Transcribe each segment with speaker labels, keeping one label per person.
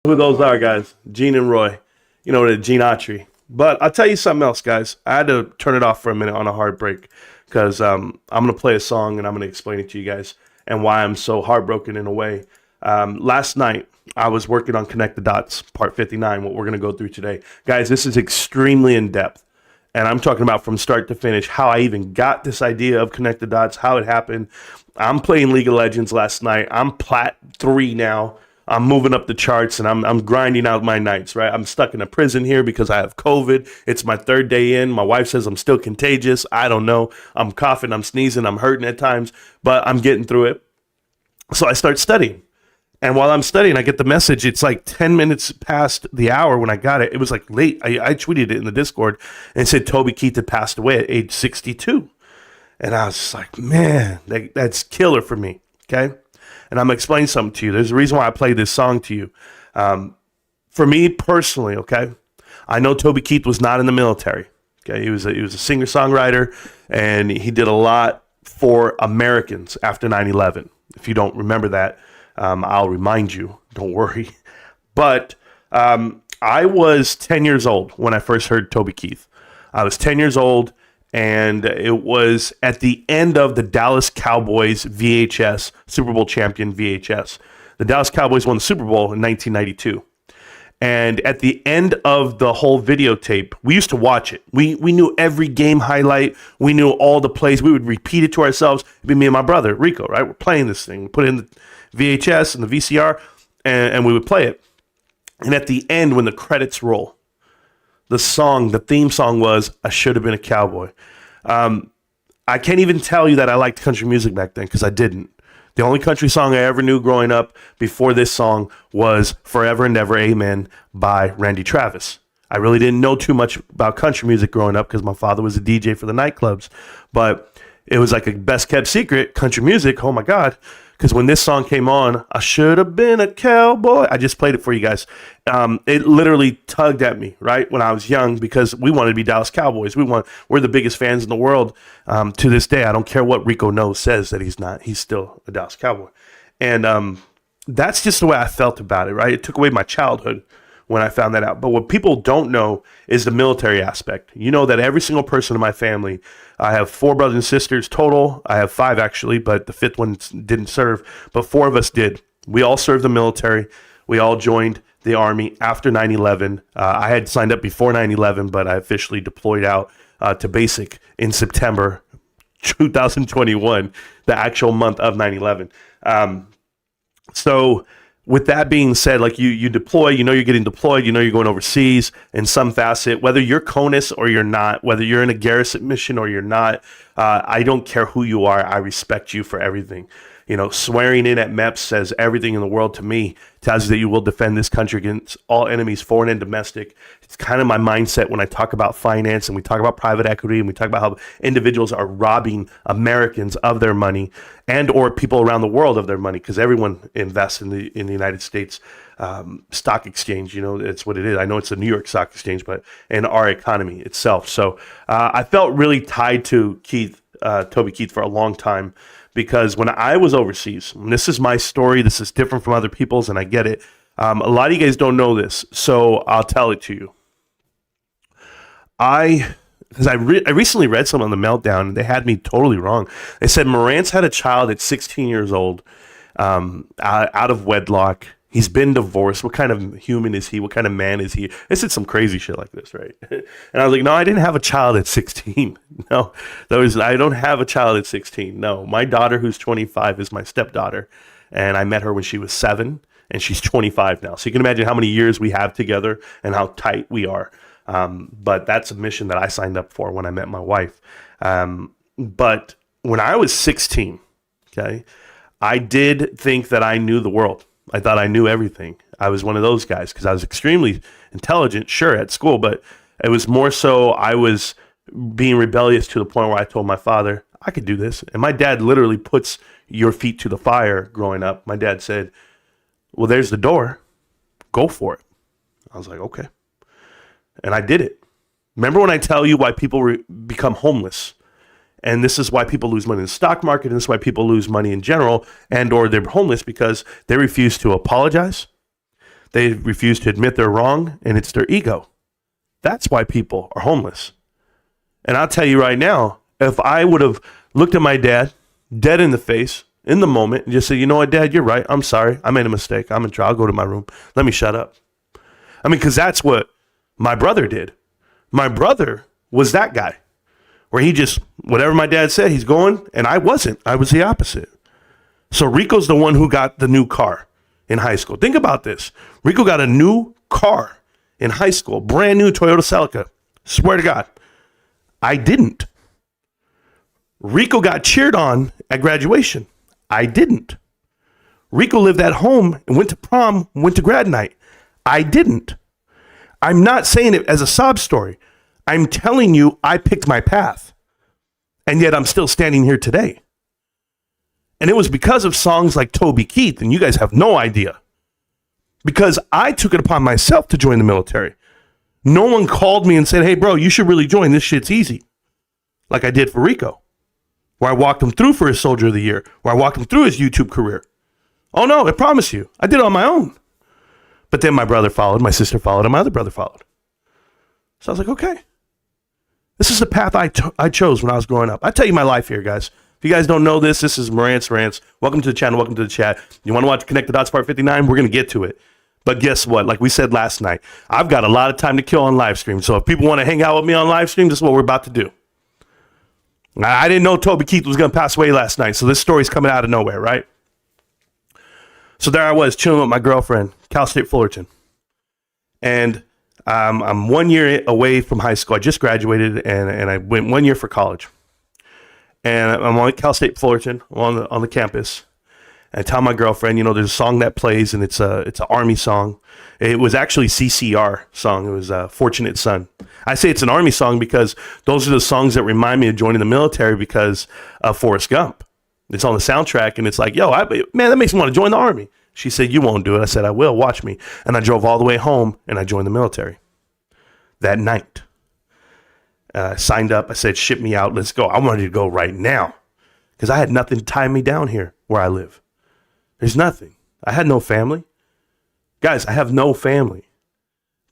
Speaker 1: Who those are, guys? Gene and Roy. You know, the Gene Autry. But I'll tell you something else, guys. I had to turn it off for a minute on a hard break because I'm going to play a song and I'm going to explain it to you guys and why I'm so heartbroken in a way. Last night, I was working on Connect the Dots, part 59, what we're going to go through today. Guys, this is extremely in-depth. And I'm talking about from start to finish, how I even got this idea of Connect the Dots, how it happened. I'm playing League of Legends last night. I'm Plat 3 now. I'm moving up the charts and I'm grinding out my nights, right? I'm stuck in a prison here because I have COVID. It's my third day in. My wife says I'm still contagious. I don't know. I'm coughing, I'm sneezing, I'm hurting at times, but I'm getting through it. So I start studying. And while I'm studying, I get the message. It's like 10 minutes past the hour when I got it. It was like late. I tweeted it in the Discord and it said Toby Keith had passed away at age 62. And I was just like, man, that's killer for me, okay? And I'm going to explain something to you. There's a reason why I played this song to you. For me personally, okay, I know Toby Keith was not in the military. Okay, he was a singer-songwriter, and he did a lot for Americans after 9/11. If you don't remember that, I'll remind you. Don't worry. But I was 10 years old when I first heard Toby Keith. I was 10 years old. And it was at the end of the Dallas Cowboys VHS, Super Bowl champion VHS. The Dallas Cowboys won the Super Bowl in 1992. And at the end of the whole videotape, we used to watch it. We knew every game highlight. We knew all the plays. We would repeat it to ourselves. It'd be me and my brother, Rico, right? We're playing this thing. We put it in the VHS and the VCR, and we would play it. And at the end, when the credits roll, the theme song was I Should Have Been a Cowboy. I can't even tell you that I liked country music back then because I didn't. The only country song I ever knew growing up before this song was Forever and Ever Amen by Randy Travis. I really didn't know too much about country music growing up because my father was a DJ for the nightclubs. But it was like a best kept secret, country music, oh my God. Because when this song came on, I should have been a cowboy. I just played it for you guys. It literally tugged at me, right, when I was young because we wanted to be Dallas Cowboys. We're the biggest fans in the world to this day. I don't care what Rico knows says that he's not. He's still a Dallas Cowboy. And that's just the way I felt about it, right? It took away my childhood when I found that out. But what people don't know is the military aspect. You know that every single person in my family, I have 4 brothers and sisters total. I have 5 actually, but the 5th one didn't serve. But 4 of us did. We all served the military. We all joined the Army after 9/11. I had signed up before 9/11, but I officially deployed out to basic in September 2021, the actual month of 9/11. So with that being said, like you deploy, you know you're getting deployed, you know you're going overseas in some facet, whether you're CONUS or you're not, whether you're in a garrison mission or you're not, I don't care who you are, I respect you for everything. You know, swearing in at MEPS says everything in the world to me, tells you that you will defend this country against all enemies, foreign and domestic. It's kind of my mindset when I talk about finance and we talk about private equity and we talk about how individuals are robbing Americans of their money and or people around the world of their money because everyone invests in the United States stock exchange. You know, it's what it is. I know it's the New York Stock Exchange, but in our economy itself. So I felt really tied to Toby Keith for a long time. Because when I was overseas, and this is my story, this is different from other people's, and I get it. A lot of you guys don't know this, so I'll tell it to you. I recently read something on the Meltdown, and they had me totally wrong. They said Marantz had a child at 16 years old, out of wedlock. He's been divorced. What kind of human is he? What kind of man is he? They said some crazy shit like this, right? And I was like, no, I didn't have a child at 16. No, I don't have a child at 16. No, my daughter, who's 25, is my stepdaughter. And I met her when she was 7, and she's 25 now. So you can imagine how many years we have together and how tight we are. But that's a mission that I signed up for when I met my wife. But when I was 16, okay, I did think that I knew the world. I thought I knew everything. I was one of those guys because I was extremely intelligent, sure, at school, but it was more so I was being rebellious to the point where I told my father, I could do this. And my dad literally puts your feet to the fire growing up. My dad said, well, there's the door. Go for it. I was like, okay. And I did it. Remember when I tell you why people become homeless? And this is why people lose money in the stock market, and this is why people lose money in general, and or they're homeless because they refuse to apologize. They refuse to admit they're wrong, and it's their ego. That's why people are homeless. And I'll tell you right now, if I would have looked at my dad dead in the face in the moment and just said, you know what, Dad, you're right. I'm sorry. I made a mistake. I'm in trouble. I'll go to my room. Let me shut up. I mean, because that's what my brother did. My brother was that guy where he just, whatever my dad said, he's going, and I wasn't. I was the opposite. So Rico's the one who got the new car in high school. Think about this. Rico got a new car in high school, brand new Toyota Celica. Swear to God. I didn't. Rico got cheered on at graduation. I didn't. Rico lived at home and went to prom, went to grad night. I didn't. I'm not saying it as a sob story. I'm telling you I picked my path. And yet I'm still standing here today. And it was because of songs like Toby Keith, and you guys have no idea. Because I took it upon myself to join the military. No one called me and said, hey, bro, you should really join. This shit's easy. Like I did for Rico. Where I walked him through for his Soldier of the Year. Where I walked him through his YouTube career. Oh, no, I promise you. I did it on my own. But then my brother followed, my sister followed, and my other brother followed. So I was like, okay. This is the path I chose when I was growing up. I tell you my life here, guys. If you guys don't know this is Marantz Rantz. Welcome to the channel. Welcome to the chat. You want to watch Connect the Dots Part 59? We're going to get to it. But guess what? Like we said last night, I've got a lot of time to kill on live stream. So if people want to hang out with me on live stream, this is what we're about to do. I didn't know Toby Keith was going to pass away last night. So this story's coming out of nowhere, right? So there I was chilling with my girlfriend, Cal State Fullerton. And I'm 1 year away from high school. I just graduated and I went 1 year for college. And I'm on Cal State Fullerton on the campus. And I tell my girlfriend, you know, there's a song that plays and it's an Army song. It was actually CCR song. It was Fortunate Son. I say it's an Army song because those are the songs that remind me of joining the military because of Forrest Gump. It's on the soundtrack and it's like, yo, man, that makes me want to join the Army. She said, you won't do it. I said, I will. Watch me. And I drove all the way home and I joined the military that night. I signed up. I said, ship me out. Let's go. I wanted to go right now because I had nothing to tie me down here where I live. There's nothing. I had no family. Guys, I have no family.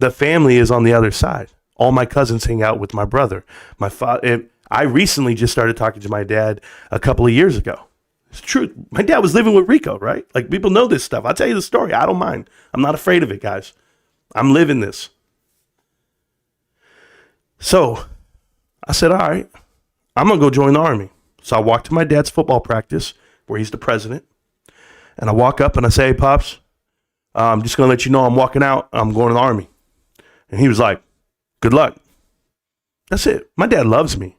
Speaker 1: The family is on the other side. All my cousins hang out with my brother. My father. I recently just started talking to my dad a couple of years ago. It's true. My dad was living with Rico, right? Like people know this stuff. I'll tell you the story. I don't mind. I'm not afraid of it, guys. I'm living this. So I said, all right, I'm going to go join the Army. So I walked to my dad's football practice where he's the president. And I walk up and I say, hey, Pops, I'm just going to let you know I'm walking out. I'm going to the Army. And he was like, good luck. That's it. My dad loves me.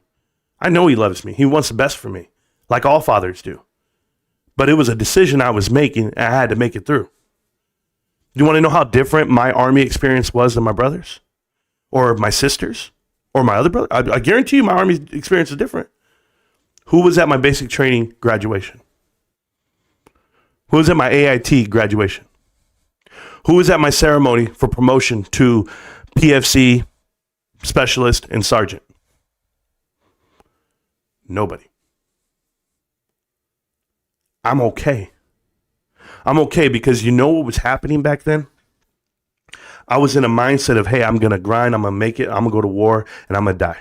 Speaker 1: I know he loves me. He wants the best for me, like all fathers do. But it was a decision I was making, and I had to make it through. You want to know how different my Army experience was than my brother's? Or my sister's? Or my other brother? I guarantee you my Army experience is different. Who was at my basic training graduation? Who was at my AIT graduation? Who was at my ceremony for promotion to PFC, specialist, and sergeant? Nobody. I'm okay. I'm okay because you know what was happening back then? I was in a mindset of, hey, I'm going to grind, I'm going to make it, I'm going to go to war, and I'm going to die.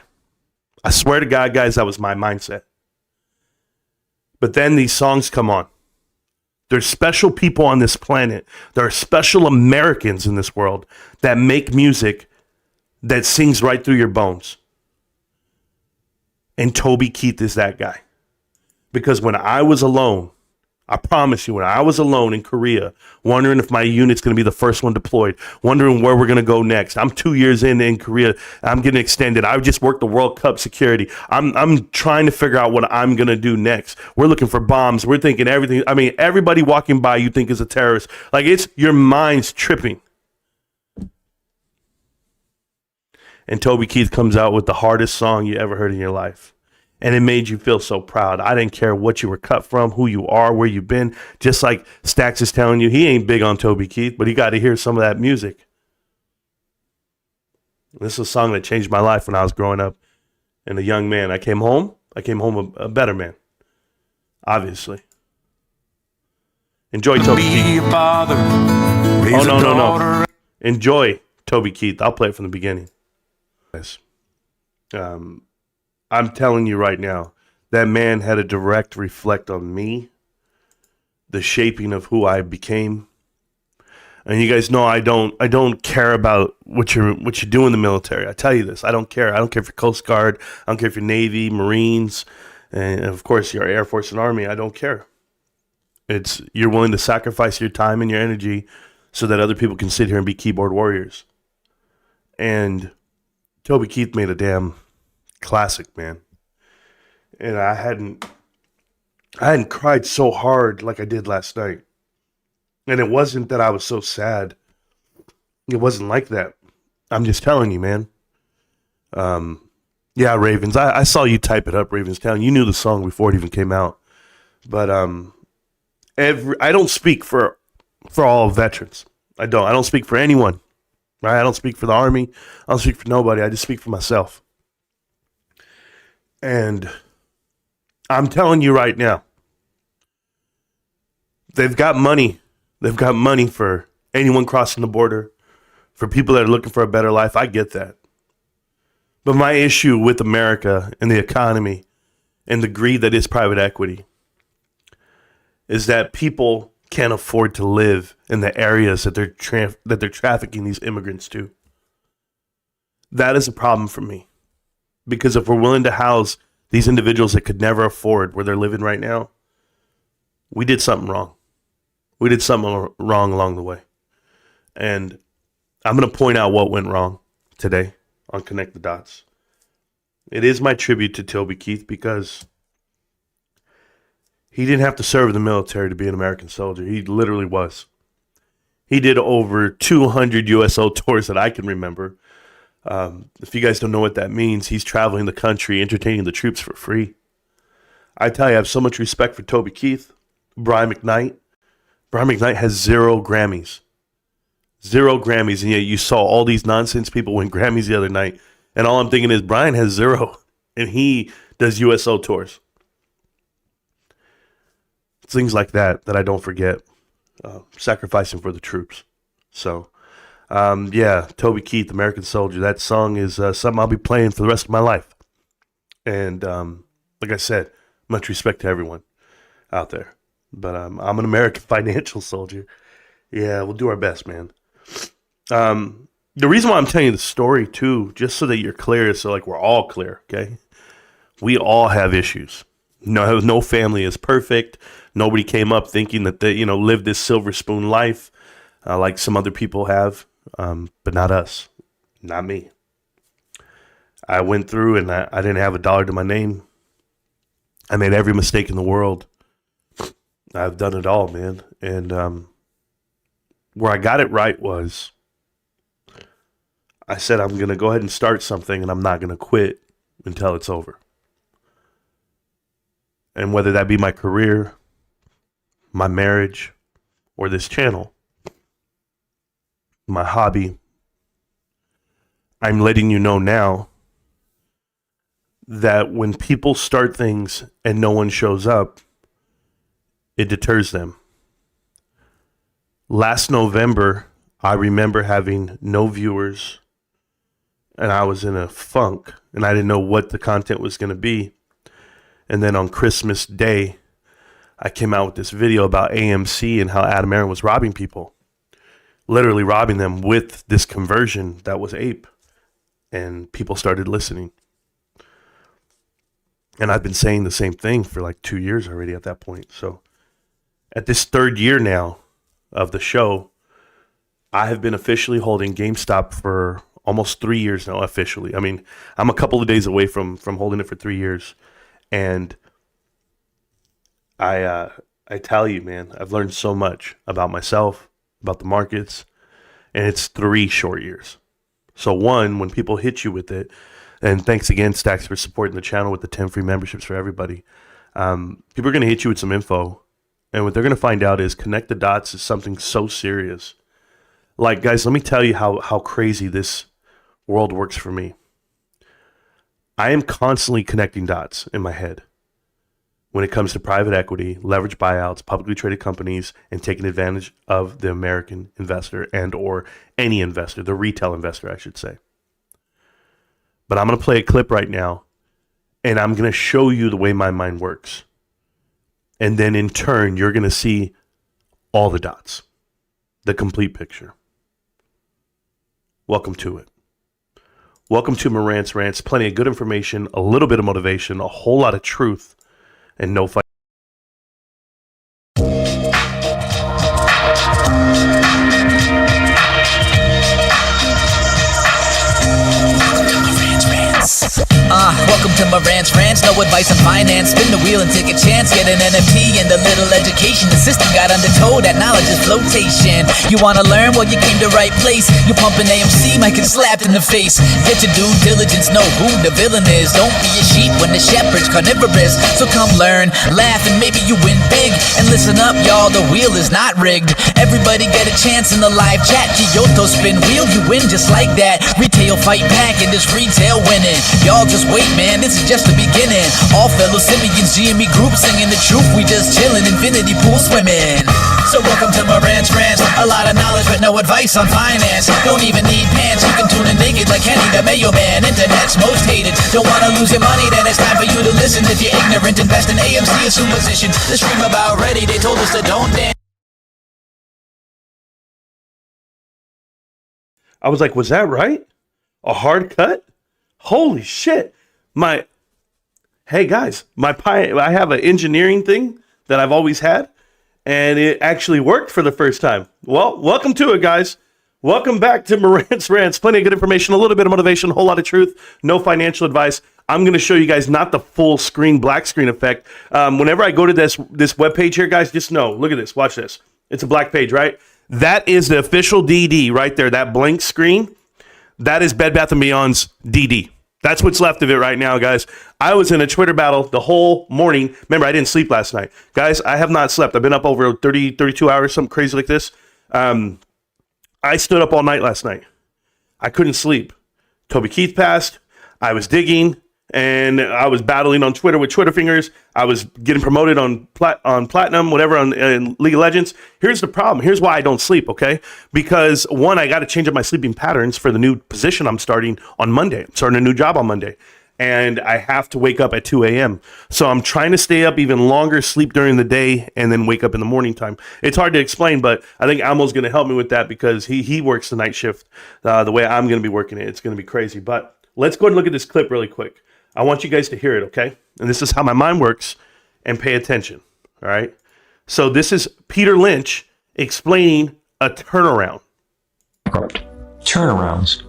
Speaker 1: I swear to God, guys, that was my mindset. But then these songs come on. There's special people on this planet. There are special Americans in this world that make music that sings right through your bones. And Toby Keith is that guy. Because when I was alone, I promise you, when I was alone in Korea, wondering if my unit's going to be the first one deployed, wondering where we're going to go next. I'm 2 years in Korea. I'm getting extended. I just worked the World Cup security. I'm trying to figure out what I'm going to do next. We're looking for bombs. We're thinking everything. I mean, everybody walking by you think is a terrorist. Like it's your mind's tripping. And Toby Keith comes out with the hardest song you ever heard in your life. And it made you feel so proud. I didn't care what you were cut from, who you are, where you've been. Just like Stax is telling you, he ain't big on Toby Keith, but he got to hear some of that music. This is a song that changed my life when I was growing up and a young man. I came home a better man, obviously. Enjoy Toby Keith.
Speaker 2: Be a father,
Speaker 1: Oh, no. Enjoy Toby Keith. I'll play it from the beginning. Yes. I'm telling you right now, that man had a direct reflect on me, the shaping of who I became. And you guys know I don't care about what you do in the military. I tell you this, I don't care. I don't care if you're Coast Guard, I don't care if you're Navy, Marines, and of course your Air Force and Army. I don't care. It's you're willing to sacrifice your time and your energy so that other people can sit here and be keyboard warriors. And Toby Keith made a damn classic, man. And I hadn't cried so hard like I did last night. And it wasn't that I was so sad. It wasn't like that. I'm just telling you, man. Yeah, Ravens. I saw you type it up, Ravenstown. You knew the song before it even came out. But I don't speak for all veterans. I don't speak for anyone. Right? I don't speak for the Army. I don't speak for nobody. I just speak for myself. And I'm telling you right now, they've got money. They've got money for anyone crossing the border, for people that are looking for a better life. I get that. But my issue with America and the economy and the greed that is private equity is that people can't afford to live in the areas that they're trafficking these immigrants to. That is a problem for me. Because if we're willing to house these individuals that could never afford where they're living right now, we did something wrong. We did something wrong along the way. And I'm going to point out what went wrong today on Connect the Dots. It is my tribute to Toby Keith because he didn't have to serve in the military to be an American soldier. He literally was. He did over 200 USO tours that I can remember. If you guys don't know what that means, he's traveling the country, entertaining the troops for free. I tell you, I have so much respect for Toby Keith, Brian McKnight. Brian McKnight has 0 Grammys. 0 Grammys, and yet you saw all these nonsense people win Grammys the other night. And all I'm thinking is Brian has 0, and he does USO tours. Things like that I don't forget. Sacrificing for the troops. So, yeah, Toby Keith, American Soldier. That song is something I'll be playing for the rest of my life. And like I said, much respect to everyone out there. But I'm an American financial soldier. Yeah, we'll do our best, man. The reason why I'm telling you the story, too, just so that you're clear, so like we're all clear, okay? We all have issues. No family is perfect. Nobody came up thinking that they, lived this silver spoon life like some other people have, but not us, not me. I went through and I didn't have a dollar to my name. I made every mistake in the world. I've done it all, man. And where I got it right was I said I'm going to go ahead and start something and I'm not going to quit until it's over. And whether that be my career, my marriage, or this channel, my hobby, I'm letting you know now that when people start things and no one shows up, it deters them. Last November, I remember having no viewers, and I was in a funk, and I didn't know what the content was going to be. And then on Christmas Day, I came out with this video about AMC and how Adam Aaron was robbing people. Literally robbing them with this conversion that was ape. And people started listening. And I've been saying the same thing for like 2 years already at that point. So at this 3rd year now of the show, I have been officially holding GameStop for almost 3 years now officially. I mean, I'm a couple of days away from holding it for 3 years. And I tell you, man, I've learned so much about myself, about the markets, and it's 3 short years. So one, when people hit you with it, and thanks again, Stacks, for supporting the channel with the 10 free memberships for everybody. People are going to hit you with some info, and what they're going to find out is Connect the Dots is something so serious. Like, guys, let me tell you how crazy this world works for me. I am constantly connecting dots in my head. when it comes to private equity, leverage buyouts, publicly traded companies, and taking advantage of the American investor and or any investor, the retail investor, I should say. But I'm going to play a clip right now, and I'm going to show you the way my mind works. And then in turn, you're going to see all the dots, the complete picture. Welcome to it. Welcome to Marantz Rantz. Plenty of good information, a little bit of motivation, a whole lot of truth, and no fight.
Speaker 2: Welcome to Marantz Rantz, no advice on finance. Spin the wheel and take a chance. Get an NFT and a little education. The system got undertold, that knowledge is flotation. You wanna learn? Well, you came to right place. You pumping AMC, might get slapped in the face. Get your due diligence, know who the villain is. Don't be a sheep when the shepherd's carnivorous. So come learn, laugh, and maybe you win big. And listen up, y'all, the wheel is not rigged. Everybody get a chance in the live chat. Kyoto spin wheel, you win just like that. Retail fight back and this retail winning. Y'all just wait, man, this is just the beginning. All fellow simians, GME group singing the truth. We just chillin', infinity pool swimming. So welcome to Marantz Rantz. A lot of knowledge but no advice on finance. Don't even need pants, you can tune in naked like Henny the Mayo Man. Internet's most hated. Don't wanna lose your money, then it's time for you to listen. If you're ignorant, invest in AMC, assume position. The stream about ready, they told us to don't dance.
Speaker 1: I was like, was that right? A hard cut? Holy shit. Hey guys, I have an engineering thing that I've always had, and it actually worked for the first time. Well, welcome to it, guys. Welcome back to Marantz Rantz. Plenty of good information, a little bit of motivation, a whole lot of truth, no financial advice. I'm going to show you guys not the full screen, black screen effect. Whenever I go to this webpage here, guys, just know, look at this, watch this. It's a black page, right? That is the official DD right there, that blank screen. That is Bed Bath & Beyond's DD. That's what's left of it right now, guys. I was in a Twitter battle the whole morning. Remember, I didn't sleep last night. Guys, I have not slept. I've been up over 32 hours, something crazy like this. I stood up all night last night. I couldn't sleep. Toby Keith passed. I was digging, and I was battling on Twitter with Twitter fingers. I was getting promoted on Platinum, whatever, on League of Legends. Here's the problem. Here's why I don't sleep, okay? Because, one, I got to change up my sleeping patterns for the new position I'm starting on Monday. I'm starting a new job on Monday, and I have to wake up at 2 a.m. So I'm trying to stay up even longer, sleep during the day, and then wake up in the morning time. It's hard to explain, but I think Amo's going to help me with that because he works the night shift the way I'm going to be working it. It's going to be crazy. But let's go and look at this clip really quick. I want you guys to hear it, okay? And this is how my mind works, and pay attention, all right? So this is Peter Lynch explaining a turnaround.
Speaker 3: Turnarounds.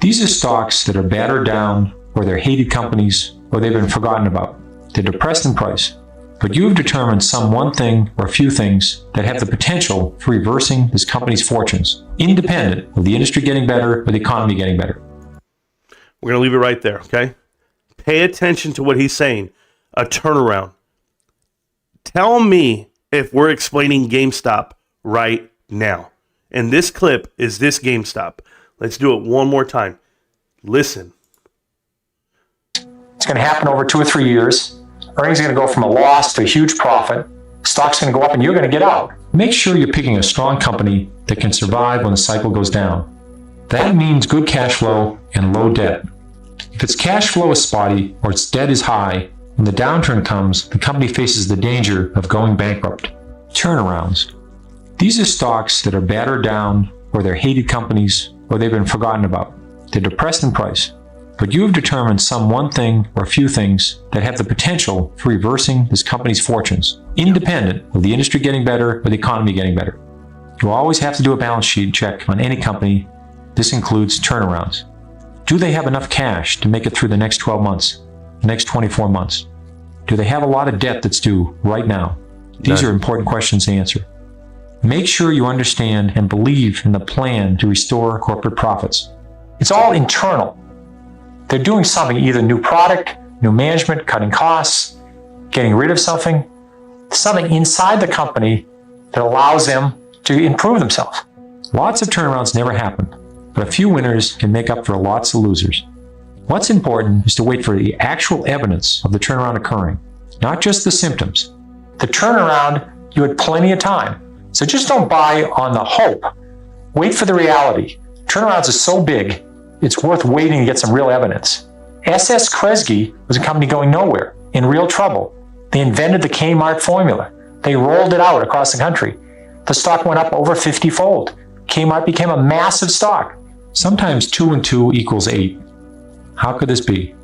Speaker 3: These are stocks that are battered down, or they're hated companies, or they've been forgotten about. They're depressed in price. But you've determined some one thing or a few things that have the potential for reversing this company's fortunes, independent of the industry getting better or the economy getting better.
Speaker 1: We're going to leave it right there, okay? Pay attention to what he's saying. A turnaround. Tell me if we're explaining GameStop right now. And this clip is this GameStop. Let's do it one more time. Listen.
Speaker 3: It's going to happen over 2 or 3 years. Earnings are going to go from a loss to a huge profit. Stock's going to go up and you're going to get out. Make sure you're picking a strong company that can survive when the cycle goes down. That means good cash flow and low debt. If its cash flow is spotty or its debt is high, when the downturn comes, the company faces the danger of going bankrupt. Turnarounds. These are stocks that are battered down, or they're hated companies, or they've been forgotten about. They're depressed in price. But you have determined some one thing or a few things that have the potential for reversing this company's fortunes, independent of the industry getting better or the economy getting better. You always have to do a balance sheet check on any company. This includes turnarounds. Do they have enough cash to make it through the next 12 months, the next 24 months? Do they have a lot of debt that's due right now? These are important questions to answer. Make sure you understand and believe in the plan to restore corporate profits. It's all internal. They're doing something, either new product, new management, cutting costs, getting rid of something inside the company that allows them to improve themselves. Lots of turnarounds never happen, but a few winners can make up for lots of losers. What's important is to wait for the actual evidence of the turnaround occurring. not just the symptoms. The turnaround, you had plenty of time. So just don't buy on the hope. Wait for the reality. Turnarounds are so big, it's worth waiting to get some real evidence. SS Kresge was a company going nowhere, in real trouble. They invented the Kmart formula. They rolled it out across the country. The stock went up over 50-fold. Kmart became a massive stock. Sometimes 2 and 2 equals 8. How could this be?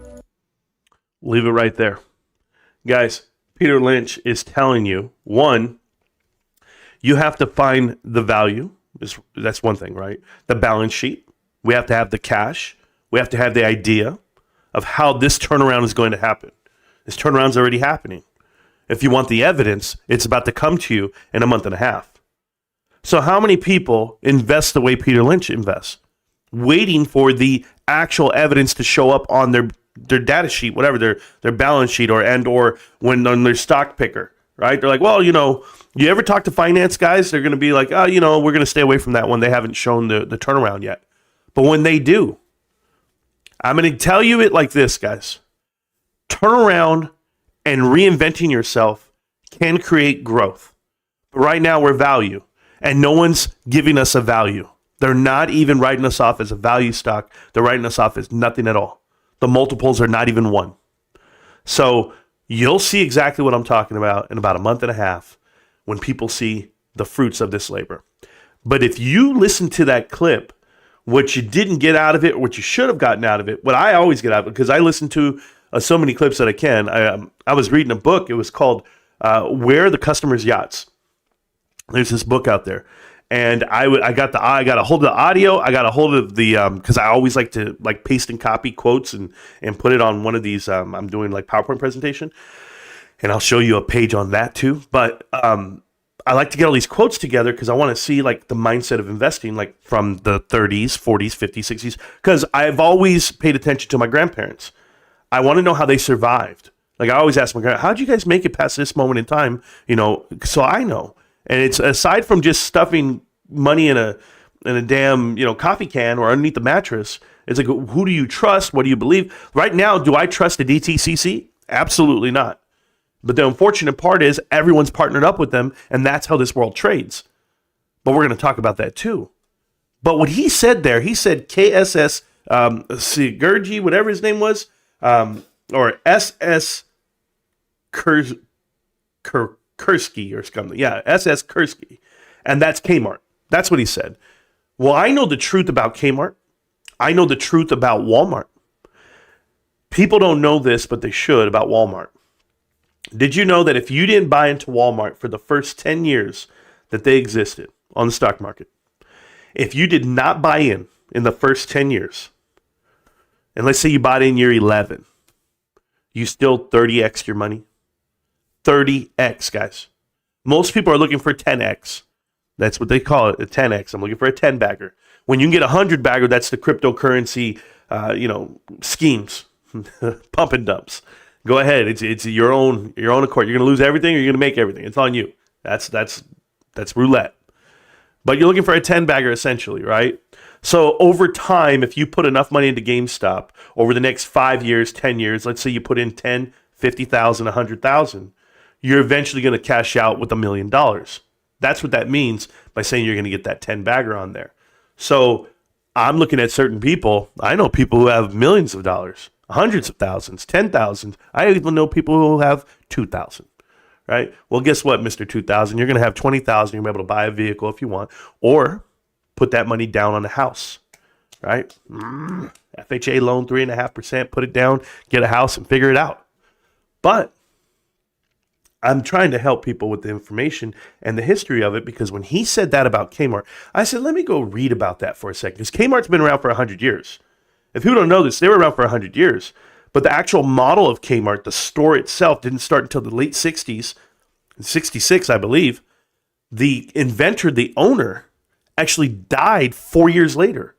Speaker 1: Leave it right there. Guys, Peter Lynch is telling you, one, you have to find the value. That's one thing, right? The balance sheet. We have to have the cash. We have to have the idea of how this turnaround is going to happen. This turnaround's already happening. If you want the evidence, it's about to come to you in a month and a half. So how many people invest the way Peter Lynch invests? Waiting for the actual evidence to show up on their data sheet, whatever, their balance sheet or when on their stock picker, right? They're like, well, you ever talk to finance guys? They're going to be like, oh, we're going to stay away from that one. They haven't shown the turnaround yet. But when they do, I'm going to tell you it like this, guys. Turnaround and reinventing yourself can create growth. But right now we're value, and no one's giving us a value. They're not even writing us off as a value stock. They're writing us off as nothing at all. The multiples are not even 1. So you'll see exactly what I'm talking about in about a month and a half when people see the fruits of this labor. But if you listen to that clip, what you didn't get out of it, or what you should have gotten out of it, what I always get out of it, because I listen to so many clips that I can. I was reading a book. It was called Where the Customer's Yachts. There's this book out there. And I got a hold of the audio. I got a hold of the because I always like to paste and copy quotes and put it on one of these. I'm doing PowerPoint presentation, and I'll show you a page on that too. But I like to get all these quotes together because I want to see the mindset of investing from the 30s, 40s, 50s, 60s. Because I've always paid attention to my grandparents. I want to know how they survived. I always ask my grandparents, how'd you guys make it past this moment in time? So I know. And it's aside from just stuffing money in a damn coffee can or underneath the mattress. It's who do you trust? What do you believe? Right now, do I trust the DTCC? Absolutely not. But the unfortunate part is everyone's partnered up with them, and that's how this world trades. But we're going to talk about that too. But what he said there, he said KSS Sigurgi, whatever his name was, or SS Kursky or something. Yeah, SS Kursky. And that's Kmart. That's what he said. Well, I know the truth about Kmart. I know the truth about Walmart. People don't know this, but they should about Walmart. Did you know that if you didn't buy into Walmart for the first 10 years that they existed on the stock market, if you did not buy in the first 10 years, and let's say you bought in year 11, you still 30x your money? 30x, guys. Most people are looking for 10x. That's what they call it, a 10x. I'm looking for a 10 bagger. When you can get a 100 bagger, that's the cryptocurrency, schemes, pump and dumps. Go ahead. It's your own accord. You're going to lose everything, or you're going to make everything. It's on you. That's roulette. But you're looking for a 10 bagger essentially, right? So over time, if you put enough money into GameStop over the next 5 years, 10 years, let's say you put in 10, 50,000, 100,000, you're eventually going to cash out with $1 million. That's what that means by saying you're going to get that 10 bagger on there. So I'm looking at certain people. I know people who have millions of dollars, hundreds of thousands, 10,000. I even know people who have 2,000, right? Well, guess what, Mr. 2,000? You're going to have 20,000. You're going to be able to buy a vehicle if you want, or put that money down on a house, right? FHA loan, 3.5%, put it down, get a house and figure it out. But I'm trying to help people with the information and the history of it, because when he said that about Kmart, I said, let me go read about that for a second, because Kmart's been around for 100 years. If people don't know this, they were around for 100 years. But the actual model of Kmart, the store itself, didn't start until the late 60s, 66, I believe. The inventor, the owner, actually died 4 years later.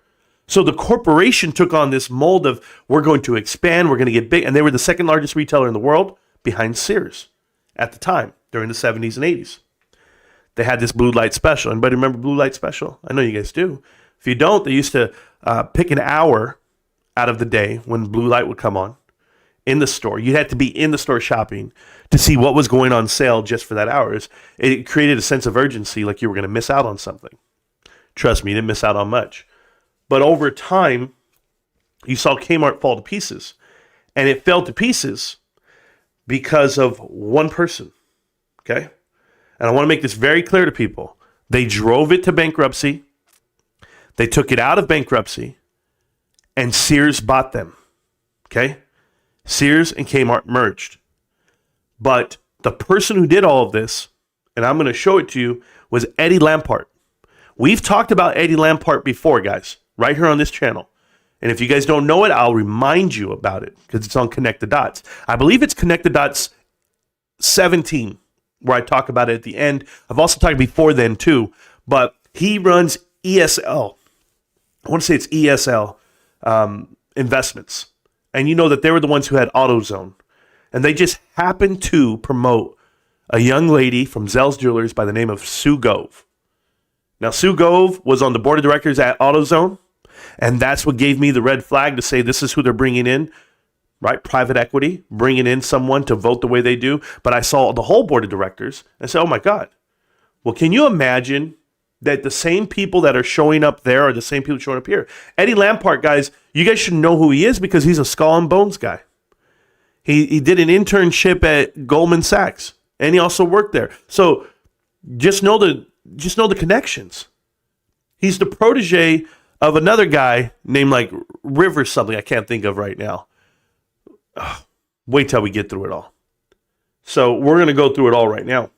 Speaker 1: So the corporation took on this mold of, we're going to expand, we're going to get big. And they were the second largest retailer in the world behind Sears at the time, during the 70s and 80s. They had this blue light special. Anybody remember blue light special? I know you guys do. If you don't, they used to pick an hour out of the day when blue light would come on in the store. You had to be in the store shopping to see what was going on sale just for that hours. It created a sense of urgency, like you were going to miss out on something. Trust me, you didn't miss out on much. But over time, you saw Kmart fall to pieces. And it fell to pieces because of one person. Okay? And I want to make this very clear to people. They drove it to bankruptcy. They took it out of bankruptcy. And Sears bought them. Okay? Sears and Kmart merged. But the person who did all of this, and I'm going to show it to you, was Eddie Lampert. We've talked about Eddie Lampert before, guys, right here on this channel. And if you guys don't know it, I'll remind you about it because it's on Connect the Dots. I believe it's Connect the Dots 17, where I talk about it at the end. I've also talked before then too, but he runs ESL. I want to say it's ESL Investments. And you know that they were the ones who had AutoZone. And they just happened to promote a young lady from Zell's Jewelers by the name of Sue Gove. Now, Sue Gove was on the board of directors at AutoZone. And that's what gave me the red flag to say this is who they're bringing in, right? Private equity, bringing in someone to vote the way they do. But I saw the whole board of directors and said, oh my God. Well, can you imagine that the same people that are showing up there are the same people showing up here? Eddie Lampert, guys, you guys should know who he is because he's a Skull and Bones guy. He did an internship at Goldman Sachs, and he also worked there. So just know the connections. He's the protege of another guy named like River something I can't think of right now. Wait till we get through it all. So we're going to go through it all right now.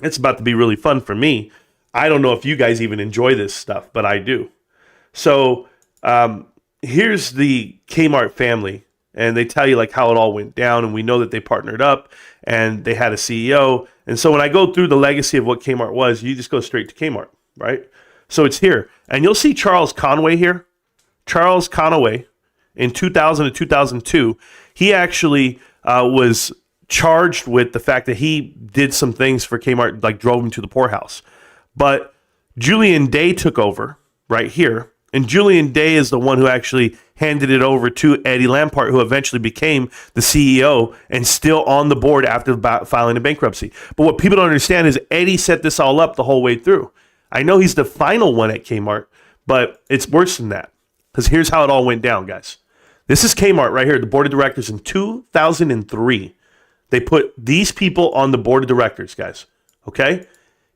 Speaker 1: It's about to be really fun for me. I don't know if you guys even enjoy this stuff, but I do. So here's the Kmart family, and they tell you like how it all went down, and we know that they partnered up, and they had a CEO. And so when I go through the legacy of what Kmart was, you just go straight to Kmart, right? So it's here. And you'll see Charles Conway here. Charles Conway, in 2000 to 2002, he actually was charged with the fact that he did some things for Kmart, like drove him to the poorhouse. But Julian Day took over right here. And Julian Day is the one who actually handed it over to Eddie Lampert, who eventually became the CEO and still on the board after filing a bankruptcy. But what people don't understand is Eddie set this all up the whole way through. I know he's the final one at Kmart, but it's worse than that. Because here's how it all went down, guys. This is Kmart right here, the board of directors in 2003. They put these people on the board of directors, guys. Okay?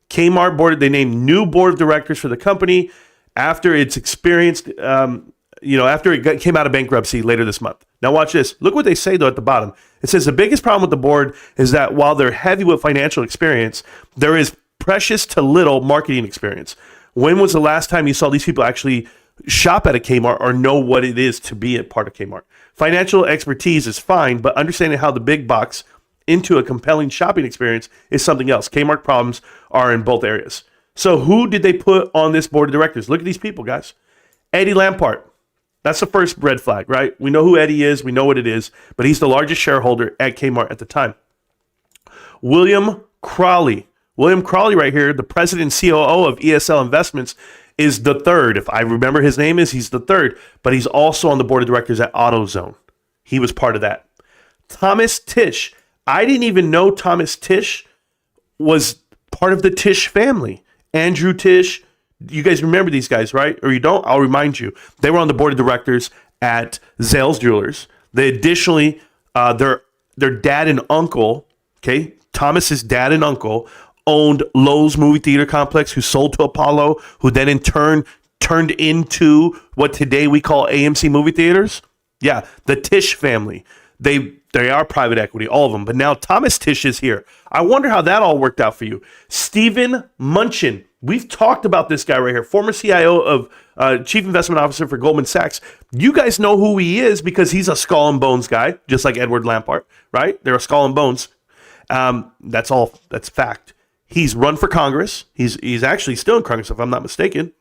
Speaker 1: Kmart board, they named new board of directors for the company after it's experienced, after it came out of bankruptcy later this month. Now watch this. Look what they say, though, at the bottom. It says the biggest problem with the board is that while they're heavy with financial experience, there is precious to little marketing experience. When was the last time you saw these people actually shop at a Kmart or know what it is to be a part of Kmart? Financial expertise is fine, but understanding how the big box into a compelling shopping experience is something else. Kmart problems are in both areas. So who did they put on this board of directors? Look at these people, guys. Eddie Lampert. That's the first red flag, right? We know who Eddie is. We know what it is. But he's the largest shareholder at Kmart at the time. William Crawley. William Crawley right here, the president and COO of ESL Investments, is the third. If I remember his name is, he's the third. But he's also on the board of directors at AutoZone. He was part of that. Thomas Tisch. I didn't even know Thomas Tisch was part of the Tisch family. Andrew Tisch. You guys remember these guys, right? Or you don't? I'll remind you. They were on the board of directors at Zell's Jewelers. They additionally, their dad and uncle, okay, Thomas's dad and uncle, owned Lowe's movie theater complex, who sold to Apollo, who then in turn turned into what today we call AMC movie theaters. Yeah, the Tisch family. They are private equity, all of them. But now Thomas Tisch is here. I wonder how that all worked out for you. Stephen Munchin. We've talked about this guy right here, former CIO of Chief Investment Officer for Goldman Sachs. You guys know who he is because he's a Skull and Bones guy, just like Edward Lampert, right? They're a Skull and Bones. That's all. That's fact. He's run for Congress. He's actually still in Congress, if I'm not mistaken.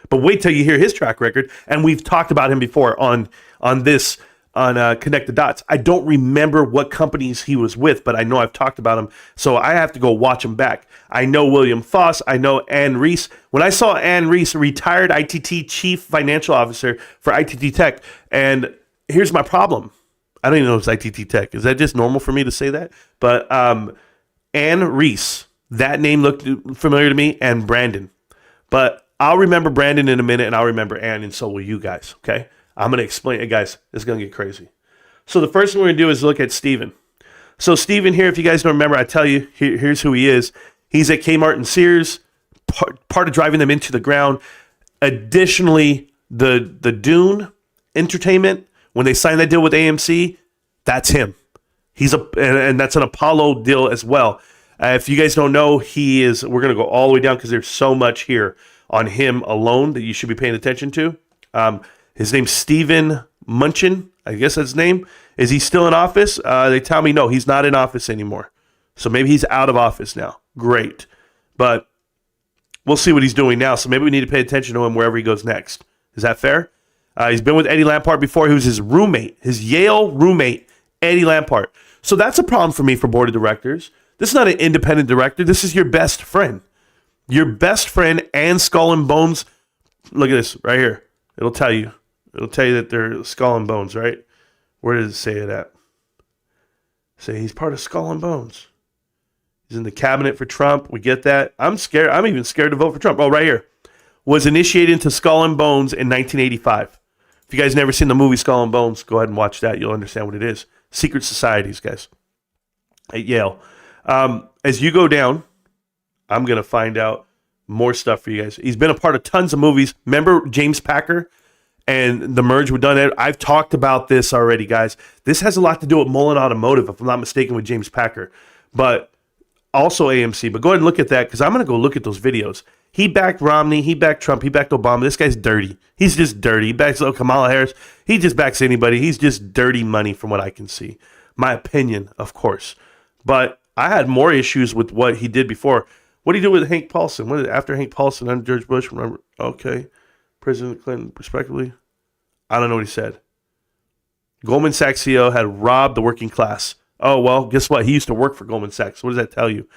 Speaker 1: But wait till you hear his track record. And we've talked about him before on Connect the Dots. I don't remember what companies he was with, but I know I've talked about him. So I have to go watch him back. I know William Foss. I know Ann Reese. When I saw Ann Reese, retired ITT Chief Financial Officer for ITT Tech, and here's my problem. I don't even know if it's ITT Tech. Is that just normal for me to say that? But Ann Reese, that name looked familiar to me, and Brandon. But I'll remember Brandon in a minute, and I'll remember Ann, and so will you guys, okay? I'm going to explain it, guys. It's going to get crazy. So the first thing we're going to do is look at Steven. So Steven here, if you guys don't remember, I tell you, here's who he is. He's at Kmart and Sears, part of driving them into the ground. Additionally, the Dune Entertainment, when they signed that deal with AMC, that's him. And that's an Apollo deal as well. If you guys don't know, we're going to go all the way down because there's so much here on him alone that you should be paying attention to. His name's Stephen Munchin. I guess that's his name. Is he still in office? They tell me no, he's not in office anymore. So maybe he's out of office now. Great. But we'll see what he's doing now. So maybe we need to pay attention to him wherever he goes next. Is that fair? He's been with Eddie Lampert before. He was his roommate, his Yale roommate, Eddie Lampert. So that's a problem for me for board of directors. This is not an independent director. This is your best friend. Your best friend and Skull and Bones. Look at this right here. It'll tell you. It'll tell you that they're Skull and Bones, right? Where does it say it at? Say he's part of Skull and Bones. He's in the cabinet for Trump. We get that. I'm scared. I'm even scared to vote for Trump. Oh, right here. Was initiated into Skull and Bones in 1985. If you guys never seen the movie Skull and Bones, go ahead and watch that. You'll understand what it is. Secret societies, guys. At Yale. As you go down, I'm going to find out more stuff for you guys. He's been a part of tons of movies. Remember James Packer and the merge with Dunn? I've talked about this already, guys. This has a lot to do with Mullen Automotive, if I'm not mistaken, with James Packer. But also AMC. But go ahead and look at that because I'm going to go look at those videos. He backed Romney. He backed Trump. He backed Obama. This guy's dirty. He's just dirty. He backs Kamala Harris. He just backs anybody. He's just dirty money from what I can see. My opinion, of course. But I had more issues with what he did before. What did he do with Hank Paulson? After Hank Paulson under George Bush? Remember? Okay. President Clinton, respectively. I don't know what he said. Goldman Sachs CEO had robbed the working class. Oh, well, guess what? He used to work for Goldman Sachs. What does that tell you?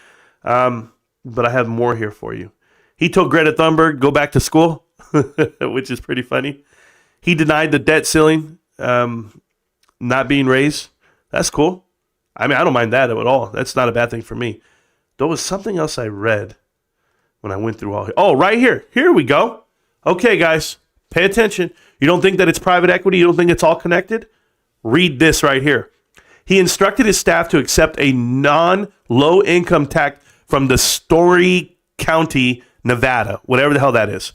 Speaker 1: But I have more here for you. He told Greta Thunberg, go back to school, which is pretty funny. He denied the debt ceiling not being raised. That's cool. I mean, I don't mind that at all. That's not a bad thing for me. There was something else I read when I went through all here. Oh, right here. Here we go. Okay, guys, pay attention. You don't think that it's private equity? You don't think it's all connected? Read this right here. He instructed his staff to accept a non-low income tax from the Story County, Nevada, whatever the hell that is,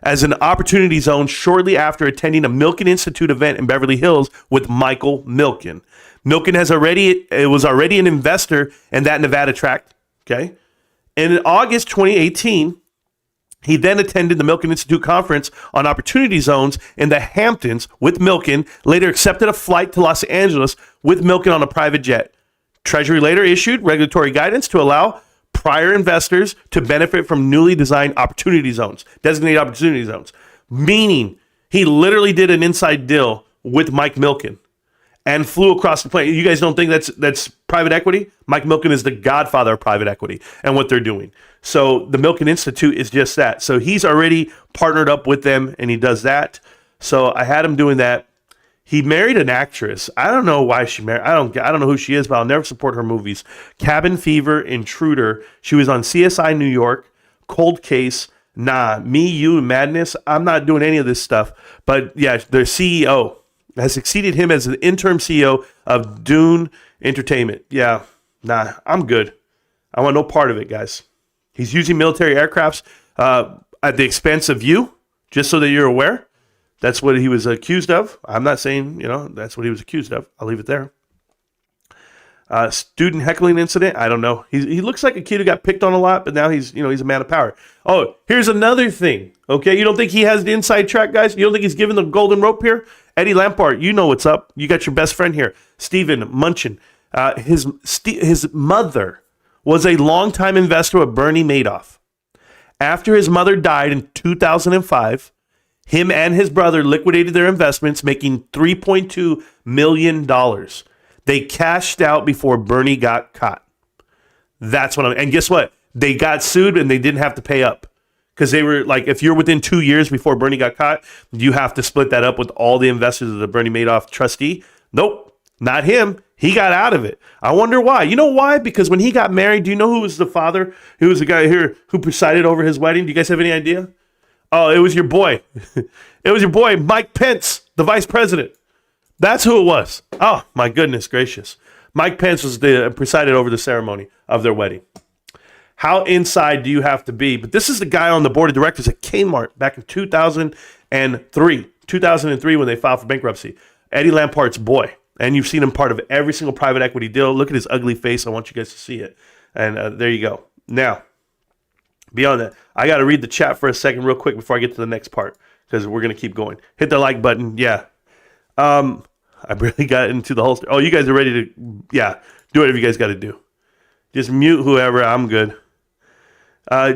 Speaker 1: as an opportunity zone shortly after attending a Milken Institute event in Beverly Hills with Michael Milken. Milken was already an investor in that Nevada tract. Okay. And in August 2018, he then attended the Milken Institute conference on opportunity zones in the Hamptons with Milken, later accepted a flight to Los Angeles with Milken on a private jet. Treasury later issued regulatory guidance to allow prior investors to benefit from newly designed opportunity zones, designated opportunity zones, meaning he literally did an inside deal with Mike Milken and flew across the plane. You guys don't think that's private equity? Mike Milken is the godfather of private equity and what they're doing. So the Milken Institute is just that. So he's already partnered up with them and he does that. So I had him doing that. He married an actress. I don't know why she married. I don't know who she is, but I'll never support her movies. Cabin Fever, Intruder. She was on CSI New York, Cold Case. Nah, Me, You, and Madness. I'm not doing any of this stuff. But yeah, their CEO has succeeded him as an interim CEO of Dune Entertainment. Yeah, nah, I'm good. I want no part of it, guys. He's using military aircrafts at the expense of you, just so that you're aware. That's what he was accused of. I'm not saying, that's what he was accused of. I'll leave it there. Student heckling incident. I don't know. He looks like a kid who got picked on a lot, but now he's a man of power. Oh, here's another thing. Okay, you don't think he has the inside track, guys? You don't think he's given the golden rope here? Eddie Lampert, you know what's up. You got your best friend here, Stephen Munchin. His mother was a longtime investor with Bernie Madoff. After his mother died in 2005, him and his brother liquidated their investments, making $3.2 million. They cashed out before Bernie got caught. That's what and guess what? They got sued and they didn't have to pay up. Because they were like, if you're within 2 years before Bernie got caught, you have to split that up with all the investors of the Bernie Madoff trustee. Nope. Not him. He got out of it. I wonder why. You know why? Because when he got married, do you know who was the father? Who was the guy here who presided over his wedding? Do you guys have any idea? Oh, it was your boy. It was your boy, Mike Pence, the vice president. That's who it was. Oh, my goodness gracious. Mike Pence was presided over the ceremony of their wedding. How inside do you have to be? But this is the guy on the board of directors at Kmart back in 2003. 2003 when they filed for bankruptcy. Eddie Lampert's boy. And you've seen him part of every single private equity deal. Look at his ugly face. I want you guys to see it. And there you go. Now, beyond that, I got to read the chat for a second real quick before I get to the next part because we're going to keep going. Hit the like button. Yeah. I really got into the holster. Oh, you guys are ready to, yeah, do whatever you guys got to do. Just mute whoever. I'm good.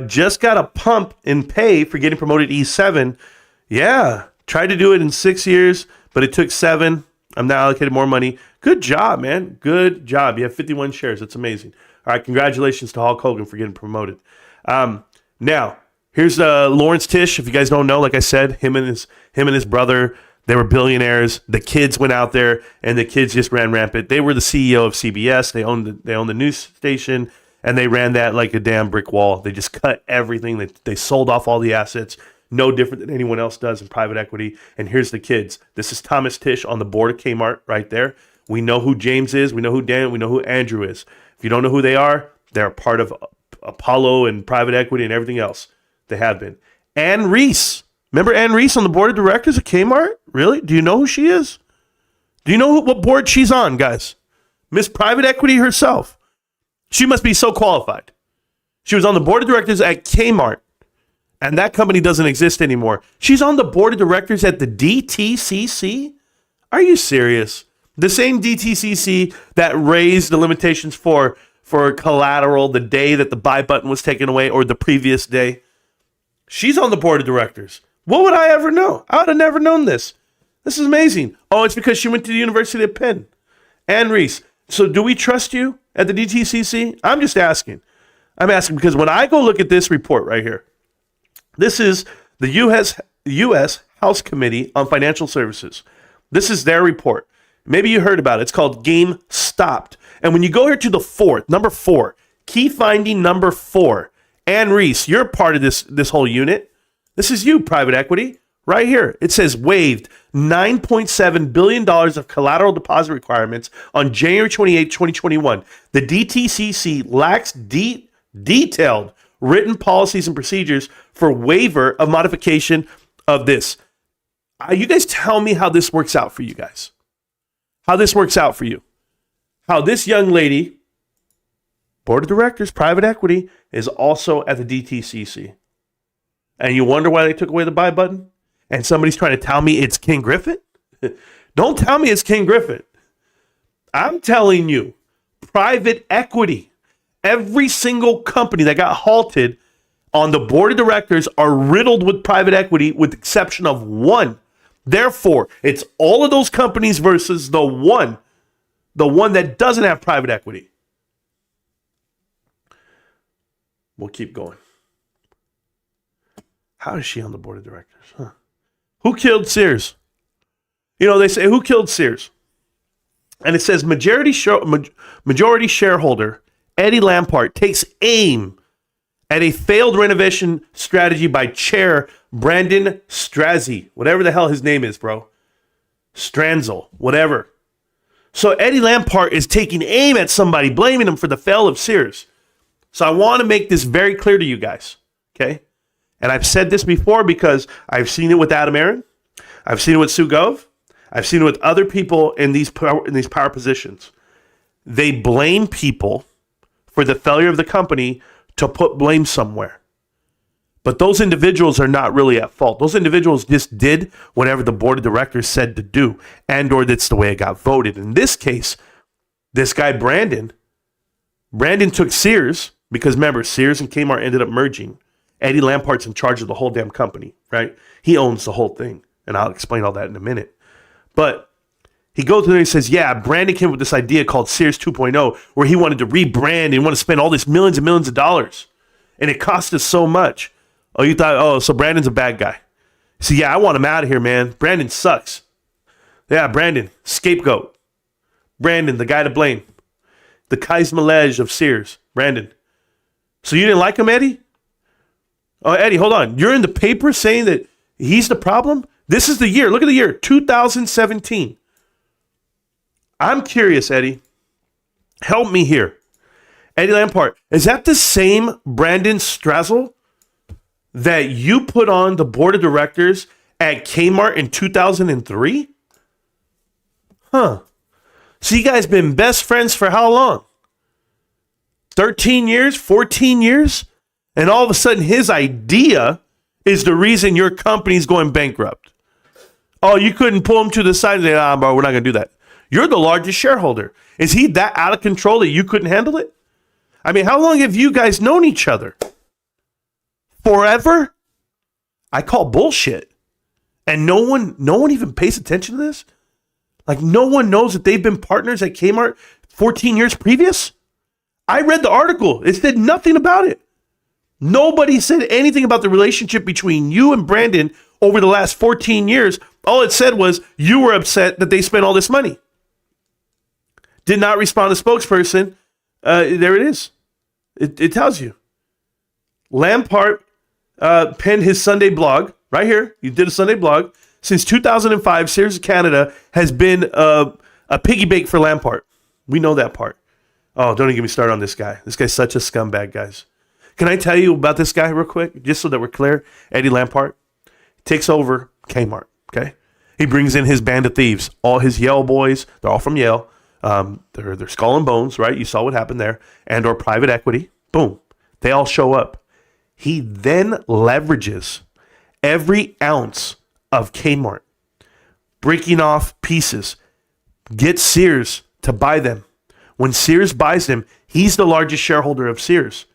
Speaker 1: Just got a pump in pay for getting promoted E7. Yeah. Tried to do it in 6 years, but it took 7. I'm now allocated more money. Good job, man. Good job. You have 51 shares. That's amazing. All right. Congratulations to Hulk Hogan for getting promoted. Now, here's Lawrence Tisch. If you guys don't know, like I said, him and his brother, they were billionaires. The kids went out there, and the kids just ran rampant. They were the CEO of CBS. They owned the news station, and they ran that like a damn brick wall. They just cut everything. They sold off all the assets. No different than anyone else does in private equity. And here's the kids. This is Thomas Tisch on the board of Kmart right there. We know who James is. We know who Dan. We know who Andrew is. If you don't know who they are, they're part of Apollo and private equity and everything else. They have been. Ann Reese. Remember Ann Reese on the board of directors of Kmart? Really? Do you know who she is? Do you know what board she's on, guys? Miss Private Equity herself. She must be so qualified. She was on the board of directors at Kmart. And that company doesn't exist anymore. She's on the board of directors at the DTCC? Are you serious? The same DTCC that raised the limitations for collateral the day that the buy button was taken away or the previous day. She's on the board of directors. What would I ever know? I would have never known this. This is amazing. Oh, it's because she went to the University of Penn. Ann Reese. So do we trust you at the DTCC? I'm just asking. I'm asking because when I go look at this report right here, this is the U.S. House Committee on Financial Services. This is their report. Maybe you heard about it. It's called Game Stopped. And when you go here to the number 4, key finding number 4, Ann Reese, you're part of this whole unit. This is you, private equity, right here. It says waived $9.7 billion of collateral deposit requirements on January 28, 2021. The DTCC lacks detailed written policies and procedures for waiver of modification of this. You guys tell me how this works out for you guys. How this works out for you. How this young lady, board of directors, private equity, is also at the DTCC. And you wonder why they took away the buy button? And somebody's trying to tell me it's King Griffin? Don't tell me it's King Griffin. I'm telling you, private equity. Every single company that got halted on the board of directors are riddled with private equity with the exception of one. Therefore, it's all of those companies versus the one that doesn't have private equity. We'll keep going. How is she on the board of directors? Huh? Who killed Sears? You know, they say, who killed Sears? And it says majority shareholder Eddie Lampert takes aim at a failed renovation strategy by chair Brandon Strazi, whatever the hell his name is, bro. Stranzel, whatever. So Eddie Lampert is taking aim at somebody, blaming him for the fail of Sears. So I want to make this very clear to you guys, okay? And I've said this before because I've seen it with Adam Aaron. I've seen it with Sue Gove. I've seen it with other people in these power positions. They blame people for the failure of the company to put blame somewhere. But those individuals are not really at fault. Those individuals just did whatever the board of directors said to do, and or that's the way it got voted. In this case, this guy Brandon took Sears, because remember, Sears and Kmart ended up merging. Eddie Lampert's in charge of the whole damn company, right? He owns the whole thing, and I'll explain all that in a minute. But he goes in there and he says, yeah, Brandon came up with this idea called Sears 2.0, where he wanted to rebrand and he wanted to spend all this millions and millions of dollars. And it cost us so much. Oh, you thought, so Brandon's a bad guy. So yeah, I want him out of here, man. Brandon sucks. Yeah, Brandon, scapegoat. Brandon, the guy to blame. The Kais Malej of Sears. Brandon. So you didn't like him, Eddie? Oh, Eddie, hold on. You're in the paper saying that he's the problem? This is the year. Look at the year, 2017. I'm curious, Eddie. Help me here. Eddie Lampert, is that the same Brandon Strazzle that you put on the board of directors at Kmart in 2003? Huh. So you guys been best friends for how long? 13 years? 14 years? And all of a sudden his idea is the reason your company's going bankrupt. Oh, you couldn't pull him to the side and say, bro, we're not going to do that. You're the largest shareholder. Is he that out of control that you couldn't handle it? I mean, how long have you guys known each other? Forever? I call bullshit. And no one even pays attention to this? Like, no one knows that they've been partners at Kmart 14 years previous? I read the article. It said nothing about it. Nobody said anything about the relationship between you and Brandon over the last 14 years. All it said was you were upset that they spent all this money. Did not respond to spokesperson. There it is. It tells you. Lampert penned his Sunday blog right here. He did a Sunday blog. Since 2005, Sears Canada has been a piggy bank for Lampert. We know that part. Oh, don't even get me started on this guy. This guy's such a scumbag, guys. Can I tell you about this guy real quick, just so that we're clear? Eddie Lampert takes over Kmart, okay? He brings in his band of thieves, all his Yale boys. They're all from Yale. They're skull and bones, right? You saw what happened there. And or private equity. Boom. They all show up. He then leverages every ounce of Kmart, breaking off pieces, gets Sears to buy them. When Sears buys them, he's the largest shareholder of Sears.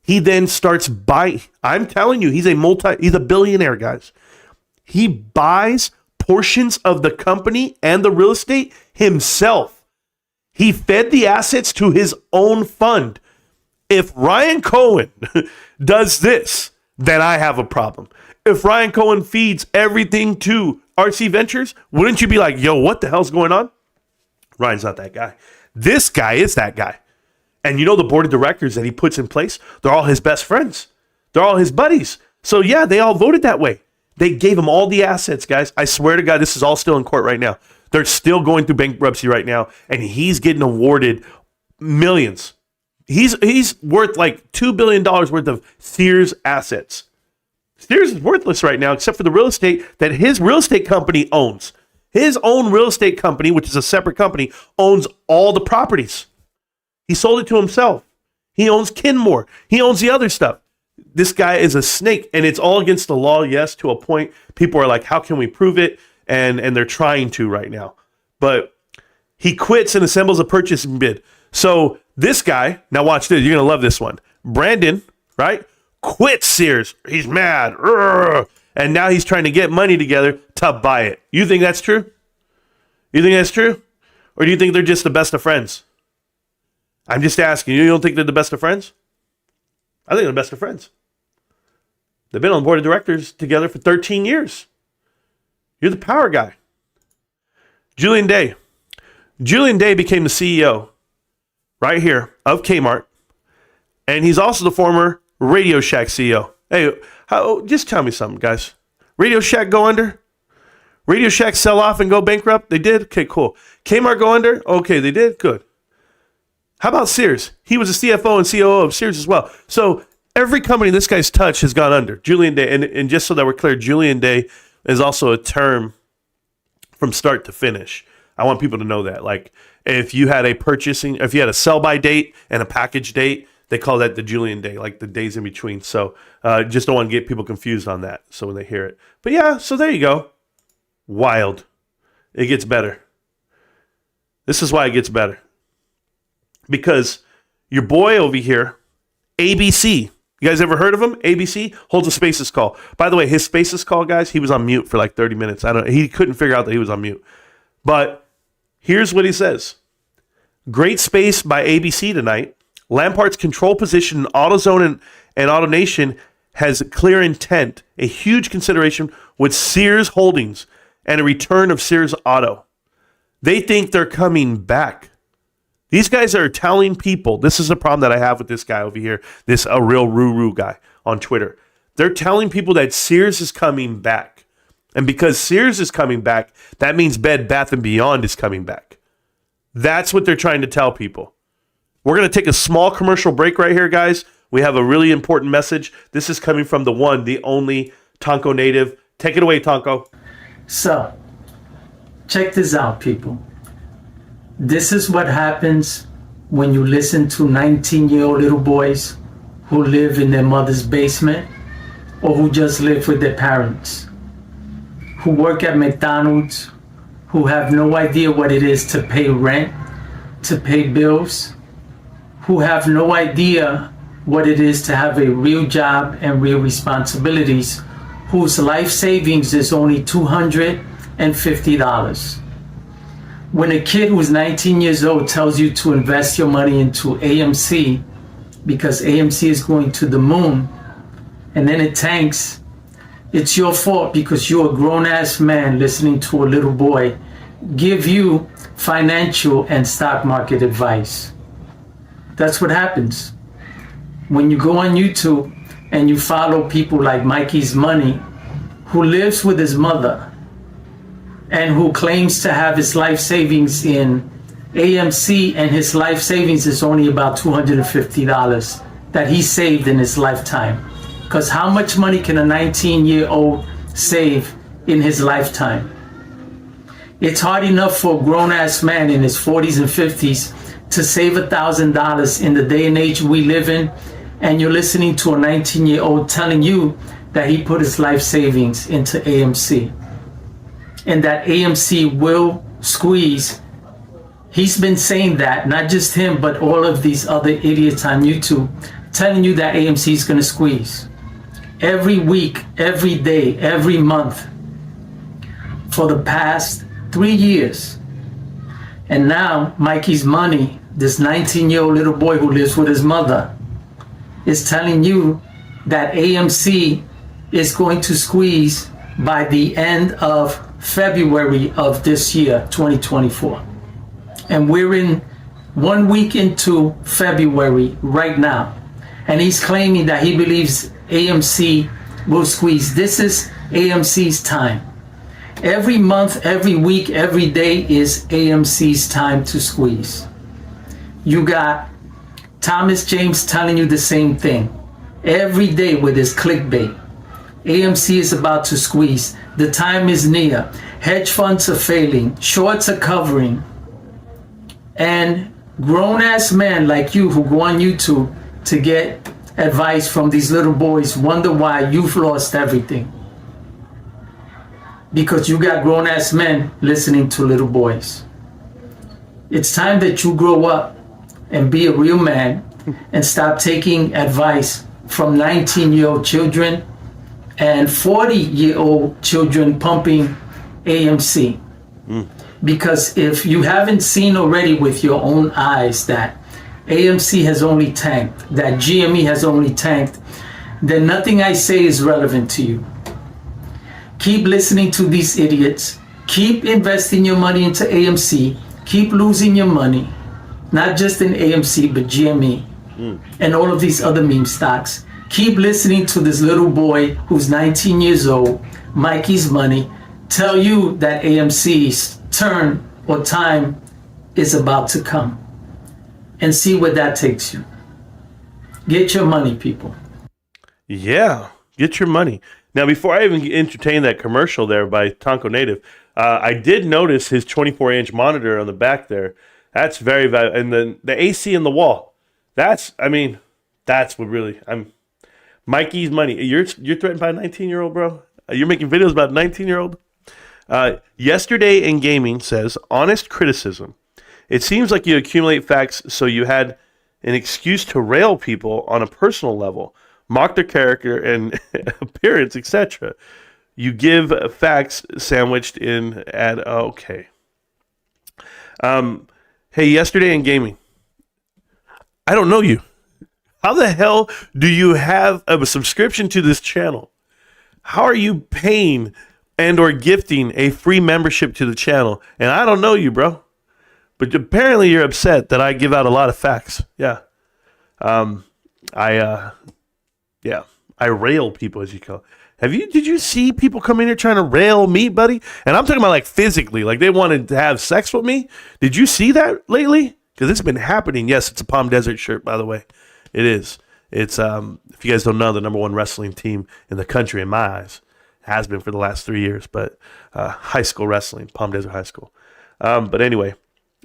Speaker 1: He then starts buying. I'm telling you, he's a billionaire, guys. He buys portions of the company and the real estate himself. He fed the assets to his own fund. If Ryan Cohen does this, then I have a problem. If Ryan Cohen feeds everything to RC Ventures, wouldn't you be like, yo, what the hell's going on? Ryan's not that guy. This guy is that guy. And you know the board of directors that he puts in place, they're all his best friends. They're all his buddies. So yeah, they all voted that way. They gave him all the assets, guys. I swear to God, this is all still in court right now. They're still going through bankruptcy right now, and he's getting awarded millions. He's worth like $2 billion worth of Sears assets. Sears is worthless right now, except for the real estate that his real estate company owns. His own real estate company, which is a separate company, owns all the properties. He sold it to himself. He owns Kenmore. He owns the other stuff. This guy is a snake, and it's all against the law, yes, to a point. People are like, how can we prove it? And they're trying to right now. But he quits and assembles a purchasing bid. So this guy, now watch this. You're going to love this one. Brandon, right, quits Sears. He's mad. Urgh. And now he's trying to get money together to buy it. You think that's true? You think that's true? Or do you think they're just the best of friends? I'm just asking. You don't think they're the best of friends? I think they're the best of friends. They've been on the board of directors together for 13 years. You're the power guy. Julian Day. Julian Day became the CEO right here of Kmart. And he's also the former Radio Shack CEO. Hey, just tell me something, guys. Radio Shack go under? Radio Shack sell off and go bankrupt? They did? Okay, cool. Kmart go under? Okay, they did? Good. How about Sears? He was the CFO and COO of Sears as well. So every company this guy's touched has gone under. Julian Day, and just so that we're clear, Julian Day is also a term from start to finish. I want people to know that. Like, if you had a sell-by date and a package date, they call that the Julian Day, like the days in between. So just don't want to get people confused on that. So when they hear it. But yeah, so there you go. Wild. It gets better. This is why it gets better. Because your boy over here, ABC, you guys ever heard of him? ABC holds a Spaces call. By the way, his Spaces call, guys, he was on mute for like 30 minutes. He couldn't figure out that he was on mute. But here's what he says. Great space by ABC tonight. Lampert's control position in AutoZone and AutoNation has clear intent, a huge consideration with Sears Holdings and a return of Sears Auto. They think they're coming back. These guys are telling people, this is the problem that I have with this guy over here, this a real Ruru guy on Twitter. They're telling people that Sears is coming back. And because Sears is coming back, that means Bed Bath & Beyond is coming back. That's what they're trying to tell people. We're going to take a small commercial break right here, guys. We have a really important message. This is coming from the one, the only Tonko native. Take it away, Tonko.
Speaker 4: So, check this out, people. This is what happens when you listen to 19-year-old little boys who live in their mother's basement or who just live with their parents, who work at McDonald's, who have no idea what it is to pay rent, to pay bills, who have no idea what it is to have a real job and real responsibilities, whose life savings is only $250. When a kid who's 19 years old tells you to invest your money into AMC because AMC is going to the moon and then it tanks, it's your fault because you're a grown-ass man listening to a little boy give you financial and stock market advice. That's what happens. When you go on YouTube and you follow people like Mikey's Money, who lives with his mother and who claims to have his life savings in AMC, and his life savings is only about $250 that he saved in his lifetime. Because how much money can a 19-year-old save in his lifetime? It's hard enough for a grown-ass man in his 40s and 50s to save $1,000 in the day and age we live in, and you're listening to a 19-year-old telling you that he put his life savings into AMC. And that AMC will squeeze. He's been saying that, not just him, but all of these other idiots on YouTube, telling you that AMC is going to squeeze. Every week, every day, every month, for the past 3 years. And now, Mikey's Money, this 19-year-old little boy who lives with his mother, is telling you that AMC is going to squeeze by the end of February of this year, 2024. And we're in 1 week into February right now. And he's claiming that he believes AMC will squeeze. This is AMC's time. Every month, every week, every day is AMC's time to squeeze. You got Thomas James telling you the same thing every day with his clickbait. AMC is about to squeeze. The time is near. Hedge funds are failing. Shorts are covering. And grown-ass men like you who go on YouTube to get advice from these little boys wonder why you've lost everything. Because you got grown-ass men listening to little boys. It's time that you grow up and be a real man and stop taking advice from 19-year-old children and 40-year-old children pumping AMC. Because if you haven't seen already with your own eyes that AMC has only tanked, that GME has only tanked, then nothing I say is relevant to you. Keep listening to these idiots. Keep investing your money into AMC. Keep losing your money, not just in AMC, but GME and all of these other meme stocks. Keep listening to this little boy who's 19 years old, Mikey's Money, tell you that AMC's turn or time is about to come. And see where that takes you. Get your money, people.
Speaker 1: Yeah, get your money. Now, before I even entertain that commercial there by Tonko Native, I did notice his 24-inch monitor on the back there. That's very valuable. And the AC in the wall. That's what really, Mikey's Money. You're threatened by a 19-year-old, bro? You're making videos about a 19-year-old? Yesterday in Gaming says, honest criticism. It seems like you accumulate facts so you had an excuse to rail people on a personal level, mock their character and appearance, etc. You give facts sandwiched in okay. Hey, yesterday in Gaming, I don't know you. How the hell do you have a subscription to this channel? How are you paying and or gifting a free membership to the channel. And I don't know you, bro, but apparently you're upset that I give out a lot of facts. Yeah. I rail people, as you call. Did you see people come in here trying to rail me, buddy? And I'm talking about like physically, like they wanted to have sex with me. Did you see that lately? Because it's been happening. Yes, it's a Palm Desert shirt, by the way. It is. It's if you guys don't know, the number one wrestling team in the country, in my eyes, has been for the last 3 years. But high school wrestling, Palm Desert High School. But anyway,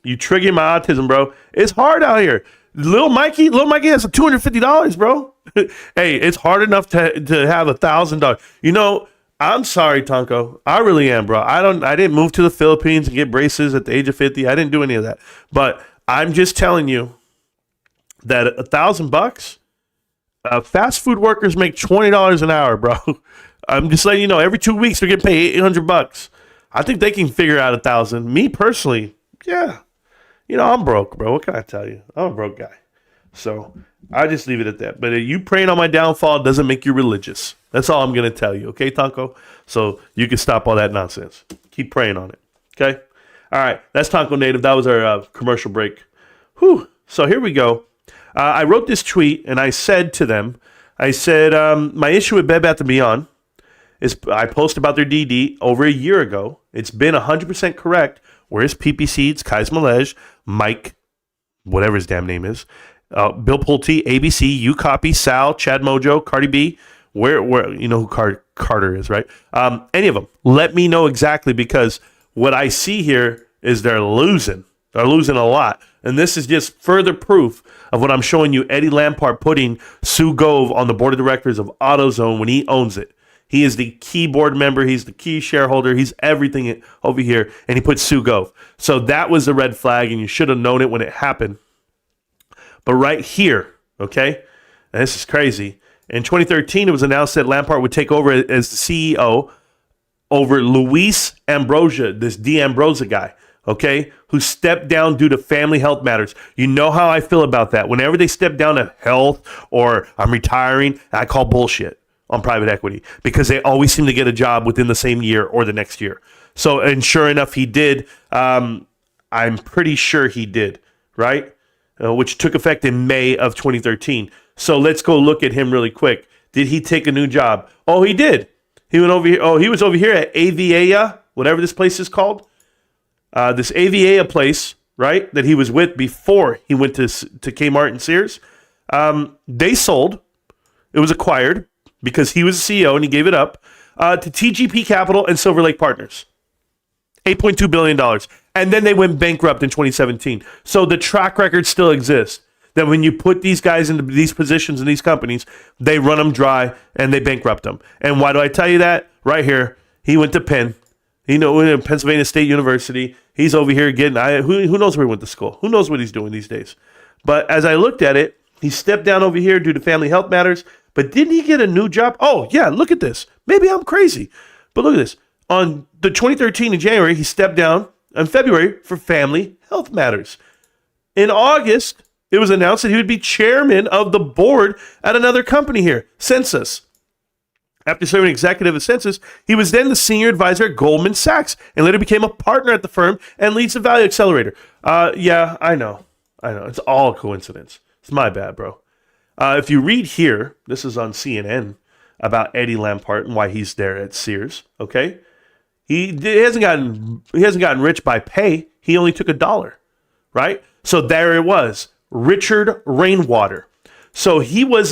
Speaker 1: you trigger my autism, bro. It's hard out here. Little Mikey has $250, bro. Hey, it's hard enough to have $1,000. You know, I'm sorry, Tonko. I really am, bro. I didn't move to the Philippines and get braces at the age of 50. I didn't do any of that. But I'm just telling you that $1,000, fast food workers make $20 an hour, bro. I'm just letting you know, every 2 weeks they're getting paid $800. I think they can figure out $1,000. Me personally, yeah. You know, I'm broke, bro. What can I tell you? I'm a broke guy. So I just leave it at that. But you praying on my downfall doesn't make you religious. That's all I'm going to tell you. Okay, Tonko? So you can stop all that nonsense. Keep praying on it. Okay? All right. That's Tonko Native. That was our commercial break. Whew. So here we go. I wrote this tweet and I said to them, my issue with Bed Bath & Beyond is I posted about their DD over a year ago. It's been 100% correct. Where's PP Seeds, Kais Malej, Mike, whatever his damn name is, Bill Pulte, ABC, You Copy, Sal, Chad Mojo, Cardi B, where you know who Carter is, right? Any of them. Let me know exactly, because what I see here is they're losing. They're losing a lot. And this is just further proof of what I'm showing you. Eddie Lampert putting Sue Gove on the board of directors of AutoZone when he owns it. He is the key board member. He's the key shareholder. He's everything over here. And he put Sue Gove. So that was the red flag, and you should have known it when it happened. But right here, okay, and this is crazy. In 2013, it was announced that Lampert would take over as the CEO over Luis Ambrosia, this D'Ambrosia guy, okay, who stepped down due to family health matters. You know how I feel about that. Whenever they step down to health or I'm retiring, I call bullshit on private equity, because they always seem to get a job within the same year or the next year. So, and sure enough, he did. I'm pretty sure he did, right? Which took effect in May of 2013. So let's go look at him really quick. Did he take a new job? Oh, he did. He went over here. Oh, he was over here at Avia, whatever this place is called. This Avia place, right, that he was with before he went to Kmart and Sears. They sold. It was acquired, because he was the CEO and he gave it up to TGP Capital and Silver Lake Partners. $8.2 billion. And then they went bankrupt in 2017. So the track record still exists, that when you put these guys into these positions in these companies, they run them dry and they bankrupt them. And why do I tell you that? Right here, he went to Penn. You know, Pennsylvania State University. He's over here getting, who knows where he went to school? Who knows what he's doing these days? But as I looked at it, he stepped down over here due to family health matters. But didn't he get a new job? Oh, yeah, look at this. Maybe I'm crazy. But look at this. On the 2013 in January, he stepped down in February for family health matters. In August, it was announced that he would be chairman of the board at another company here, Census. After serving executive at Census, he was then the senior advisor at Goldman Sachs and later became a partner at the firm and leads the Value Accelerator. Yeah, I know. It's all a coincidence. It's my bad, bro. If you read here, this is on CNN about Eddie Lampert and why he's there at Sears. Okay, he hasn't gotten rich by pay. He only took $1, right? So there it was, Richard Rainwater. So he was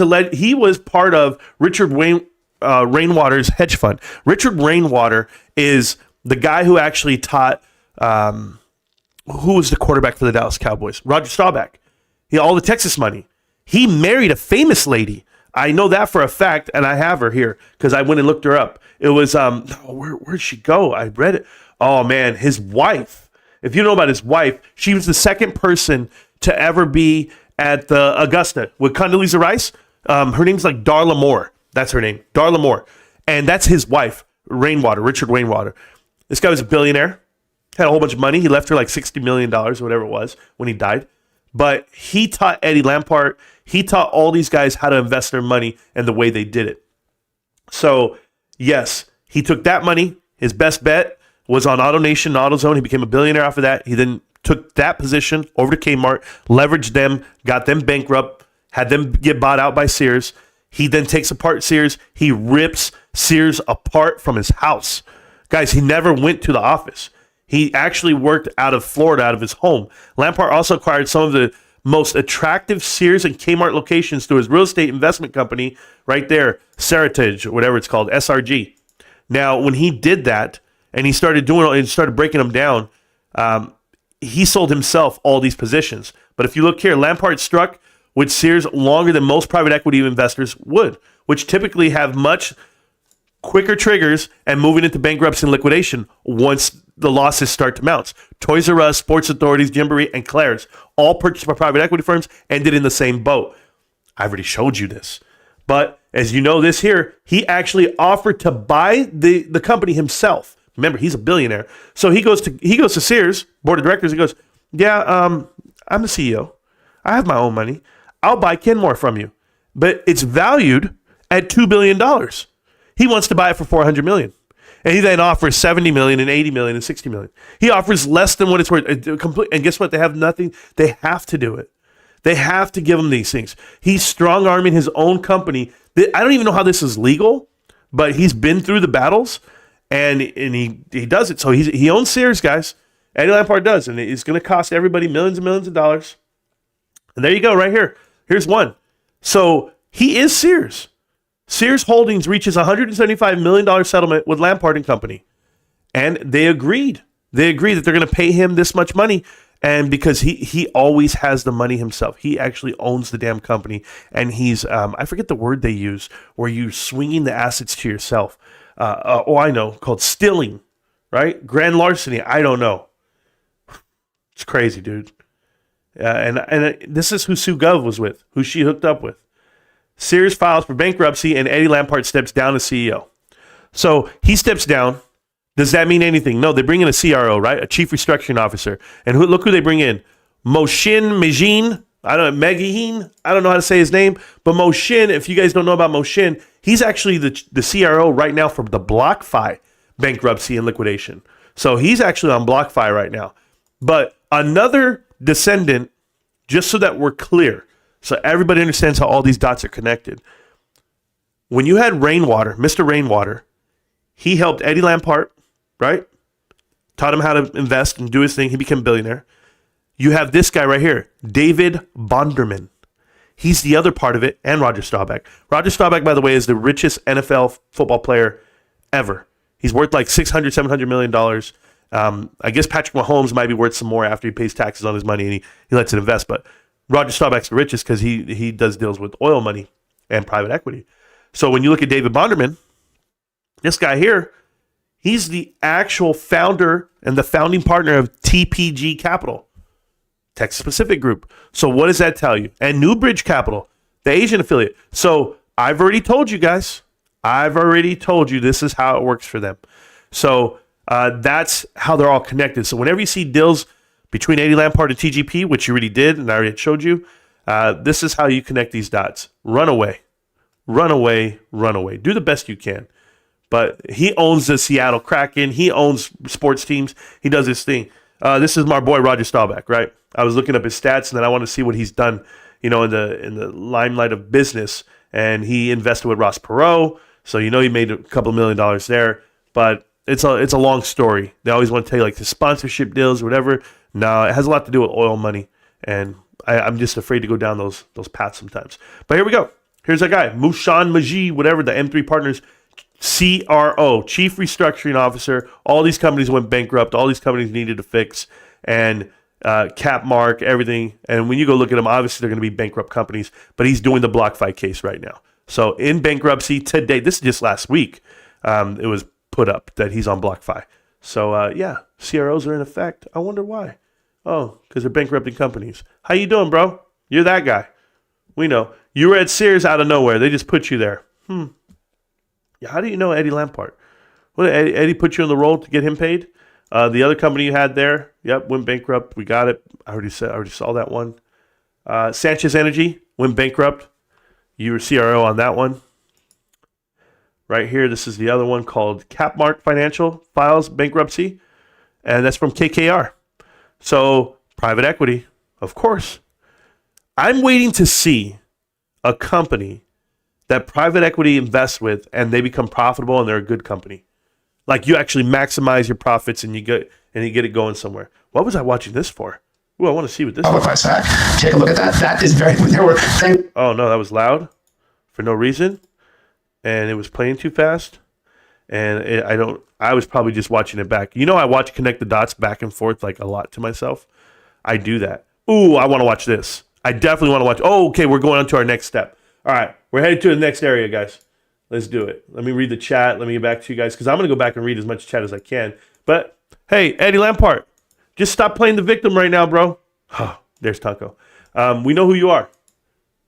Speaker 1: part of Richard Rainwater's hedge fund. Richard Rainwater is the guy who actually taught who was the quarterback for the Dallas Cowboys, Roger Staubach. All the Texas money. He married a famous lady. I know that for a fact, and I have her here because I went and looked her up. It was, where'd she go? I read it. Oh, man, his wife. If you know about his wife, she was the second person to ever be at the Augusta with Condoleezza Rice. Her name's like Darla Moore. That's her name, Darla Moore. And that's his wife, Rainwater, Richard Rainwater. This guy was a billionaire, had a whole bunch of money. He left her like $60 million or whatever it was when he died. But he taught Eddie Lampert, he taught all these guys how to invest their money and the way they did it. So, yes, he took that money, His best bet was on AutoNation and AutoZone. He became a billionaire off of that. He then took that position over to Kmart, leveraged them, got them bankrupt, had them get bought out by Sears. He then takes apart Sears. He rips Sears apart from his house. Guys, he never went to the office. He actually worked out of Florida, out of his home. Lampert also acquired some of the most attractive Sears and Kmart locations through his real estate investment company right there, Seritage, or whatever it's called, SRG. Now, when he did that and he started breaking them down, he sold himself all these positions. But if you look here, Lampert struck with Sears longer than most private equity investors would, which typically have much quicker triggers and moving into bankruptcy and liquidation once the losses start to mount. Toys R Us, Sports Authorities, Gymboree, and Claire's, all purchased by private equity firms, ended in the same boat. I've already showed you this. But as you know this here, he actually offered to buy the company himself. Remember, he's a billionaire. So he goes to Sears, board of directors, and goes, yeah, I'm the CEO. I have my own money. I'll buy Kenmore from you. But it's valued at $2 billion. He wants to buy it for $400 million. And he then offers $70 million and $80 million and $60 million. He offers less than what it's worth. And guess what? They have nothing. They have to do it. They have to give him these things. He's strong-arming his own company. I don't even know how this is legal, but he's been through the battles, and he does it. So he owns Sears, guys. Eddie Lampert does, and it's going to cost everybody millions and millions of dollars. And there you go, right here. Here's one. So he is Sears. Sears Holdings reaches $175 million settlement with Lampert and Company. And they agreed. They agreed that they're going to pay him this much money. And because he always has the money himself. He actually owns the damn company. And he's, I forget the word they use, where you're swinging the assets to yourself. I know, called stealing, right? Grand larceny, I don't know. It's crazy, dude. And this is who Sue Gov was with, who she hooked up with. Sears files for bankruptcy, and Eddie Lampert steps down as CEO. So he steps down. Does that mean anything? No, they bring in a CRO, right? A chief restructuring officer. And look who they bring in. Meghin. I don't know how to say his name, but Moshin, if you guys don't know about Moshin, he's actually the CRO right now for the BlockFi bankruptcy and liquidation. So he's actually on BlockFi right now. But another descendant, just so that we're clear, so everybody understands how all these dots are connected. When you had Rainwater, Mr. Rainwater, he helped Eddie Lampert, right? Taught him how to invest and do his thing. He became a billionaire. You have this guy right here, David Bonderman. He's the other part of it, and Roger Staubach. Roger Staubach, by the way, is the richest NFL football player ever. He's worth like $600, $700 million. I guess Patrick Mahomes might be worth some more after he pays taxes on his money and he lets it invest. But Roger Staubach's the richest because he does deals with oil money and private equity. So when you look at David Bonderman, this guy here, he's the actual founder and the founding partner of TPG Capital, Texas Pacific Group. So what does that tell you? And Newbridge Capital, the Asian affiliate. So I've already told you guys. This is how it works for them. So that's how they're all connected. So whenever you see deals between Eddie Lampert and TGP, which you already did, and I already showed you, this is how you connect these dots. Run away. Do the best you can. But he owns the Seattle Kraken. He owns sports teams. He does his thing. This is my boy Roger Staubach, right? I was looking up his stats, and then I want to see what he's done, in the limelight of business. And he invested with Ross Perot, so he made a couple of $1 million there. But it's a long story. They always want to tell you like the sponsorship deals or whatever. No, it has a lot to do with oil money, and I'm just afraid to go down those paths sometimes. But here we go. Here's that guy, Mushan Maji, whatever, the M3 Partners CRO, Chief Restructuring Officer. All these companies went bankrupt. All these companies needed to fix, and Capmark, everything. And when you go look at them, obviously they're going to be bankrupt companies, but he's doing the BlockFi case right now. So in bankruptcy today, this is just last week, it was put up that he's on BlockFi. So yeah, CROs are in effect. I wonder why. Oh, because they're bankrupting companies. How you doing, bro? You're that guy. We know. You were at Sears out of nowhere. They just put you there. Yeah, how do you know Eddie Lampert? What, Eddie put you on the roll to get him paid? The other company you had there, yep, went bankrupt. We got it. I already saw that one. Sanchez Energy went bankrupt. You were CRO on that one. right here. This is the other one called Kmart Financial files bankruptcy, and that's from KKR. So private equity, of course. I'm waiting to see a company that private equity invests with and they become profitable and they're a good company. Like you actually maximize your profits and you get it going somewhere. What was I watching this for? Ooh, I want to see what this is.
Speaker 5: Take a look at that. That is very.
Speaker 1: Oh no, that was loud for no reason, and it was playing too fast. And I was probably just watching it back. You know, I watch Connect the Dots back and forth like a lot to myself. I do that. Ooh, I want to watch this. I definitely want to watch. Oh, okay, we're going on to our next step. All right, we're headed to the next area, guys. Let's do it. Let me read the chat. Let me get back to you guys because I'm going to go back and read as much chat as I can. But hey, Eddie Lampert, just stop playing the victim right now, bro. Oh, there's Taco. We know who you are,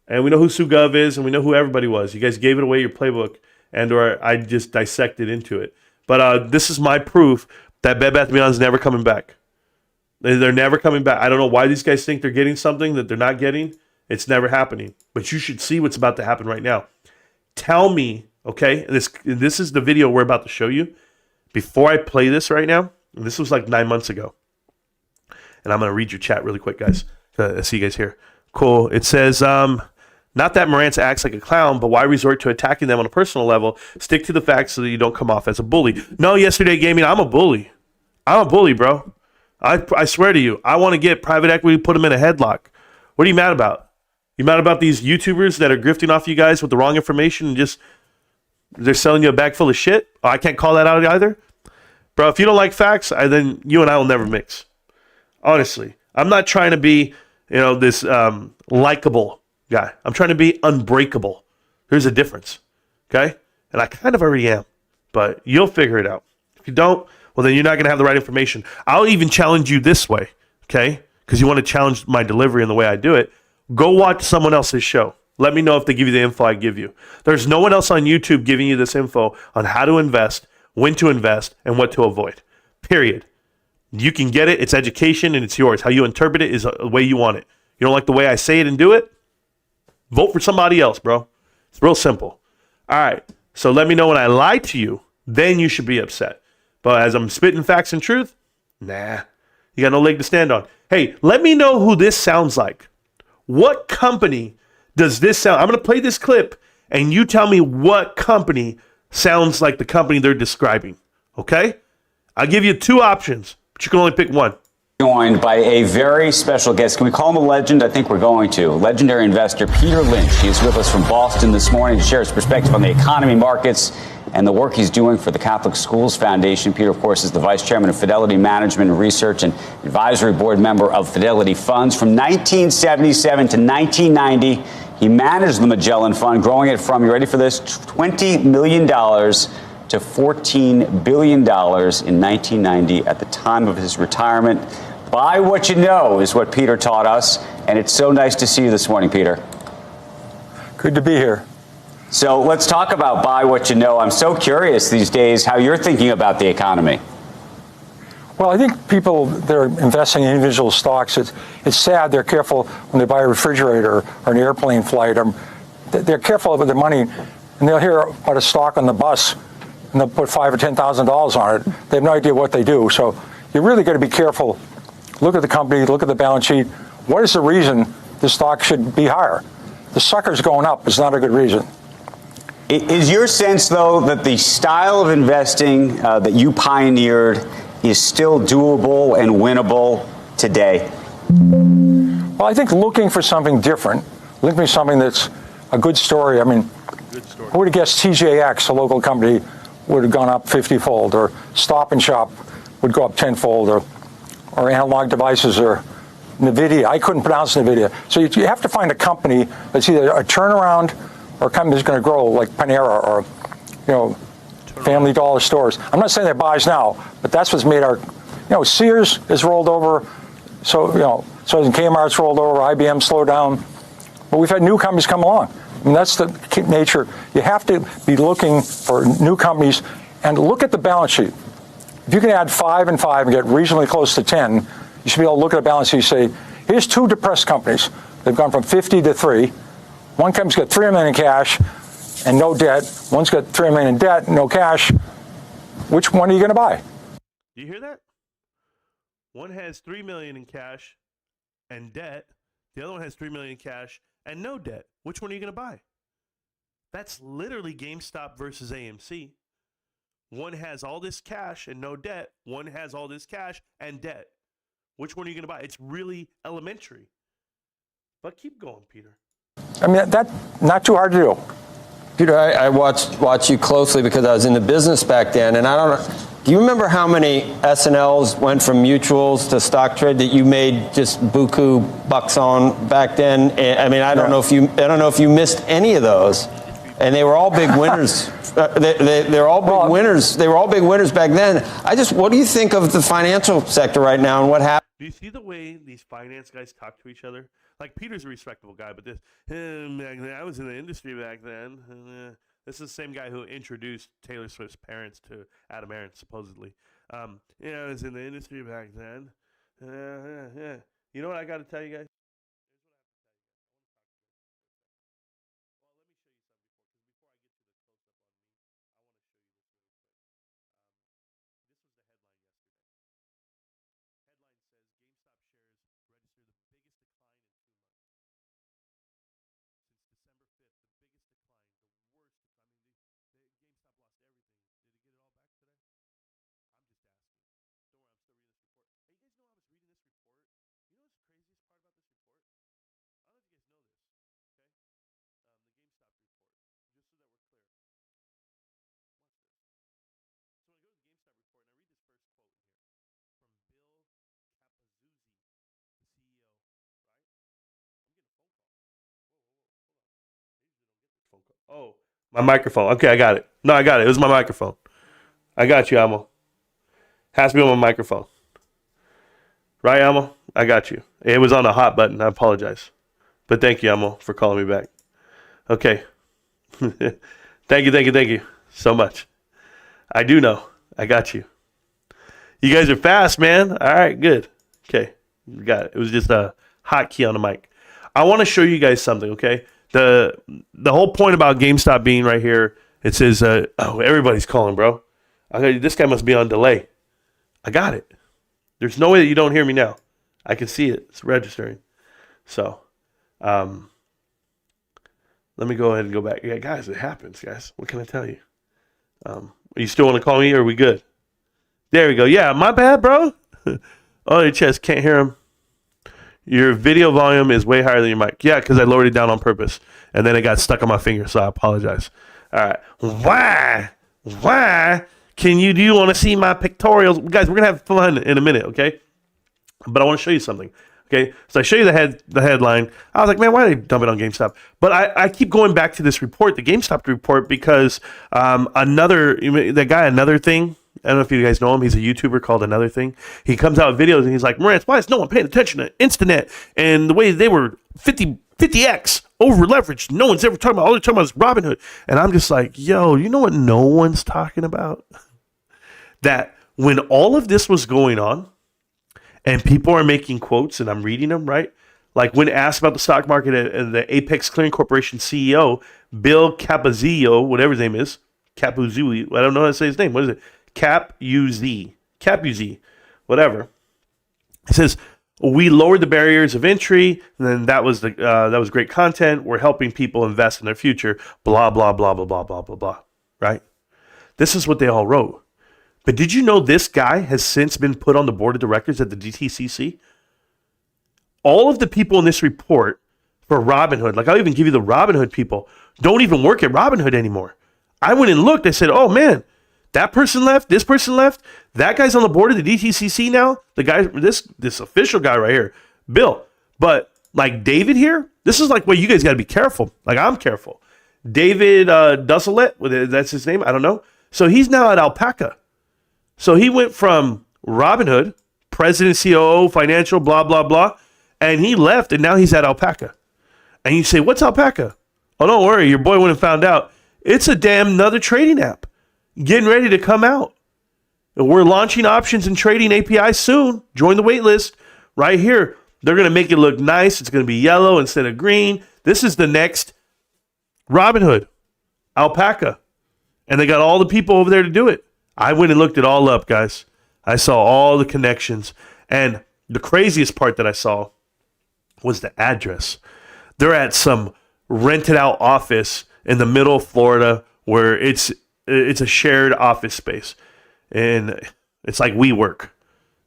Speaker 1: and we know who SuGov is, and we know who everybody was. You guys gave it away, your playbook, and/or I just dissected into it. But this is my proof that Bed Bath & Beyond's never coming back. They're never coming back. I don't know why these guys think they're getting something that they're not getting. It's never happening. But you should see what's about to happen right now. Tell me, okay, this is the video we're about to show you. Before I play this right now, and this was like 9 months ago. And I'm going to read your chat really quick, guys. I see you guys here. Cool. It says, not that Marantz acts like a clown, but why resort to attacking them on a personal level? Stick to the facts so that you don't come off as a bully. No, Yesterday Gaming, I'm a bully. I'm a bully, bro. I swear to you, I want to get private equity, put them in a headlock. What are you mad about? You mad about these YouTubers that are grifting off you guys with the wrong information and just they're selling you a bag full of shit? Oh, I can't call that out either? Bro, if you don't like facts, then you and I will never mix. Honestly, I'm not trying to be, this likable guy. I'm trying to be unbreakable. There's a difference, okay? And I kind of already am, but you'll figure it out. If you don't, well, then you're not going to have the right information. I'll even challenge you this way, okay? Because you want to challenge my delivery and the way I do it. Go watch someone else's show. Let me know if they give you the info I give you. There's no one else on YouTube giving you this info on how to invest, when to invest, and what to avoid. Period. You can get it. It's education, and it's yours. How you interpret it is the way you want it. You don't like the way I say it and do it? Vote for somebody else, bro. It's real simple. All right. So let me know when I lie to you. Then you should be upset. But as I'm spitting facts and truth, nah. You got no leg to stand on. Hey, let me know who this sounds like. What company does this sound? I'm going to play this clip, and you tell me what company sounds like the company they're describing. Okay? I'll give you two options, but you can only pick one.
Speaker 6: Joined by a very special guest. Can we call him a legend? I think we're going to. Legendary investor Peter Lynch. He's with us from Boston this morning to share his perspective on the economy, markets, and the work he's doing for the Catholic Schools Foundation. Peter, of course, is the vice chairman of Fidelity Management and Research and advisory board member of Fidelity Funds. From 1977 to 1990, he managed the Magellan Fund, growing it from, you ready for this, $20 million to $14 billion in 1990 at the time of his retirement. Buy what you know is what Peter taught us, and it's so nice to see you this morning, Peter.
Speaker 3: Good to be here.
Speaker 6: So let's talk about buy what you know. I'm so curious these days how you're thinking about the economy.
Speaker 3: Well, I think people that are investing in individual stocks, it's sad they're careful when they buy a refrigerator or an airplane flight. They're careful about their money, and they'll hear about a stock on the bus, and they'll put $5,000 or $10,000 on it. They have no idea what they do. So you really got to be careful. Look at the company, look at the balance sheet. What is the reason the stock should be higher? The sucker's going up is not a good reason.
Speaker 6: Is your sense, though, that the style of investing that you pioneered is still doable and winnable today?
Speaker 3: Well, I think looking for something different, looking for something that's a good story. I mean, who would have guessed TJX, a local company, would have gone up 50-fold, or Stop and Shop would go up 10-fold, or Analog Devices, or NVIDIA. I couldn't pronounce NVIDIA. So you have to find a company that's either a turnaround or a company that's going to grow, like Panera or, Family Dollar stores. I'm not saying they're buys now, but that's what's made our, Sears is rolled over. So, so Kmart's rolled over, IBM slowed down. But we've had new companies come along. I mean, that's the nature. You have to be looking for new companies and look at the balance sheet. If you can add 5 and 5 and get reasonably close to 10, you should be able to look at a balance sheet and say, here's two depressed companies. They've gone from 50 to 3. One company's got $3 million in cash, and no debt. One's got $3 million in debt, no cash. Which one are you going to buy?
Speaker 1: Do you hear that? One has $3 million in cash and debt. The other one has $3 million in cash and no debt. Which one are you going to buy? That's literally GameStop versus AMC. One has all this cash and no debt. One has all this cash and debt. Which one are you going to buy? It's really elementary. But keep going, Peter.
Speaker 3: I mean, that's not too hard to do.
Speaker 5: Peter, I watched you closely because I was in the business back then, and I don't know. Do you remember how many S&Ls went from mutuals to stock trade that you made just buku bucks on back then? I mean, I don't know if you missed any of those, and they were all big winners. They're all big winners. They were all big winners back then. What do you think of the financial sector right now and what happened?
Speaker 1: Do you see the way these finance guys talk to each other? Like, Peter's a respectable guy, but this, I was in the industry back then. This is the same guy who introduced Taylor Swift's parents to Adam Marantz, supposedly. I was in the industry back then. You know what I got to tell you guys? Oh, my microphone. Okay, I got it. No, I got it. It was my microphone. I got you, Amo. Has to be on my microphone. Right, Amo? I got you. It was on the hot button. I apologize. But thank you, Amo, for calling me back. Okay. Thank you so much. I do know. I got you. You guys are fast, man. All right, good. Okay, you got it. It was just a hotkey on the mic. I want to show you guys something, okay? The whole point about GameStop being right here, it says, everybody's calling, bro. This guy must be on delay. I got it. There's no way that you don't hear me now. I can see it. It's registering. So, let me go ahead and go back. Yeah, guys, it happens, guys. What can I tell you? You still want to call me, or are we good? There we go. Yeah, my bad, bro. Oh, your chest. Can't hear him. Your video volume is way higher than your mic. Yeah, because I lowered it down on purpose. And then it got stuck on my finger, so I apologize. All right. Why? Do you want to see my pictorials? Guys, we're going to have fun in a minute, okay? But I want to show you something. Okay, so I show you the headline. I was like, man, why did they dump it on GameStop? But I keep going back to this report, the GameStop report, because that guy, Another Thing, I don't know if you guys know him. He's a YouTuber called Another Thing. He comes out with videos and he's like, Marantz, why is no one paying attention to Instanet and the way they were 50x over leveraged? No one's ever talking about. All they're talking about is Robinhood. And I'm just like, yo, you know what no one's talking about? That when all of this was going on and people are making quotes and I'm reading them, right? Like when asked about the stock market and the Apex Clearing Corporation CEO, Bill Capuzzi, whatever his name is, Capuzzi, I don't know how to say his name. What is it? Capuzzi, whatever. It says, we lowered the barriers of entry, and then that was great content. We're helping people invest in their future, blah, blah, blah, blah, blah, blah, blah, blah, right? This is what they all wrote. But did you know this guy has since been put on the board of directors at the DTCC? All of the people in this report for Robinhood, like I'll even give you the Robinhood people, don't even work at Robinhood anymore. I went and looked. I said, oh, man. That person left. This person left. That guy's on the board of the DTCC now. The guy, this official guy right here, Bill. But like David here, this is like, well, you guys got to be careful. Like I'm careful. David Dusselet, that's his name. I don't know. So he's now at Alpaca. So he went from Robinhood, president, COO, financial, blah, blah, blah. And he left and now he's at Alpaca. And you say, what's Alpaca? Oh, don't worry. Your boy wouldn't have found out. It's a damn another trading app. Getting ready to come out. We're launching options and trading APIs soon. Join the wait list right here. They're going to make it look nice. It's going to be yellow instead of green. This is the next Robinhood. alpaca. And they got all the people over there to do it. I went and looked it all up, guys. I saw all the connections. And the craziest part that I saw was the address. They're at some rented out office in the middle of Florida where it's a shared office space. And it's like WeWork,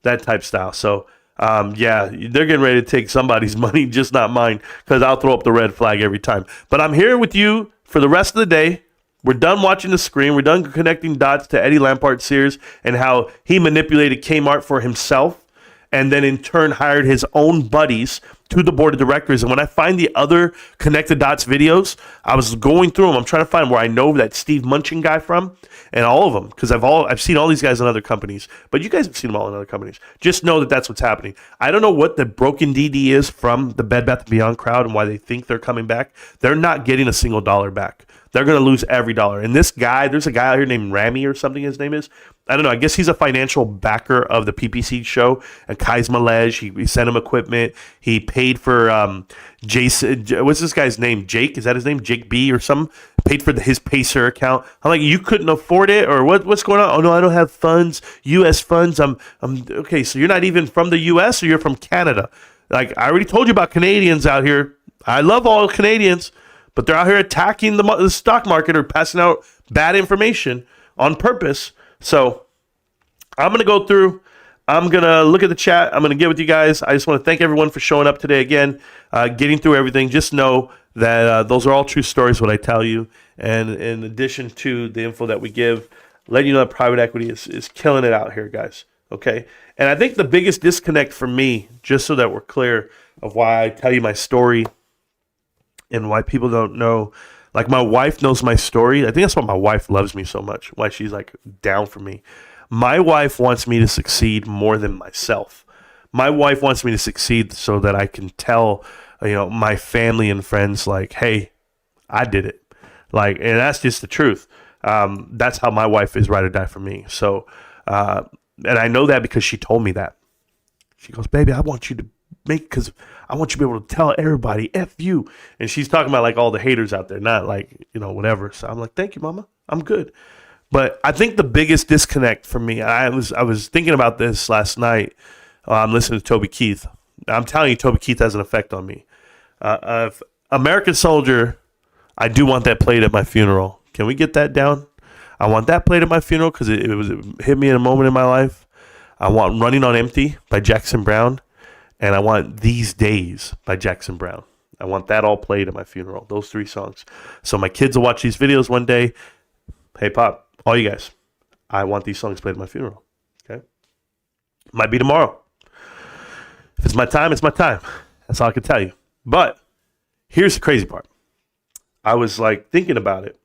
Speaker 1: that type style. So, yeah, they're getting ready to take somebody's money, just not mine, because I'll throw up the red flag every time. But I'm here with you for the rest of the day. We're done watching the screen. We're done connecting dots to Eddie Lampert Sears and how he manipulated Kmart for himself and then in turn hired his own buddies to the board of directors. And when I find the other connected dots videos, I was going through them. I'm trying to find where I know that Steve Munchin guy from and all of them, because I've seen all these guys in other companies, but you guys have seen them all in other companies. Just know that that's what's happening. I don't know what the broken DD is from the Bed Bath & Beyond crowd and why they think they're coming back. They're not getting a single dollar back. They're going to lose every dollar. And this guy, there's a guy out here named Rami or something his name is. I don't know. I guess he's a financial backer of the PPC show. And Kais Malej, he sent him equipment. He paid for Jason. What's this guy's name? Jake? Is that his name? Jake B or something? Paid for his Pacer account. I'm like, you couldn't afford it? Or what's going on? Oh, no, I don't have funds. U.S. funds. I'm okay, so you're not even from the U.S. or you're from Canada? Like, I already told you about Canadians out here. I love all Canadians. But they're out here attacking the stock market or passing out bad information on purpose. So I'm going to go through. I'm going to look at the chat. I'm going to get with you guys. I just want to thank everyone for showing up today again, getting through everything. Just know that those are all true stories, what I tell you. And in addition to the info that we give, letting you know that private equity is killing it out here, guys. Okay? And I think the biggest disconnect for me, just so that we're clear of why I tell you my story, and why people don't know, like my wife knows my story. I think that's why my wife loves me so much, why she's like down for me. My wife wants me to succeed more than myself. My wife wants me to succeed so that I can tell, my family and friends like, hey, I did it. Like, and that's just the truth. That's how my wife is, ride or die for me. So, and I know that because she told me that. She goes, baby, I want you to because I want you to be able to tell everybody, F you. And she's talking about like all the haters out there, not like, whatever. So I'm like, thank you, mama. I'm good. But I think the biggest disconnect for me, I was thinking about this last night. I'm listening to Toby Keith. I'm telling you, Toby Keith has an effect on me. American Soldier, I do want that played at my funeral. Can we get that down? I want that played at my funeral because it hit me in a moment in my life. I want Running on Empty by Jackson Browne. And I want These Days by Jackson Browne. I want that all played at my funeral, those 3 songs. So my kids will watch these videos one day. Hey, Pop, all you guys, I want these songs played at my funeral. Okay? Might be tomorrow. If it's my time, it's my time. That's all I can tell you. But here's the crazy part. I was like thinking about it.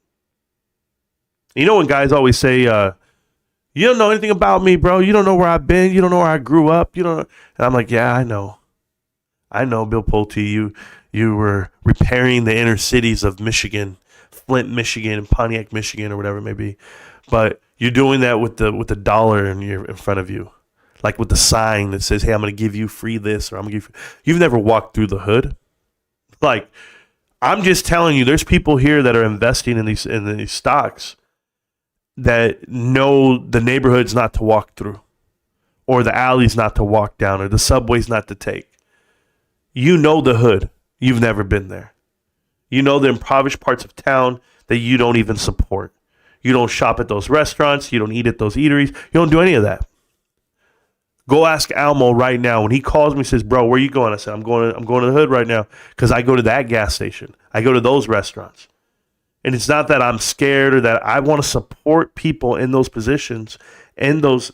Speaker 1: You know when guys always say, you don't know anything about me, bro. You don't know where I've been. You don't know where I grew up. You don't know. And I'm like, yeah, I know. I know, Bill Pulte. You were repairing the inner cities of Michigan, Flint, Michigan, Pontiac, Michigan, or whatever it may be. But you're doing that with the dollar in front of you, like with the sign that says, "Hey, I'm going to give you free this," or "I'm going to give you." You've never walked through the hood. Like, I'm just telling you, there's people here that are investing in these stocks that know the neighborhoods not to walk through, or the alleys not to walk down, or the subways not to take. You know the hood. You've never been there. You know the impoverished parts of town that you don't even support. You don't shop at those restaurants. You don't eat at those eateries. You don't do any of that. Go ask Almo right now. When he calls me and says, bro, where are you going? I said, I'm going to the hood right now because I go to that gas station. I go to those restaurants. And it's not that I'm scared or that I want to support people in those positions, in those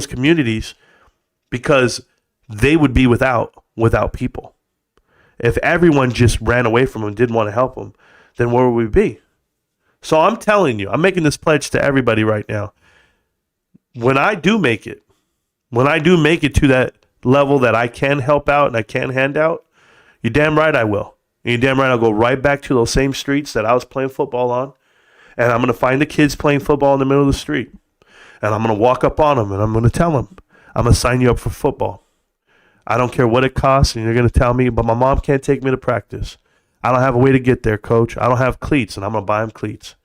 Speaker 1: communities, because they would be without people. If everyone just ran away from them and didn't want to help them, then where would we be? So I'm telling you, I'm making this pledge to everybody right now. When I do make it to that level that I can help out and I can hand out, you're damn right I will. And you're damn right I'll go right back to those same streets that I was playing football on. And I'm going to find the kids playing football in the middle of the street. And I'm going to walk up on them and I'm going to tell them, I'm going to sign you up for football. I don't care what it costs. And you're going to tell me, but my mom can't take me to practice. I don't have a way to get there, coach. I don't have cleats, and I'm going to buy them cleats.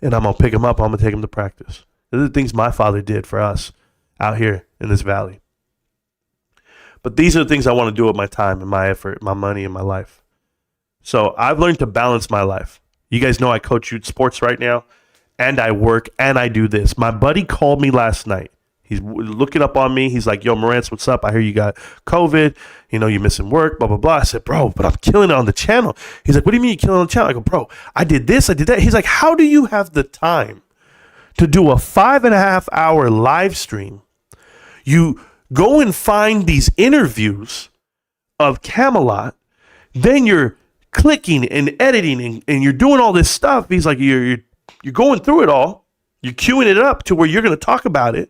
Speaker 1: and I'm going to pick them up. I'm going to take them to practice. Those are the things my father did for us out here in this valley. But these are the things I want to do with my time and my effort, my money, and my life. So I've learned to balance my life. You guys know I coach youth sports right now, and I work, and I do this. My buddy called me last night. He's looking up on me. He's like, yo, Marantz, what's up? I hear you got COVID. You know, you're missing work, blah, blah, blah. I said, bro, but I'm killing it on the channel. He's like, what do you mean you're killing it on the channel? I go, bro, I did this, I did that. He's like, how do you have the time to do a 5.5 hour live stream? You go and find these interviews of Camelot. Then you're clicking and editing and you're doing all this stuff. He's like, you're going through it all. You're queuing it up to where you're going to talk about it.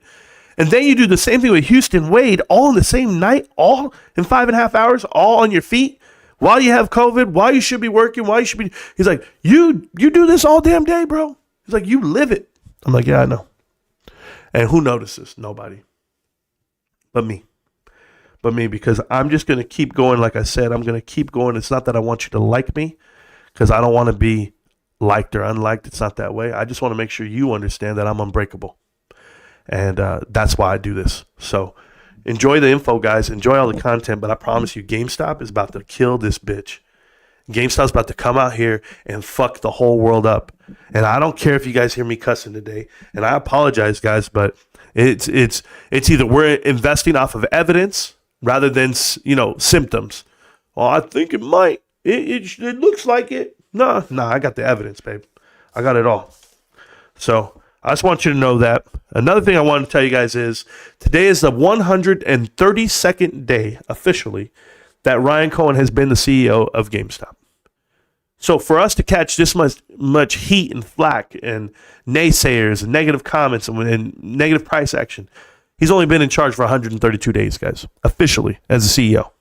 Speaker 1: And then you do the same thing with Houston Wade all in the same night, all in 5.5 hours, all on your feet while you have COVID, while you should be working, while you should be. He's like, you do this all damn day, bro. He's like, you live it. I'm like, yeah, I know. And who notices? Nobody. But me, because I'm just going to keep going. Like I said, I'm going to keep going. It's not that I want you to like me, because I don't want to be liked or unliked. It's not that way. I just want to make sure you understand that I'm unbreakable. And that's why I do this. So enjoy the info, guys. Enjoy all the content. But I promise you, GameStop is about to kill this bitch. GameStop's about to come out here and fuck the whole world up. And I don't care if you guys hear me cussing today. And I apologize, guys, but it's either we're investing off of evidence rather than, symptoms. Oh, I think it might. It looks like it. No, I got the evidence, babe. I got it all. So I just want you to know that. Another thing I want to tell you guys is today is the 132nd day officially that Ryan Cohen has been the CEO of GameStop. So for us to catch this much heat and flack and naysayers and negative comments and negative price action, he's only been in charge for 132 days, guys, officially as a CEO.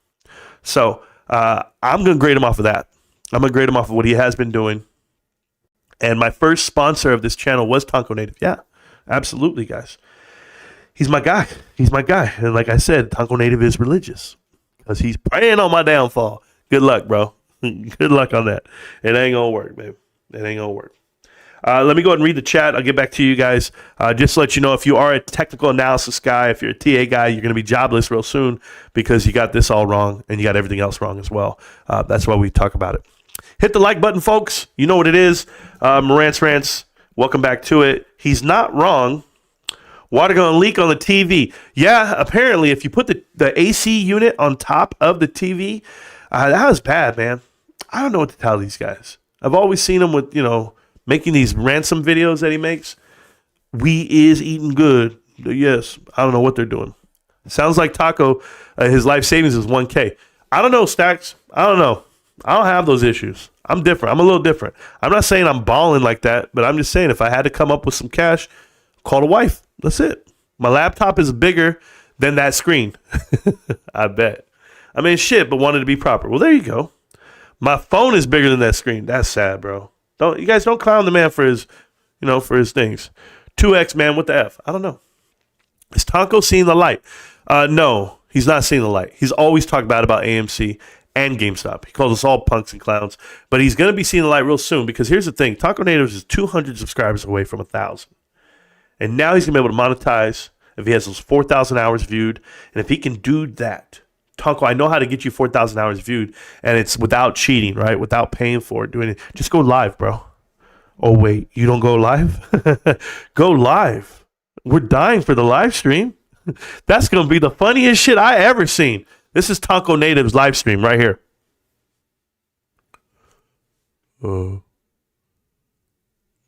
Speaker 1: So I'm going to grade him off of that. I'm going to grade him off of what he has been doing. And my first sponsor of this channel was Tonko Native. Yeah, absolutely, guys. He's my guy. And like I said, Tonko Native is religious because he's praying on my downfall. Good luck, bro. Good luck on that. It ain't going to work, babe. It ain't going to work. Let me go ahead and read the chat. I'll get back to you guys. Just to let you know, if you are a technical analysis guy, if you're a TA guy, you're going to be jobless real soon because you got this all wrong and you got everything else wrong as well. That's why we talk about it. Hit the like button, folks. You know what it is. Marantz Rantz, welcome back to it. He's not wrong. Water going to leak on the TV. Yeah, apparently, if you put the AC unit on top of the TV, that was bad, man. I don't know what to tell these guys. I've always seen him with, making these ransom videos that he makes. We is eating good. Yes, I don't know what they're doing. Sounds like Taco, his life savings is $1K. I don't know, Stacks. I don't know. I don't have those issues. I'm different. I'm a little different. I'm not saying I'm balling like that, but I'm just saying if I had to come up with some cash, call the wife. That's it. My laptop is bigger than that screen. I bet. I mean, shit, but wanted to be proper. Well, there you go. My phone is bigger than that screen. That's sad, bro. You guys don't clown the man for his, for his things. 2X, man, what the F? I don't know. Is Tonko seeing the light? No, he's not seeing the light. He's always talked bad about AMC and GameStop. He calls us all punks and clowns. But he's going to be seeing the light real soon because here's the thing. Tonko Natives is 200 subscribers away from 1,000. And now he's going to be able to monetize if he has those 4,000 hours viewed. And if he can do that, Tonko, I know how to get you 4,000 hours viewed. And it's without cheating, right? Without paying for it, doing it. Just go live, bro. Oh, wait. You don't go live? Go live. We're dying for the live stream. That's going to be the funniest shit I ever seen. This is Tonko Native's live stream right here.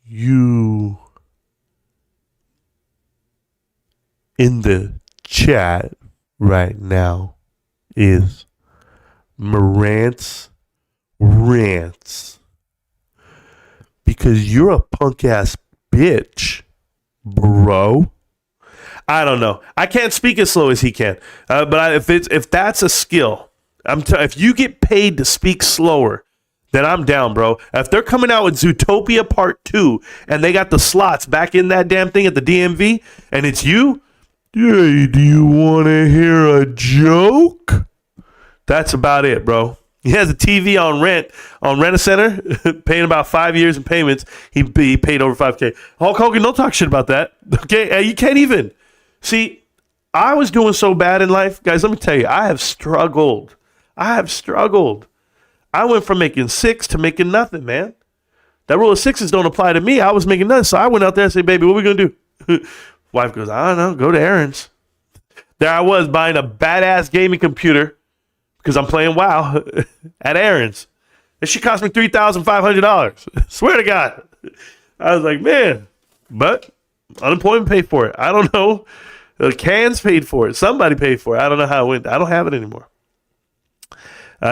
Speaker 1: You in the chat right now is Marantz Rantz. Because you're a punk ass bitch, bro. I don't know. I can't speak as slow as he can. But if that's a skill, if you get paid to speak slower, then I'm down, bro. If they're coming out with Zootopia Part 2 and they got the slots back in that damn thing at the DMV and it's you, hey, do you want to hear a joke? That's about it, bro. He has a TV on Rent-A-Center, paying about 5 years in payments. He paid over $5,000. Hulk Hogan, don't talk shit about that. Okay, you can't even. See, I was doing so bad in life, guys. Let me tell you, I have struggled. I went from making 6 to making nothing, man. That rule of 6s don't apply to me. I was making nothing, so I went out there and said, "Baby, what are we gonna do?" Wife goes, "I don't know. Go to Aaron's." There I was buying a badass gaming computer because I'm playing WoW at Aaron's. And she cost me $3,500. Swear to God. I was like, man, but unemployment paid for it. I don't know. The cans paid for it. Somebody paid for it. I don't know how it went. I don't have it anymore.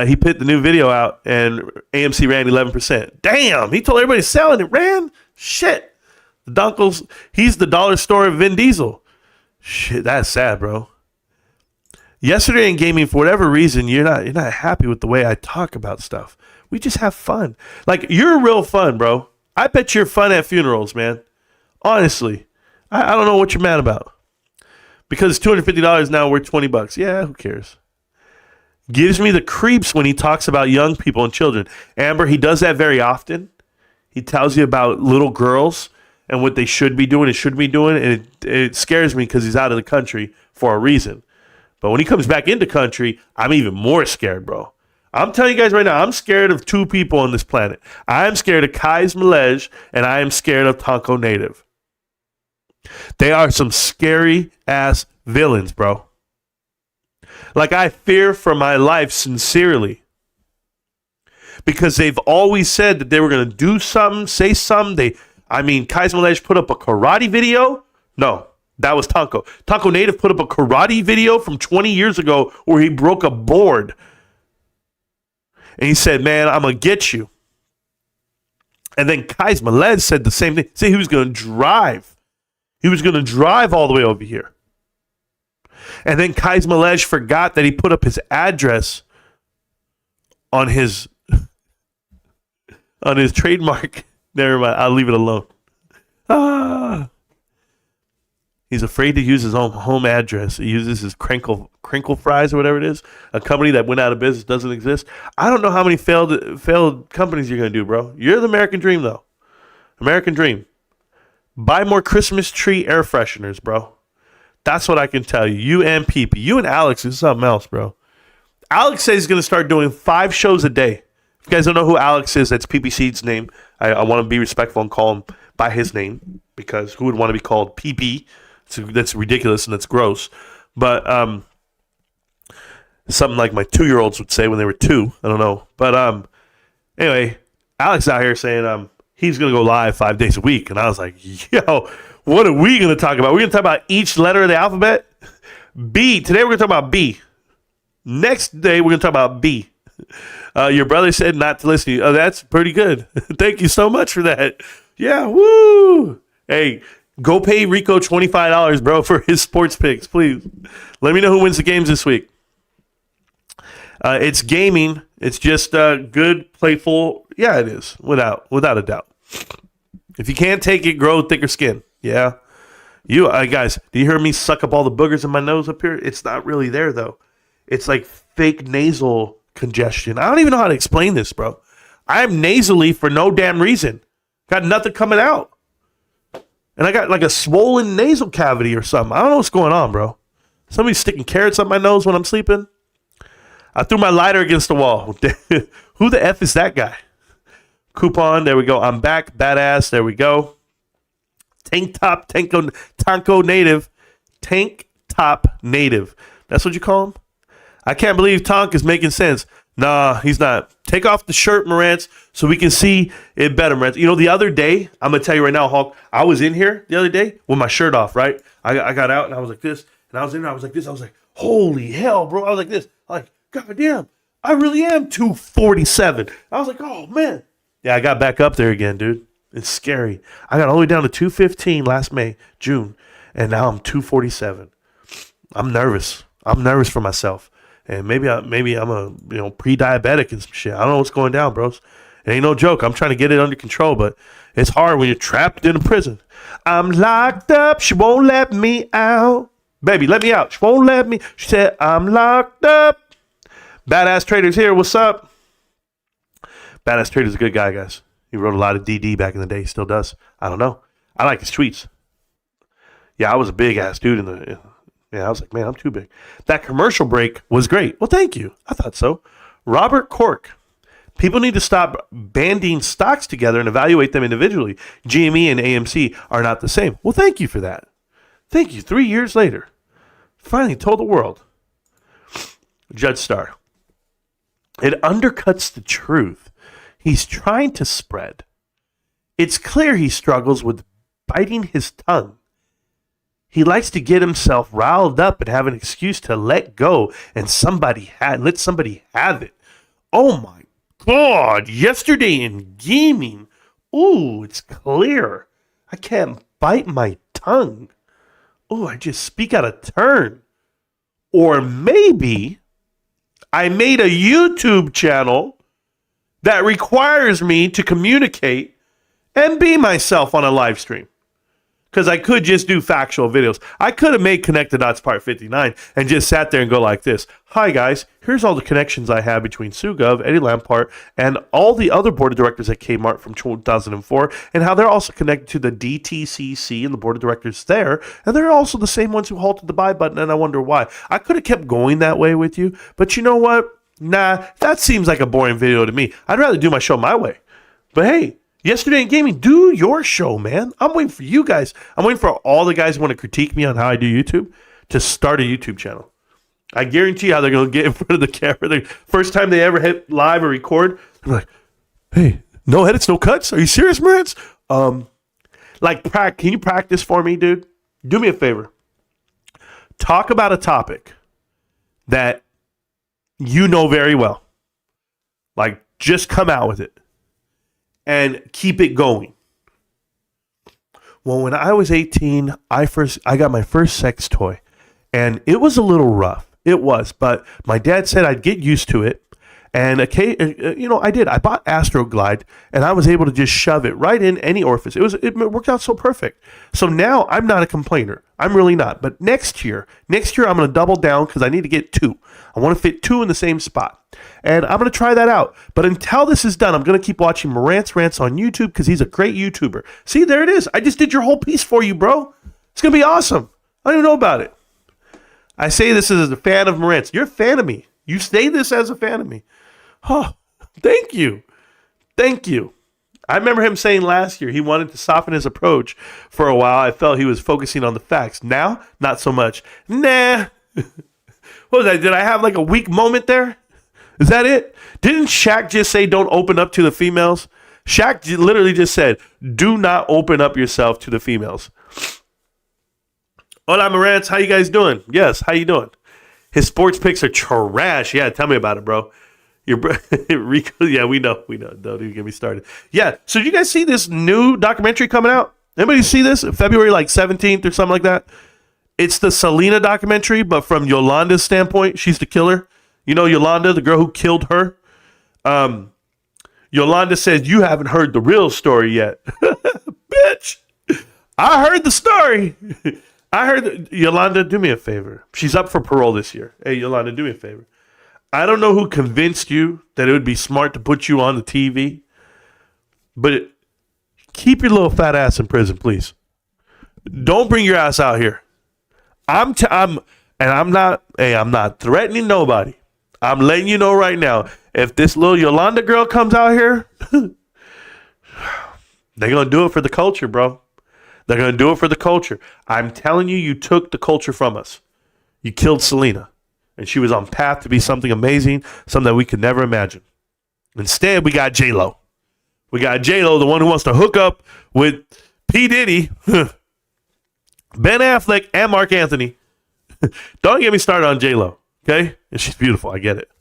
Speaker 1: He put the new video out and AMC ran 11%. Damn, he told everybody selling it. Ran? Shit. The Dunkles, he's the dollar store of Vin Diesel. Shit, that's sad, bro. Yesterday in gaming, for whatever reason, you're not happy with the way I talk about stuff. We just have fun. Like, you're real fun, bro. I bet you're fun at funerals, man. Honestly. I don't know what you're mad about. Because $250 now worth $20. Yeah, who cares? Gives me the creeps when he talks about young people and children. Amber, he does that very often. He tells you about little girls and what they should be doing and shouldn't be doing. And it scares me because he's out of the country for a reason. But when he comes back into country, I'm even more scared, bro. I'm telling you guys right now, I'm scared of 2 people on this planet. I'm scared of Kais Malej and I am scared of Tonko Native. They are some scary ass villains, bro. Like, I fear for my life sincerely. Because they've always said that they were going to do something, say something. Kais Malej put up a karate video. No. That was Tonko. Tonko Native put up a karate video from 20 years ago where he broke a board. And he said, man, I'm going to get you. And then Kais Malej said the same thing. Say he was going to drive. He was going to drive all the way over here. And then Kais Malej forgot that he put up his address on his trademark. Never mind. I'll leave it alone. He's afraid to use his own home address. He uses his Crinkle Fries or whatever it is, a company that went out of business, doesn't exist. I don't know how many failed companies you're going to do, bro. You're the American dream, though. American dream. Buy more Christmas tree air fresheners, bro. That's what I can tell you. You and PP. You and Alex is something else, bro. Alex says he's going to start doing 5 shows a day. If you guys don't know who Alex is, that's PP Seed's name. I want to be respectful and call him by his name because who would want to be called PP? That's ridiculous and that's gross. But something like my 2-year-olds would say when they were 2. I don't know. But anyway, Alex out here saying he's going to go live 5 days a week. And I was like, yo, what are we going to talk about? We're going to talk about each letter of the alphabet. B. Today we're going to talk about B. Next day we're going to talk about B. Your brother said not to listen to you. Oh, that's pretty good. Thank you so much for that. Yeah, woo. Hey, go pay Rico $25, bro, for his sports picks, please. Let me know who wins the games this week. It's gaming. It's just good, playful. Yeah, it is, without a doubt. If you can't take it, grow thicker skin. Yeah. You guys, do you hear me suck up all the boogers in my nose up here? It's not really there, though. It's like fake nasal congestion. I don't even know how to explain this, bro. I'm nasally for no damn reason. Got nothing coming out. And I got like a swollen nasal cavity or something. I don't know what's going on, bro. Somebody's sticking carrots up my nose when I'm sleeping. I threw my lighter against the wall. Who the F is that guy? Coupon, there we go. I'm back. Badass, there we go. Tank top, Tonko Native. Tank top native. That's what you call him? I can't believe Tonk is making sense. Nah, he's not. Take off the shirt, Marantz, so we can see it better, Marantz. You know, the other day, I'm going to tell you right now, Hulk, I was in here the other day with my shirt off, right? I got out, and I was like this, and I was in there, I was like this. I was like, holy hell, bro. I was like this. I was like, God damn, I really am 247. I was like, oh, man. Yeah, I got back up there again, dude. It's scary. I got all the way down to 215 last June, and now I'm 247. I'm nervous. I'm nervous for myself. And maybe I'm a pre-diabetic and some shit. I don't know what's going down, bros. It ain't no joke. I'm trying to get it under control, but it's hard when you're trapped in a prison. I'm locked up. She won't let me out. Baby, let me out. She won't let me. She said, I'm locked up. Badass Traders here. What's up? Badass Trader's a good guy, guys. He wrote a lot of DD back in the day. He still does. I don't know. I like his tweets. Yeah, I was a big ass dude I was like, man, I'm too big. That commercial break was great. Well, thank you. I thought so. Robert Cork. People need to stop banding stocks together and evaluate them individually. GME and AMC are not the same. Well, thank you for that. Thank you. 3 years later. Finally told the world. Judge Starr. It undercuts the truth he's trying to spread. It's clear he struggles with biting his tongue. He likes to get himself riled up and have an excuse to let go and let somebody have it. Oh my God, yesterday in gaming, ooh, it's clear. I can't bite my tongue. Oh, I just speak out of turn. Or maybe I made a YouTube channel that requires me to communicate and be myself on a live stream. Because I could just do factual videos. I could have made Connect the Dots Part 59 and just sat there and go like this. Hi, guys. Here's all the connections I have between Sue Gov, Eddie Lampert, and all the other board of directors at Kmart from 2004, and how they're also connected to the DTCC and the board of directors there. And they're also the same ones who halted the buy button, and I wonder why. I could have kept going that way with you, but you know what? Nah, that seems like a boring video to me. I'd rather do my show my way. But hey, yesterday in gaming, do your show, man. I'm waiting for you guys. I'm waiting for all the guys who want to critique me on how I do YouTube to start a YouTube channel. I guarantee you how they're going to get in front of the camera. The first time they ever hit live or record, they're like, hey, no edits, no cuts? Are you serious, Marantz? Can you practice for me, dude? Do me a favor. Talk about a topic that you know very well. Like, just come out with it. And keep it going. Well, when I was 18, I got my first sex toy. And it was a little rough. It was. But my dad said I'd get used to it. And, I did. I bought Astroglide. And I was able to just shove it right in any orifice. It worked out so perfect. So now I'm not a complainer. I'm really not. But next year I'm going to double down because I need to get 2. I want to fit 2 in the same spot. And I'm going to try that out. But until this is done, I'm going to keep watching Marantz Rantz on YouTube because he's a great YouTuber. See, there it is. I just did your whole piece for you, bro. It's going to be awesome. I don't even know about it. I say this as a fan of Marantz. You're a fan of me. You say this as a fan of me. Oh, thank you. Thank you. I remember him saying last year he wanted to soften his approach for a while. I felt he was focusing on the facts. Now, not so much. Nah. What was that? Did I have like a weak moment there? Is that it? Didn't Shaq just say don't open up to the females? Shaq literally just said, do not open up yourself to the females. Hola, Marantz. How you guys doing? Yes, how you doing? His sports picks are trash. Yeah, tell me about it, bro. Rico, yeah, we know. Don't even get me started. Yeah, so did you guys see this new documentary coming out? Anybody see this? February 17th or something like that? It's the Selena documentary, but from Yolanda's standpoint. She's the killer. You know Yolanda, the girl who killed her? Yolanda says, you haven't heard the real story yet. Bitch, I heard the story. Yolanda, do me a favor. She's up for parole this year. Hey, Yolanda, do me a favor. I don't know who convinced you that it would be smart to put you on the TV, but keep your little fat ass in prison, please. Don't bring your ass out here. I'm not threatening nobody. I'm letting you know right now, if this little Yolanda girl comes out here, they're going to do it for the culture, bro. They're going to do it for the culture. I'm telling you, you took the culture from us. You killed Selena. And she was on path to be something amazing, something that we could never imagine. Instead, we got J-Lo. We got J-Lo, the one who wants to hook up with P. Diddy, Ben Affleck, and Mark Anthony. Don't get me started on J-Lo, okay? And she's beautiful, I get it.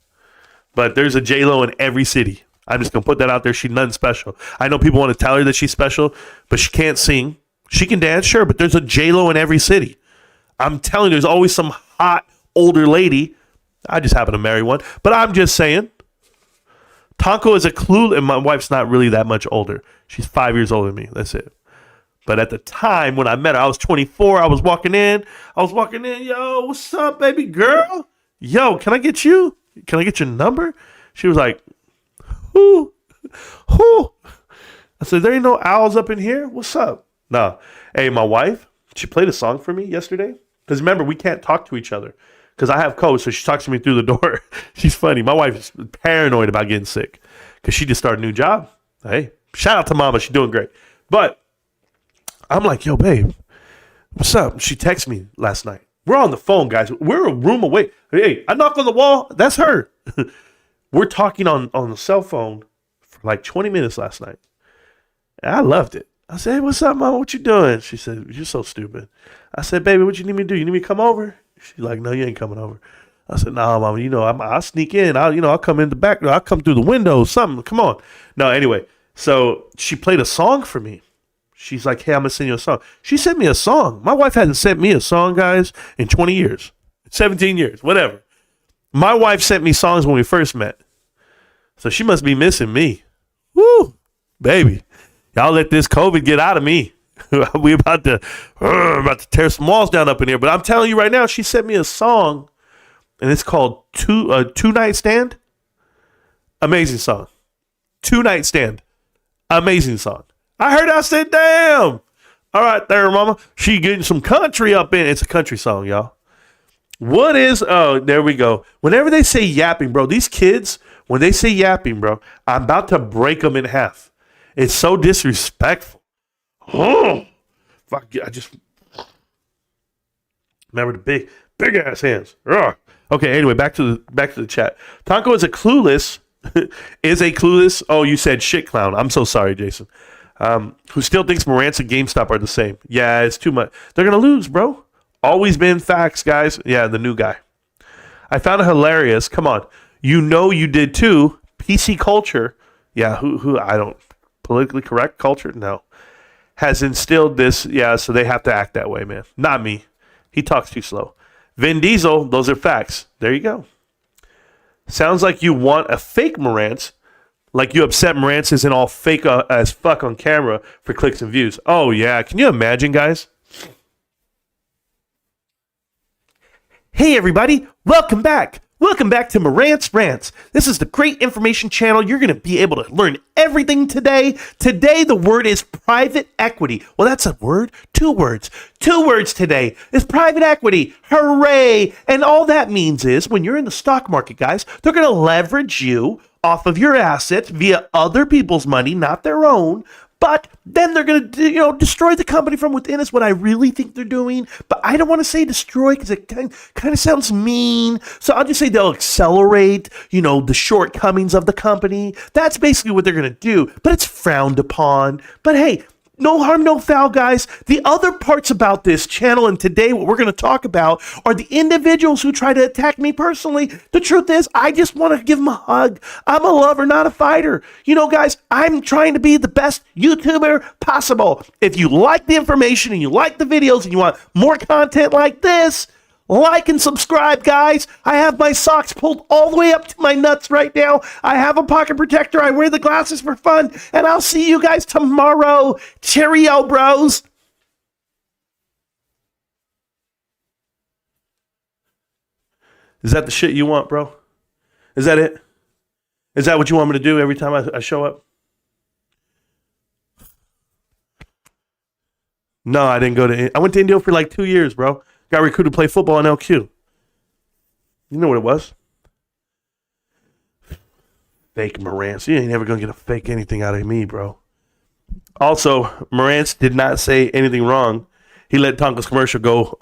Speaker 1: But there's a J-Lo in every city. I'm just going to put that out there. She's nothing special. I know people want to tell her that she's special, but she can't sing. She can dance, sure, but there's a J-Lo in every city. I'm telling you, there's always some hot older lady. I just happen to marry one, but I'm just saying. Tonko is a clue, and my wife's not really that much older. She's 5 years older than me. That's it. But at the time when I met her, I was 24. I was walking in. Yo, what's up, baby girl? Yo, can I get you? Can I get your number? She was like, who? Whew. I said, there ain't no owls up in here. What's up? No. Hey, my wife, she played a song for me yesterday. Because remember, we can't talk to each other. Because I have COVID, so she talks to me through the door. She's funny. My wife is paranoid about getting sick. Because she just started a new job. Hey, shout out to mama. She's doing great. But I'm like, yo, babe, what's up? She texted me last night. We're on the phone, guys. We're a room away. Hey, I knock on the wall. That's her. We're talking on the cell phone for like 20 minutes last night. And I loved it. I said, hey, what's up, mama? What you doing? She said, you're so stupid. I said, baby, what you need me to do? You need me to come over? She's like, no, you ain't coming over. I said, nah, mama, I'll sneak in. I'll come in the back door. I'll come through the window, something. Come on. No, anyway. So she played a song for me. She's like, hey, I'm going to send you a song. She sent me a song. My wife hasn't sent me a song, guys, in 20 years, 17 years, whatever. My wife sent me songs when we first met. So she must be missing me. Woo, baby. Y'all let this COVID get out of me. We about to tear some walls down up in here. But I'm telling you right now, she sent me a song, and it's called Two Night Stand. Amazing song. Two Night Stand. Amazing song. I heard, I said, damn. All right there, mama. She getting some country up in. It's a country song, y'all. What is, oh, there we go. Whenever they say yapping, bro, these kids, when they say yapping, bro, I'm about to break them in half. It's so disrespectful. Oh, fuck, I just remember the big ass hands. Ugh. Okay, anyway, back to the chat. Tonko is a clueless. Oh, you said shit clown. I'm so sorry, Jason. Who still thinks Marantz and GameStop are the same. Yeah, it's too much. They're going to lose, bro. Always been facts, guys. Yeah, the new guy. I found it hilarious. Come on. You did too. PC culture. Yeah, who I don't. Politically correct culture? No. Has instilled this. Yeah, so they have to act that way, man. Not me. He talks too slow. Vin Diesel, those are facts. There you go. Sounds like you want a fake Marantz. Like you upset Marantz isn't all fake as fuck on camera for clicks and views. Oh, yeah. Can you imagine, guys? Hey, everybody. Welcome back. Welcome back to Marantz Rantz. This is the great information channel. You're going to be able to learn everything today. Today, the word is private equity. Well, that's a word. Two words. Two words today is private equity. Hooray. And all that means is when you're in the stock market, guys, they're going to leverage you off of your assets via other people's money, not their own. But then they're going to, destroy the company from within is what I really think they're doing. But I don't want to say destroy because it kind of sounds mean. So I'll just say they'll accelerate, the shortcomings of the company. That's basically what they're going to do. But it's frowned upon. But hey, no harm, no foul, guys. The other parts about this channel and today what we're going to talk about are the individuals who try to attack me personally. The truth is, I just want to give them a hug. I'm a lover, not a fighter. Guys, I'm trying to be the best YouTuber possible. If you like the information and you like the videos and you want more content like this, like and subscribe, guys. I have my socks pulled all the way up to my nuts right now. I have a pocket protector. I wear the glasses for fun. And I'll see you guys tomorrow. Cheerio, bros. Is that the shit you want, bro? Is that it? Is that what you want me to do every time I show up? No, I didn't go to... I went to India for like 2 years, bro. Got recruited to play football in LQ. You know what it was? Fake Marantz. You ain't never going to get a fake anything out of me, bro. Also, Marantz did not say anything wrong. He let Tonka's commercial go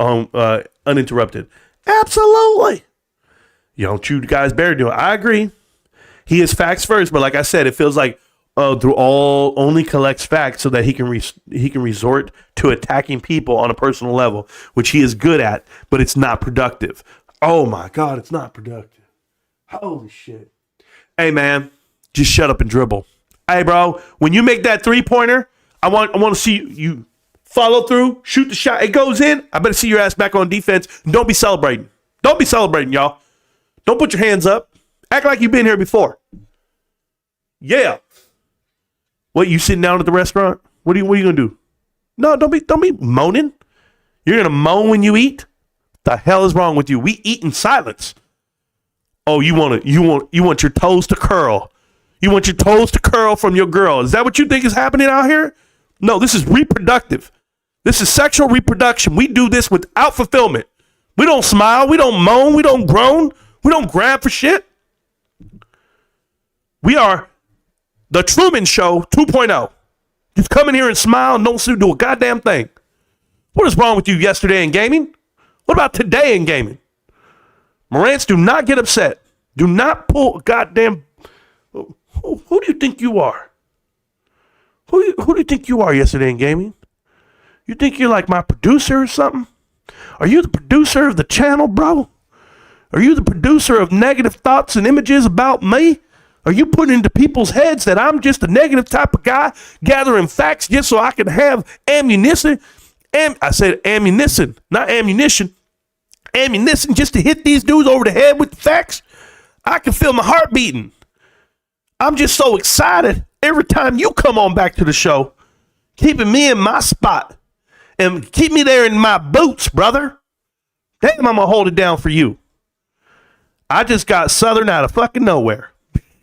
Speaker 1: uninterrupted. Absolutely. You guys better do it. I agree. He is facts first, but like I said, it feels like through all only collects facts so that he can resort to attacking people on a personal level, which he is good at, but it's not productive. Oh my God, it's not productive. Holy shit. Hey man, just shut up and dribble. Hey bro, when you make that 3-pointer, I want to see you follow through, shoot the shot. It goes in. I better see your ass back on defense. And don't be celebrating. Don't be celebrating, y'all. Don't put your hands up. Act like you've been here before. Yeah. What, you sitting down at the restaurant? What are you gonna do? No, don't be moaning. You're gonna moan when you eat? The hell is wrong with you? We eat in silence. Oh, you want your toes to curl. You want your toes to curl from your girl. Is that what you think is happening out here? No, this is reproductive. This is sexual reproduction. We do this without fulfillment. We don't smile. We don't moan. We don't groan. We don't grab for shit. We are the Truman Show 2.0. Just come in here and smile and don't do a goddamn thing. What is wrong with you yesterday in gaming? What about today in gaming? Marantz, do not get upset. Do not pull goddamn... Who do you think you are? Who do you think you are yesterday in gaming? You think you're like my producer or something? Are you the producer of the channel, bro? Are you the producer of negative thoughts and images about me? Are you putting into people's heads that I'm just a negative type of guy gathering facts just so I can have ammunition? I said ammunition, not ammunition. Ammunition just to hit these dudes over the head with the facts? I can feel my heart beating. I'm just so excited every time you come on back to the show, keeping me in my spot and keep me there in my boots, brother. Damn, I'm going to hold it down for you. I just got Southern out of fucking nowhere.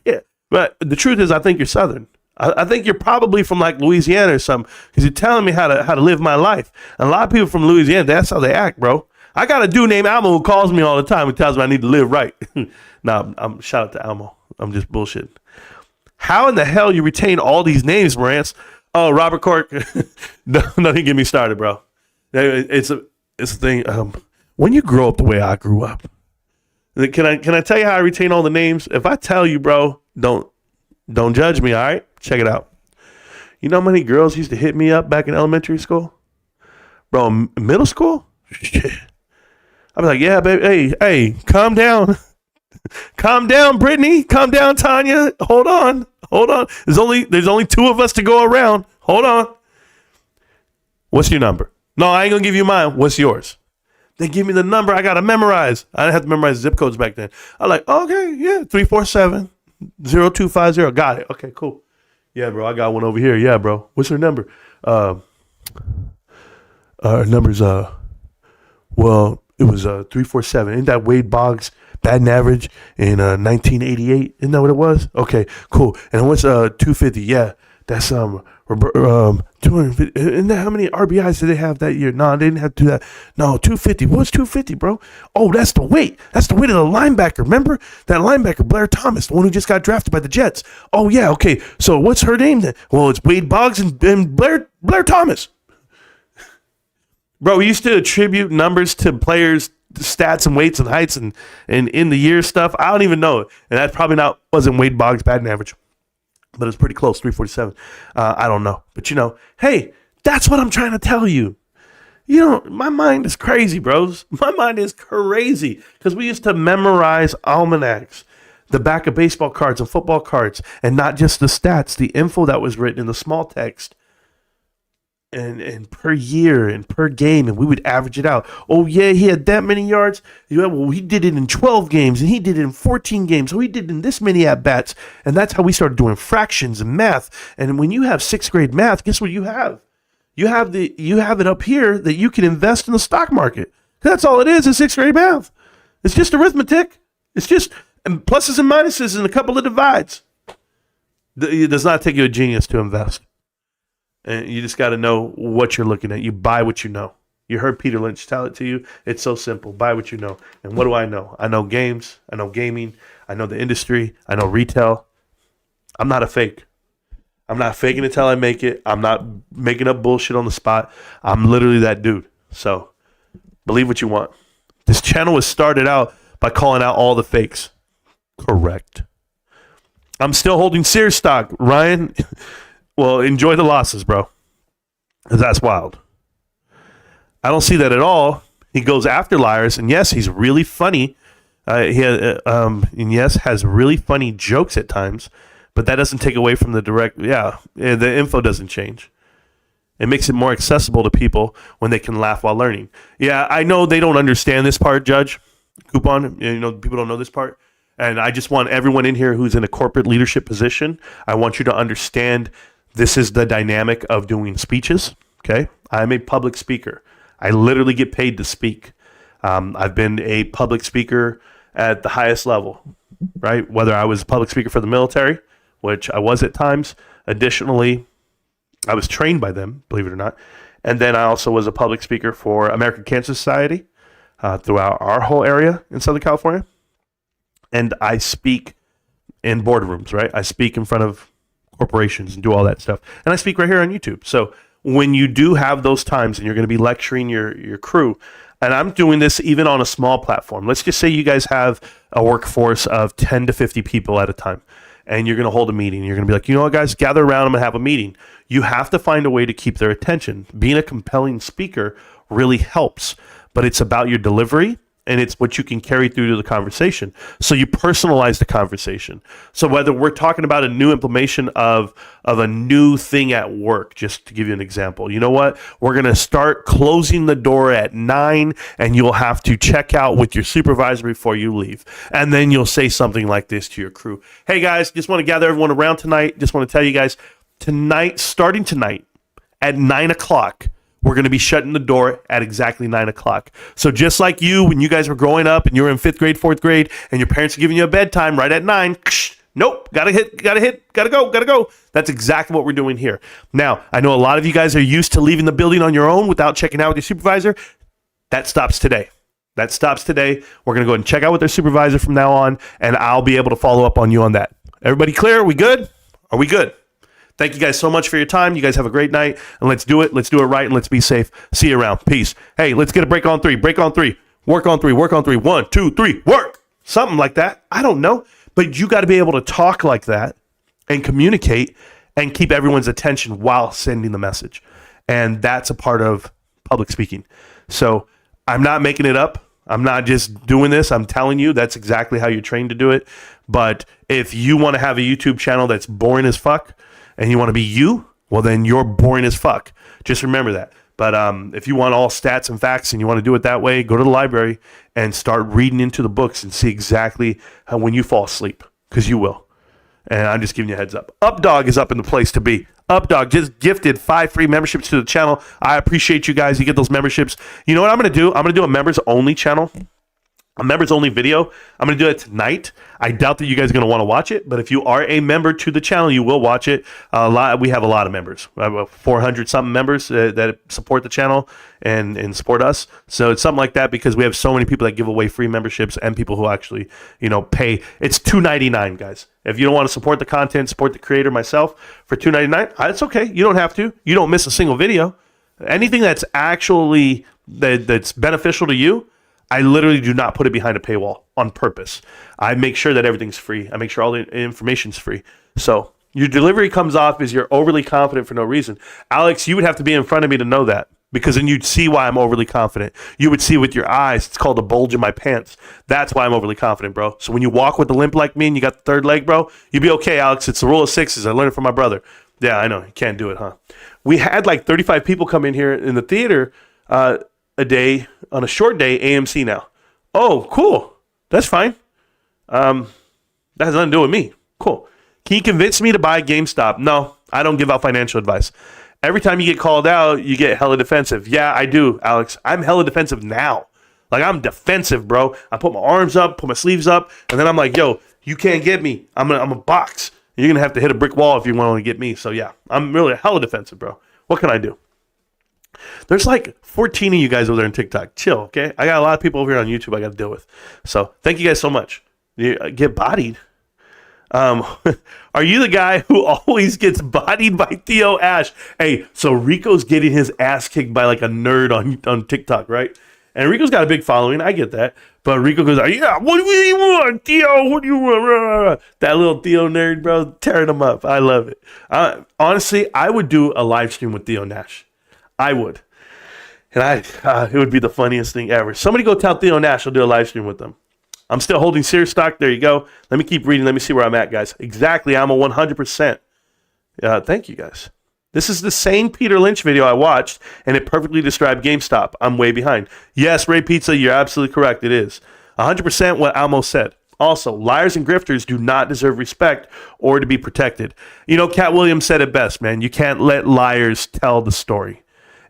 Speaker 1: Yeah, but the truth is I think you're Southern. I think you're probably from like Louisiana or something because you're telling me how to live my life. And a lot of people from Louisiana, that's how they act, bro. I got a dude named Almo who calls me all the time and tells me I need to live right. Nah, shout out to Almo. I'm just bullshitting. How in the hell you retain all these names, Marantz? Oh, Robert Cork. Don't get me started, bro. It's a thing. When you grow up the way I grew up, can I tell you how I retain all the names? If I tell you, bro, don't judge me. All right, check it out. You know how many girls used to hit me up back in elementary school, bro? Middle school, shit. I was like, yeah, baby, hey, calm down. Calm down, Brittany. Calm down, Tanya. Hold on. There's only two of us to go around. Hold on. What's your number? No, I ain't gonna give you mine. What's yours? They give me the number. I gotta memorize. I didn't have to memorize zip codes back then. I'm like, okay, yeah, 347-0250. Got it. Okay, cool. Yeah, bro, I got one over here. Yeah, bro. What's her number? Her number's well, it was 347. Isn't that Wade Boggs batting average in 1988? Isn't that what it was? Okay, cool. And what's 250? Yeah, that's 250. Isn't that how many RBIs did they have that year? No, they didn't have to do that. No, 250. What's 250, bro? Oh, that's the weight. That's the weight of the linebacker. Remember that linebacker, Blair Thomas, the one who just got drafted by the Jets. Oh yeah, okay. So what's her name then? Well, it's Wade Boggs and Blair Thomas. Bro, we used to attribute numbers to players' stats and weights and heights and in the year stuff. I don't even know. And that probably wasn't Wade Boggs' batting average. But it's pretty close, 347. I don't know. But, hey, that's what I'm trying to tell you. My mind is crazy, bros. My mind is crazy. Because we used to memorize almanacs, the back of baseball cards and football cards, and not just the stats, the info that was written in the small text. And per year and per game, and we would average it out. Oh yeah, he had that many yards. Well, he did it in 12 games, and he did it in 14 games. So he did in this many at bats, and that's how we started doing fractions and math. And when you have sixth grade math, guess what you have? You have it up here that you can invest in the stock market. That's all it is sixth grade math. It's just arithmetic. It's just pluses and minuses and a couple of divides. It does not take you a genius to invest. And you just got to know what you're looking at. You buy what you know. You heard Peter Lynch tell it to you. It's so simple. Buy what you know. And what do I know? I know games. I know gaming. I know the industry. I know retail. I'm not a fake. I'm not faking it till I make it. I'm not making up bullshit on the spot. I'm literally that dude. So believe what you want. This channel was started out by calling out all the fakes. Correct. I'm still holding Sears stock, Ryan. Well, enjoy the losses, bro. That's wild. I don't see that at all. He goes after liars, and yes, he's really funny. And yes, has really funny jokes at times, but that doesn't take away from the direct. Yeah, the info doesn't change. It makes it more accessible to people when they can laugh while learning. Yeah, I know they don't understand this part, Judge Coupon. People don't know this part. And I just want everyone in here who's in a corporate leadership position, I want you to understand this is the dynamic of doing speeches, okay? I'm a public speaker. I literally get paid to speak. I've been a public speaker at the highest level, right? Whether I was a public speaker for the military, which I was at times. Additionally, I was trained by them, believe it or not. And then I also was a public speaker for American Cancer Society throughout our whole area in Southern California. And I speak in boardrooms, right? I speak in front of corporations and do all that stuff. And I speak right here on YouTube. So when you do have those times and you're going to be lecturing your crew, and I'm doing this even on a small platform. Let's just say you guys have a workforce of 10 to 50 people at a time, and you're going to hold a meeting. You're going to be like, you know what, guys, gather around. I'm going to have a meeting. You have to find a way to keep their attention. Being a compelling speaker really helps, but it's about your delivery, and it's what you can carry through to the conversation. So you personalize the conversation. So whether we're talking about a new implementation of a new thing at work, just to give you an example, you know what? We're going to start closing the door at 9, and you'll have to check out with your supervisor before you leave. And then you'll say something like this to your crew. Hey, guys, just want to gather everyone around tonight. Just want to tell you guys, starting tonight at 9 o'clock, we're going to be shutting the door at exactly 9 o'clock. So just like you, when you guys were growing up and you were in 5th grade, 4th grade, and your parents are giving you a bedtime right at 9, nope, gotta go. That's exactly what we're doing here. Now, I know a lot of you guys are used to leaving the building on your own without checking out with your supervisor. That stops today. We're going to go ahead and check out with their supervisor from now on, and I'll be able to follow up on you on that. Everybody clear? Are we good? Thank you guys so much for your time. You guys have a great night, and let's do it. Let's do it right, and let's be safe. See you around. Peace. Hey, let's get a break on 3. Work on 3. 1, 2, 3, work. Something like that. I don't know. But you got to be able to talk like that and communicate and keep everyone's attention while sending the message. And that's a part of public speaking. So I'm not making it up. I'm not just doing this. I'm telling you that's exactly how you're trained to do it. But if you want to have a YouTube channel that's boring as fuck, and you want to be you, well, then you're boring as fuck. Just remember that. But if you want all stats and facts and you want to do it that way, go to the library and start reading into the books and see exactly how when you fall asleep, because you will. And I'm just giving you a heads up. Updog is up in the place to be. Updog just gifted 5 free memberships to the channel. I appreciate you guys. You get those memberships. You know what I'm going to do? I'm going to do a members-only channel. A members-only video. I'm going to do it tonight. I doubt that you guys are going to want to watch it, but if you are a member to the channel, you will watch it. We have a lot of members. We have 400-something members that support the channel and support us. So it's something like that because we have so many people that give away free memberships and people who actually, pay. It's $2.99, guys. If you don't want to support the content, support the creator, myself, for $2.99, that's okay. You don't have to. You don't miss a single video. Anything that's actually that's beneficial to you, I literally do not put it behind a paywall on purpose. I make sure that everything's free. I make sure all the information's free. So your delivery comes off as you're overly confident for no reason. Alex, you would have to be in front of me to know that, because then you'd see why I'm overly confident. You would see with your eyes. It's called a bulge in my pants. That's why I'm overly confident, bro. So when you walk with a limp like me and you got the third leg, bro, you'd be okay, Alex. It's the rule of 6s. I learned it from my brother. Yeah, I know. You can't do it, huh? We had like 35 people come in here in the theater a day, on a short day, AMC now. Oh, cool. That's fine. That has nothing to do with me. Cool. Can you convince me to buy GameStop? No, I don't give out financial advice. Every time you get called out, you get hella defensive. Yeah, I do, Alex. I'm hella defensive now. Like, I'm defensive, bro. I put my arms up, put my sleeves up, and then I'm like, yo, you can't get me. I'm a box. You're going to have to hit a brick wall if you want to get me. So, yeah, I'm really hella defensive, bro. What can I do? There's like 14 of you guys over there on TikTok. Chill, okay? I got a lot of people over here on YouTube I got to deal with. So thank you guys so much. You get bodied. Are you the guy who always gets bodied by Theo Ash? Hey, so Rico's getting his ass kicked by like a nerd on TikTok, right? And Rico's got a big following. I get that. But Rico goes, yeah, what do you want, Theo? What do you want? That little Theo nerd, bro, tearing him up. I love it. Honestly, I would do a live stream with Theo Nash. I would. And it would be the funniest thing ever. Somebody go tell Theo Nash I'll do a live stream with them. I'm still holding Sears stock. There you go. Let me keep reading. Let me see where I'm at, guys. Exactly. I'm a 100%. Thank you, guys. This is the same Peter Lynch video I watched, and it perfectly described GameStop. I'm way behind. Yes, Ray Pizza, you're absolutely correct. It is. 100% what Almo said. Also, liars and grifters do not deserve respect or to be protected. Cat Williams said it best, man. You can't let liars tell the story.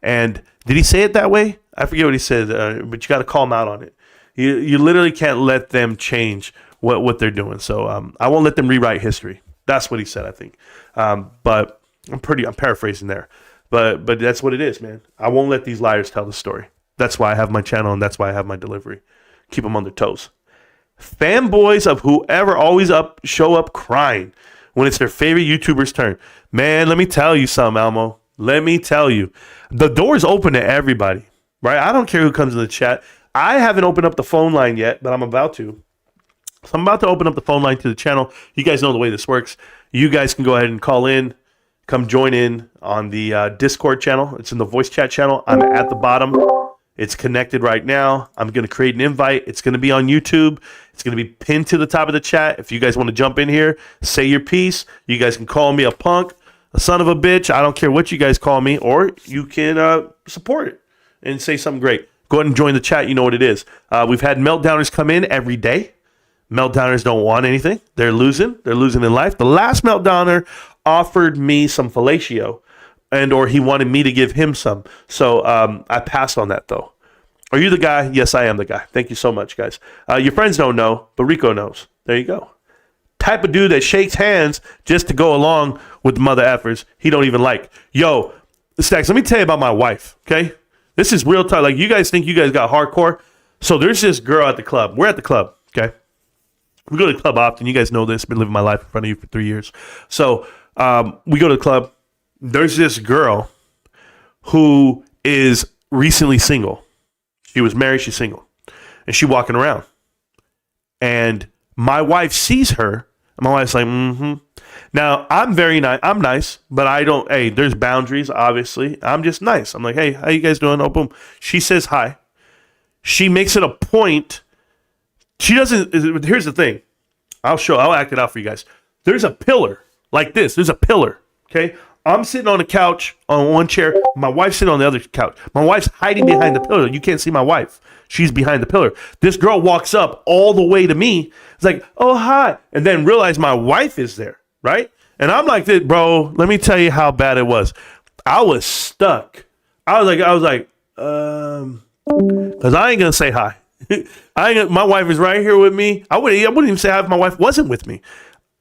Speaker 1: And did he say it that way? I forget what he said, but you got to call him out on it. You literally can't let them change what they're doing. So I won't let them rewrite history. That's what he said, I think. But I'm paraphrasing there. But that's what it is, man. I won't let these liars tell the story. That's why I have my channel, and that's why I have my delivery. Keep them on their toes. Fanboys of whoever always show up crying when it's their favorite YouTuber's turn. Man, let me tell you something, Almo. Let me tell you. The door's open to everybody, right? I don't care who comes in the chat. I haven't opened up the phone line yet, but I'm about to. So I'm about to open up the phone line to the channel. You guys know the way this works. You guys can go ahead and call in. Come join in on the Discord channel. It's in the voice chat channel. I'm at the bottom. It's connected right now. I'm going to create an invite. It's going to be on YouTube. It's going to be pinned to the top of the chat. If you guys want to jump in here, say your piece. You guys can call me a punk, a son of a bitch. I don't care what you guys call me. Or you can support it and say something great. Go ahead and join the chat. You know what it is. We've had meltdowners come in every day. Meltdowners don't want anything. They're losing. They're losing in life. The last meltdowner offered me some fellatio, or he wanted me to give him some. So I passed on that, though. Are you the guy? Yes, I am the guy. Thank you so much, guys. Your friends don't know, but Rico knows. There you go. Type of dude that shakes hands just to go along with the mother effers he don't even like. Yo, Stacks, let me tell you about my wife, okay? This is real talk. Like, you guys think you guys got hardcore. So there's this girl at the club. We're at the club, okay? We go to the club often. You guys know this. Been living my life in front of you for 3 years. So we go to the club. There's this girl who is recently single. She was married. She's single. And she's walking around. And my wife sees her. And my wife's like, mm-hmm. Now, I'm very nice. I'm nice, but I don't, hey, there's boundaries, obviously. I'm just nice. I'm like, hey, how you guys doing? Oh, boom. She says hi. She makes it a point. She doesn't, here's the thing. I'll act it out for you guys. There's a pillar like this. There's a pillar, okay? I'm sitting on the couch on one chair. My wife's sitting on the other couch. My wife's hiding behind the pillar. You can't see my wife. She's behind the pillar. This girl walks up all the way to me. It's like, oh, hi. And then realize my wife is there, right? And I'm like, this, bro, let me tell you how bad it was. I was stuck. I was like, because I ain't going to say hi. My wife is right here with me. I wouldn't even say hi if my wife wasn't with me.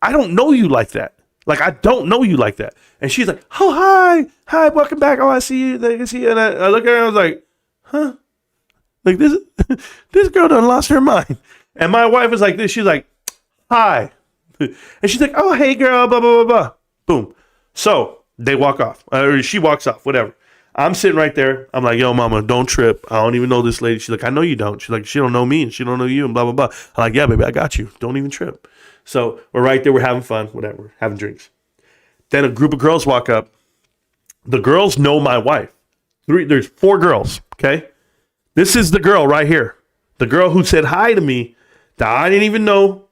Speaker 1: I don't know you like that. Like, I don't know you like that. And she's like, oh, hi, welcome back. Oh, I see you. I see you. And I look at her and I was like, huh? Like, this girl done lost her mind. And my wife was like this. She's like, hi. And she's like, oh, hey, girl, blah, blah, blah, blah. Boom. So they walk off. Or she walks off, whatever. I'm sitting right there. I'm like, yo, mama, don't trip. I don't even know this lady. She's like, I know you don't. She's like, she don't know me and she don't know you and blah, blah, blah. I'm like, yeah, baby, I got you. Don't even trip. So we're right there. We're having fun, whatever, having drinks. Then a group of girls walk up. The girls know my wife. There's 4 girls, okay? This is the girl right here. The girl who said hi to me that I didn't even know.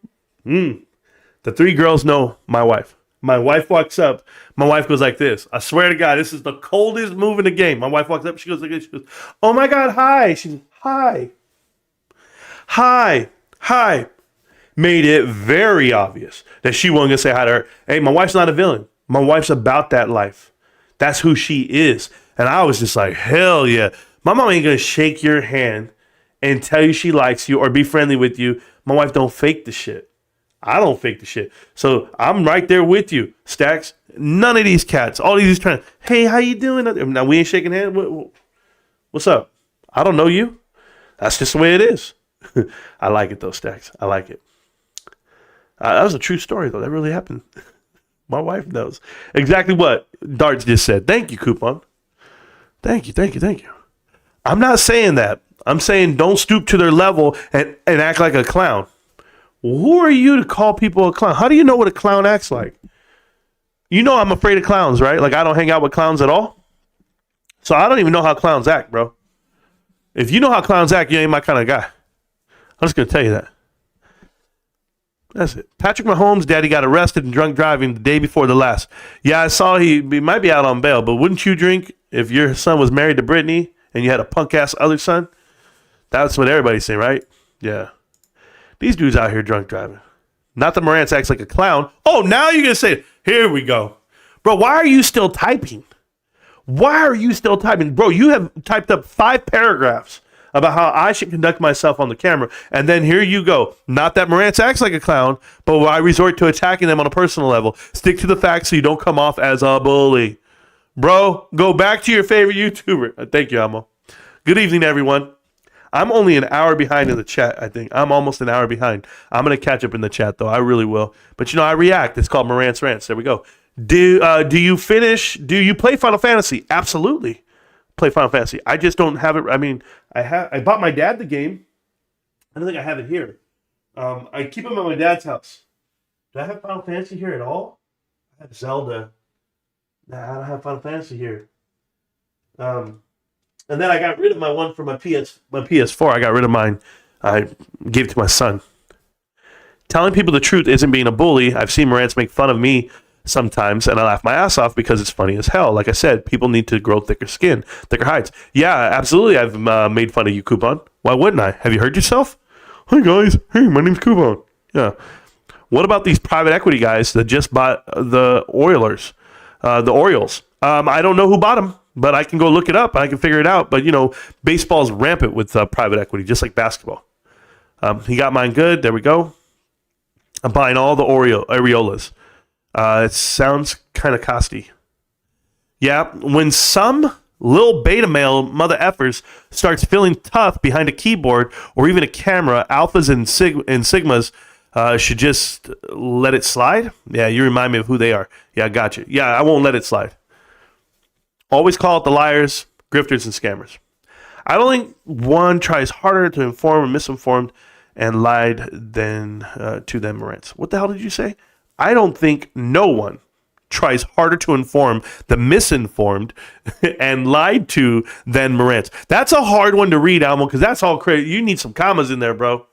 Speaker 1: The 3 girls know my wife. My wife walks up. My wife goes like this. I swear to God, this is the coldest move in the game. My wife walks up. She goes like this. She goes, oh, my God, hi. She's hi. Hi. Made it very obvious that she wasn't going to say hi to her. Hey, my wife's not a villain. My wife's about that life. That's who she is. And I was just like, hell yeah. My mom ain't going to shake your hand and tell you she likes you or be friendly with you. My wife don't fake the shit. I don't fake the shit. So I'm right there with you, Stacks. None of these cats, all these trying, hey, how you doing? Now we ain't shaking hands. What's up? I don't know you. That's just the way it is. I like it though, Stacks. I like it. That was a true story though. That really happened. My wife knows exactly what Darts just said. Thank you, Coupon. Thank you. I'm not saying that. I'm saying don't stoop to their level and act like a clown. Who are you to call people a clown? How do you know what a clown acts like? You know I'm afraid of clowns, right? Like I don't hang out with clowns at all. So I don't even know how clowns act, bro. If you know how clowns act, you ain't my kind of guy. I'm just going to tell you that. That's it. Patrick Mahomes' daddy got arrested in drunk driving the day before the last. Yeah, I saw he might be out on bail, but wouldn't you drink if your son was married to Brittany and you had a punk-ass other son? That's what everybody's saying, right? Yeah. These dudes out here drunk driving. Not that Marantz acts like a clown. Oh, now you're going to say it. Here we go. Bro, why are you still typing? Bro, you have typed up 5 paragraphs about how I should conduct myself on the camera. And then here you go. Not that Marantz acts like a clown, but I resort to attacking them on a personal level. Stick to the facts so you don't come off as a bully. Bro, go back to your favorite YouTuber. Thank you, Amo. Good evening, everyone. I'm only an hour behind in the chat, I think. I'm almost an hour behind. I'm going to catch up in the chat, though. I really will. But, I react. It's called Marantz Rantz. There we go. Do you play Final Fantasy? Absolutely. Play Final Fantasy. I just don't have it. I mean, I bought my dad the game. I don't think I have it here. I keep them at my dad's house. Do I have Final Fantasy here at all? I have Zelda. Nah, I don't have Final Fantasy here. And then I got rid of my one for my PS4. I got rid of mine. I gave it to my son. Telling people the truth isn't being a bully. I've seen Marantz make fun of me sometimes, and I laugh my ass off because it's funny as hell. Like I said, people need to grow thicker skin, thicker hides. Yeah, absolutely. I've made fun of you, Coupon. Why wouldn't I? Have you heard yourself? Hi, guys. Hey, my name's Coupon. Yeah. What about these private equity guys that just bought the Orioles? I don't know who bought them, but I can go look it up. I can figure it out. But, baseball's rampant with private equity, just like basketball. He got mine good. There we go. I'm buying all the Orioles. It sounds kind of costly. Yeah, when some little beta male mother effers starts feeling tough behind a keyboard or even a camera, alphas and sigmas should just let it slide. Yeah, you remind me of who they are. Yeah, I got you. Yeah, I won't let it slide. Always call it the liars, grifters, and scammers. I don't think one tries harder to inform or misinformed and lied than to them, Marantz. What the hell did you say? I don't think no one tries harder to inform the misinformed and lied to than Marantz. That's a hard one to read, Almo, because that's all crazy. You need some commas in there, bro.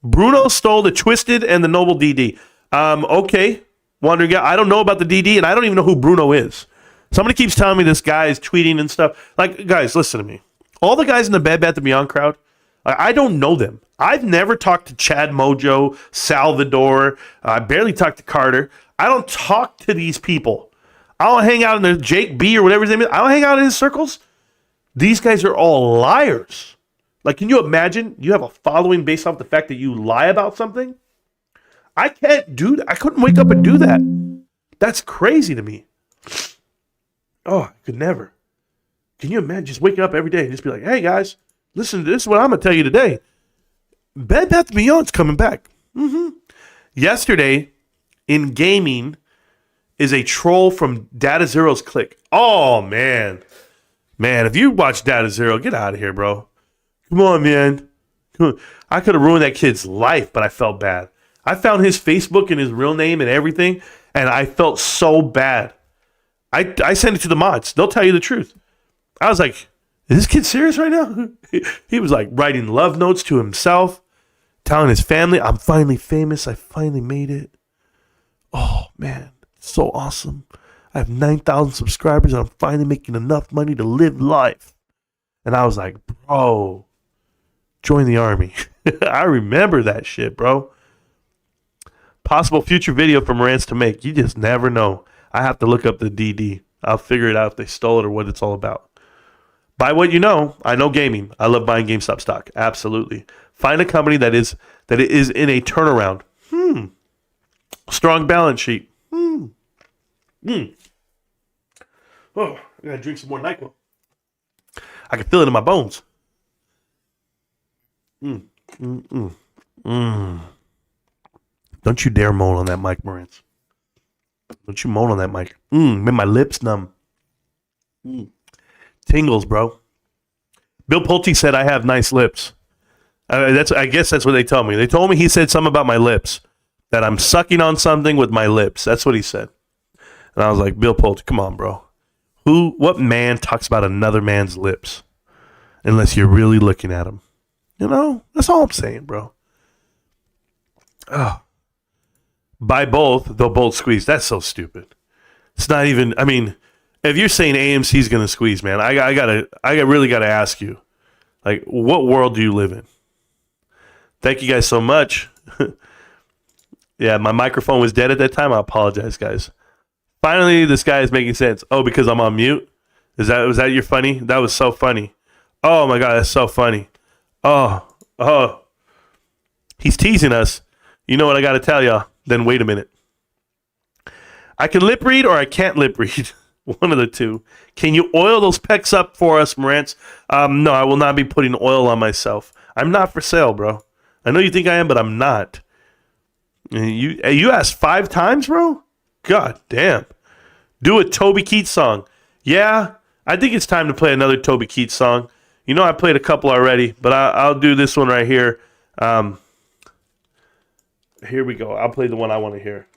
Speaker 1: Bruno stole the Twisted and the Noble DD. Okay, wondering. I don't know about the DD, and I don't even know who Bruno is. Somebody keeps telling me this guy is tweeting and stuff. Like, guys, listen to me. All the guys in the Bed Bath & Beyond crowd, I don't know them. I've never talked to Chad Mojo, Salvador. I barely talked to Carter. I don't talk to these people. I don't hang out in the Jake B or whatever his name is. I don't hang out in his circles. These guys are all liars. Like, can you imagine you have a following based off the fact that you lie about something? I can't do that. I couldn't wake up and do that. That's crazy to me. Oh, I could never. Can you imagine just waking up every day and just be like, hey, guys, listen, this is what I'm going to tell you today. Bed Bath & Beyond's coming back. Yesterday, in gaming, is a troll from Data Zero's clique. Oh, man. Man, if you watch Data Zero, get out of here, bro. Come on, man. Come on. I could have ruined that kid's life, but I felt bad. I found his Facebook and his real name and everything, and I felt so bad. I sent it to the mods. They'll tell you the truth. I was like, is this kid serious right now? He was like writing love notes to himself, telling his family, I'm finally famous. I finally made it. Oh, man. So awesome. I have 9,000 subscribers and I'm finally making enough money to live life. And I was like, bro, join the army. I remember that shit, bro. Possible future video for Marantz to make. You just never know. I have to look up the DD. I'll figure it out if they stole it or what it's all about. Buy what you know. I know gaming. I love buying GameStop stock. Absolutely. Find a company that is in a turnaround. Strong balance sheet. Oh, I gotta drink some more NyQuil. I can feel it in my bones. Don't you dare moan on that mic, Marantz. Don't you moan on that mic. Made my lips numb. Tingles, bro. Bill Pulte said I have nice lips. I guess that's what they told me. They told me he said something about my lips. That I'm sucking on something with my lips. That's what he said. And I was like, Bill Pulte, come on, bro. What man talks about another man's lips? Unless you're really looking at him. You know? That's all I'm saying, bro. Oh. Buy both, they'll both squeeze. That's so stupid. It's not even, I mean, if you're saying AMC's going to squeeze, man, I really got to ask you, like, what world do you live in? Thank you guys so much. Yeah, my microphone was dead at that time. I apologize, guys. Finally, this guy is making sense. Oh, because I'm on mute? Was that your funny? That was so funny. Oh my God, that's so funny. Oh, he's teasing us. You know what I got to tell y'all? Then wait a minute. I can lip read or I can't lip read. One of the two. Can you oil those pecs up for us, Marantz? No, I will not be putting oil on myself. I'm not for sale, bro. I know you think I am, but I'm not. You asked 5 times, bro? God damn. Do a Toby Keith song. Yeah, I think it's time to play another Toby Keith song. You know I played a couple already, but I'll do this one right here. Here we go. I'll play the one I want to hear.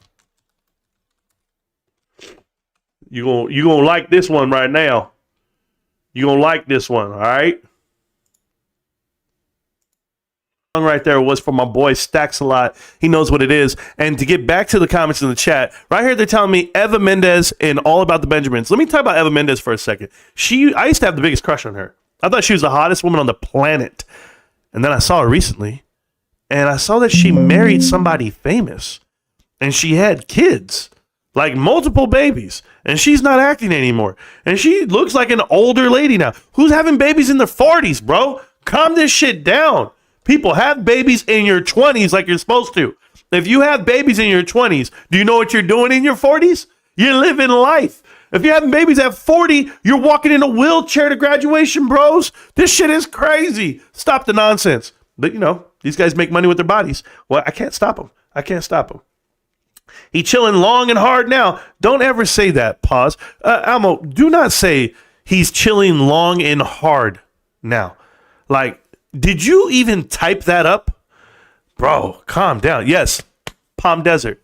Speaker 1: You gonna like this one right now. You gonna like this one, all right? Right there was for my boy Stacks a Lot. He knows what it is. And to get back to the comments in the chat, right here they're telling me Eva Mendes and All About the Benjamins. Let me talk about Eva Mendes for a second. I used to have the biggest crush on her. I thought she was the hottest woman on the planet. And then I saw her recently, and I saw that she married somebody famous, and she had kids, like multiple babies, and she's not acting anymore. And she looks like an older lady now. Who's having babies in their 40s, bro? Calm this shit down. People, have babies in your 20s like you're supposed to. If you have babies in your 20s, do you know what you're doing in your 40s? You're living life. If you're having babies at 40, you're walking in a wheelchair to graduation, bros. This shit is crazy. Stop the nonsense. But, you know, these guys make money with their bodies. Well, I can't stop them. I can't stop them. He chilling long and hard now. Don't ever say that. Pause. Almo, do not say he's chilling long and hard now. Like, did you even type that up? Bro, calm down. Yes, Palm Desert.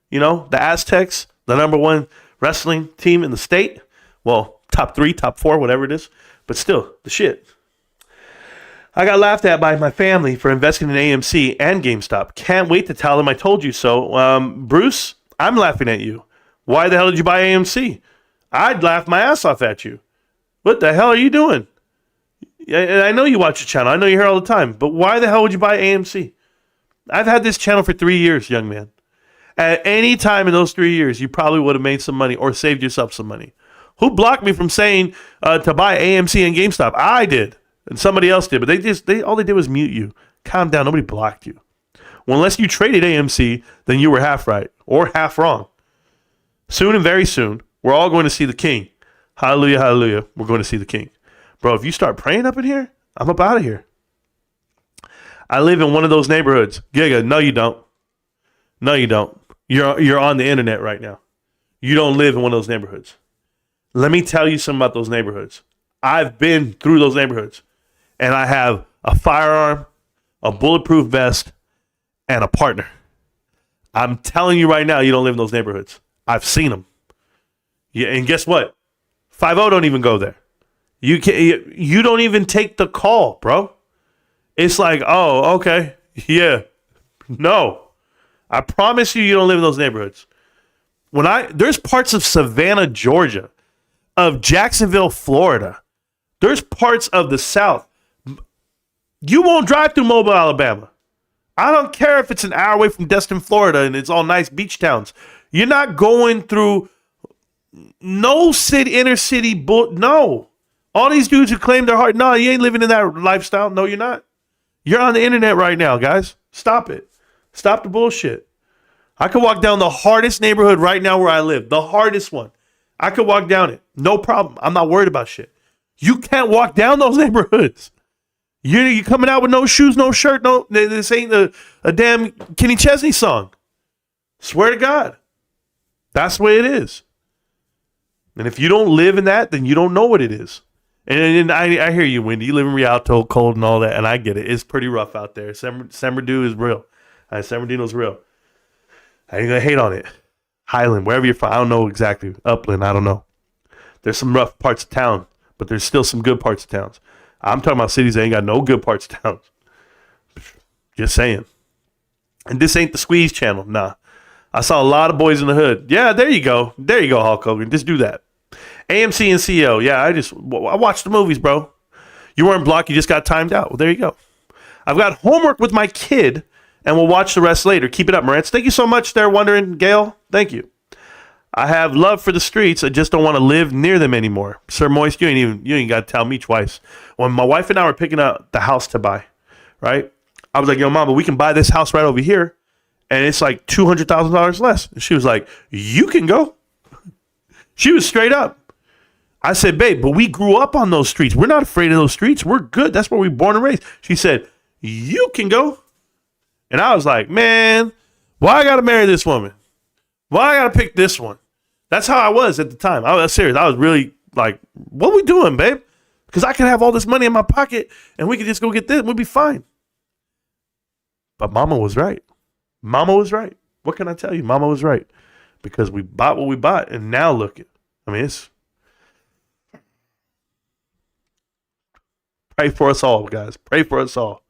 Speaker 1: You know, the Aztecs, the #1 wrestling team in the state. Well, top 3, top 4, whatever it is. But still, the shit. I got laughed at by my family for investing in AMC and GameStop. Can't wait to tell them I told you so. Bruce, I'm laughing at you. Why the hell did you buy AMC? I'd laugh my ass off at you. What the hell are you doing? I know you watch the channel. I know you're here all the time. But why the hell would you buy AMC? I've had this channel for 3 years, young man. At any time in those 3 years, you probably would have made some money or saved yourself some money. Who blocked me from saying to buy AMC and GameStop? I did. And somebody else did. But all they did was mute you. Calm down. Nobody blocked you. Well, unless you traded AMC, then you were half right or half wrong. Soon and very soon, we're all going to see the King. Hallelujah, hallelujah. We're going to see the King. Bro, if you start praying up in here, I'm up out of here. I live in one of those neighborhoods. Giga, no you don't. No you don't. You're on the internet right now. You don't live in one of those neighborhoods. Let me tell you something about those neighborhoods. I've been through those neighborhoods. And I have a firearm, a bulletproof vest, and a partner. I'm telling you right now, you don't live in those neighborhoods. I've seen them. Yeah, and guess what? 5-0 don't even go there. You don't even take the call, bro. It's like, oh, okay, yeah. No. I promise you don't live in those neighborhoods. There's parts of Savannah, Georgia, of Jacksonville, Florida. There's parts of the South. You won't drive through Mobile, Alabama. I don't care if it's an hour away from Destin, Florida, and it's all nice beach towns. You're not going through no inner city. No. All these dudes who claim their heart, no, you ain't living in that lifestyle. No, you're not. You're on the internet right now, guys. Stop it. Stop the bullshit. I could walk down the hardest neighborhood right now where I live. The hardest one. I could walk down it. No problem. I'm not worried about shit. You can't walk down those neighborhoods. You coming out with no shoes, no shirt, no. This ain't a damn Kenny Chesney song. Swear to God. That's the way it is. And if you don't live in that, then you don't know what it is. And I hear you, Wendy. You live in Rialto, cold and all that, and I get it. It's pretty rough out there. San Bernardino is real. San Bernardino's real. I ain't gonna hate on it. Highland, wherever you're from, I don't know exactly. Upland, I don't know. There's some rough parts of town, but there's still some good parts of towns. I'm talking about cities that ain't got no good parts of towns. Just saying. And this ain't the Squeeze channel. Nah. I saw a lot of boys in the hood. Yeah, there you go. There you go, Hulk Hogan. Just do that. AMC and CEO. Yeah, I watched the movies, bro. You weren't blocked. You just got timed out. Well, there you go. I've got homework with my kid, and we'll watch the rest later. Keep it up, Marantz. Thank you so much there, Wondering Gail. Thank you. I have love for the streets. I just don't want to live near them anymore. Sir Moist, you ain't got to tell me twice. When my wife and I were picking out the house to buy, right? I was like, yo, Mama, we can buy this house right over here, and it's like $200,000 less. And she was like, you can go. She was straight up. I said, babe, but we grew up on those streets. We're not afraid of those streets. We're good. That's where we were born and raised. She said, you can go. And I was like, man, why I got to marry this woman? Why I got to pick this one? That's how I was at the time. I was serious. I was really like, what we doing, babe? Because I could have all this money in my pocket and we could just go get this and we'll be fine. But Mama was right. Mama was right. What can I tell you? Mama was right. Because we bought what we bought, and now look at, I mean, it's, pray for us all, guys. Pray for us all.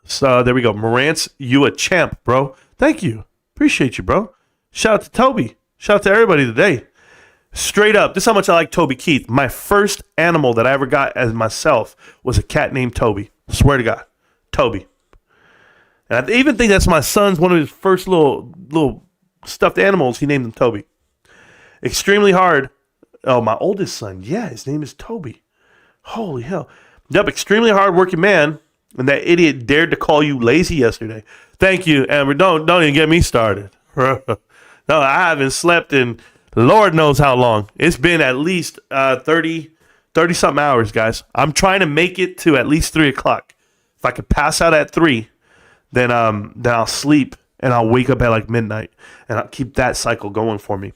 Speaker 1: So there we go. Marantz, you a champ, bro. Thank you. Appreciate you, bro. Shout out to Toby. Shout out to everybody today. Straight up, this is how much I like Toby Keith. My first animal that I ever got as myself was a cat named Toby. Swear to God. Toby. And I even think that's my son's one of his first little stuffed animals. He named him Toby. Extremely hard. Oh, my oldest son. Yeah, his name is Toby. Holy hell. Yep, extremely hard-working man. And that idiot dared to call you lazy yesterday. Thank you, Amber. Don't even get me started. No, I haven't slept in Lord knows how long. It's been at least 30-something hours, guys. I'm trying to make it to at least 3 o'clock. If I could pass out at 3, then I'll sleep and I'll wake up at like midnight. And I'll keep that cycle going for me.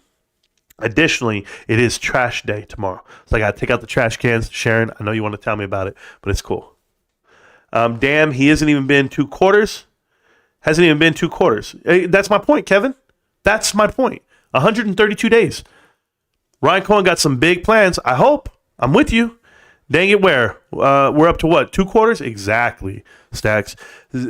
Speaker 1: Additionally, it is trash day tomorrow. So I got to take out the trash cans. Sharon, I know you want to tell me about it, but it's cool. Damn, he hasn't even been 2 quarters. Hasn't even been 2 quarters. That's my point, Kevin. That's my point. 132 days. Ryan Cohen got some big plans. I hope. I'm with you. Dang it, where? We're up to what? 2 quarters? Exactly, Stacks.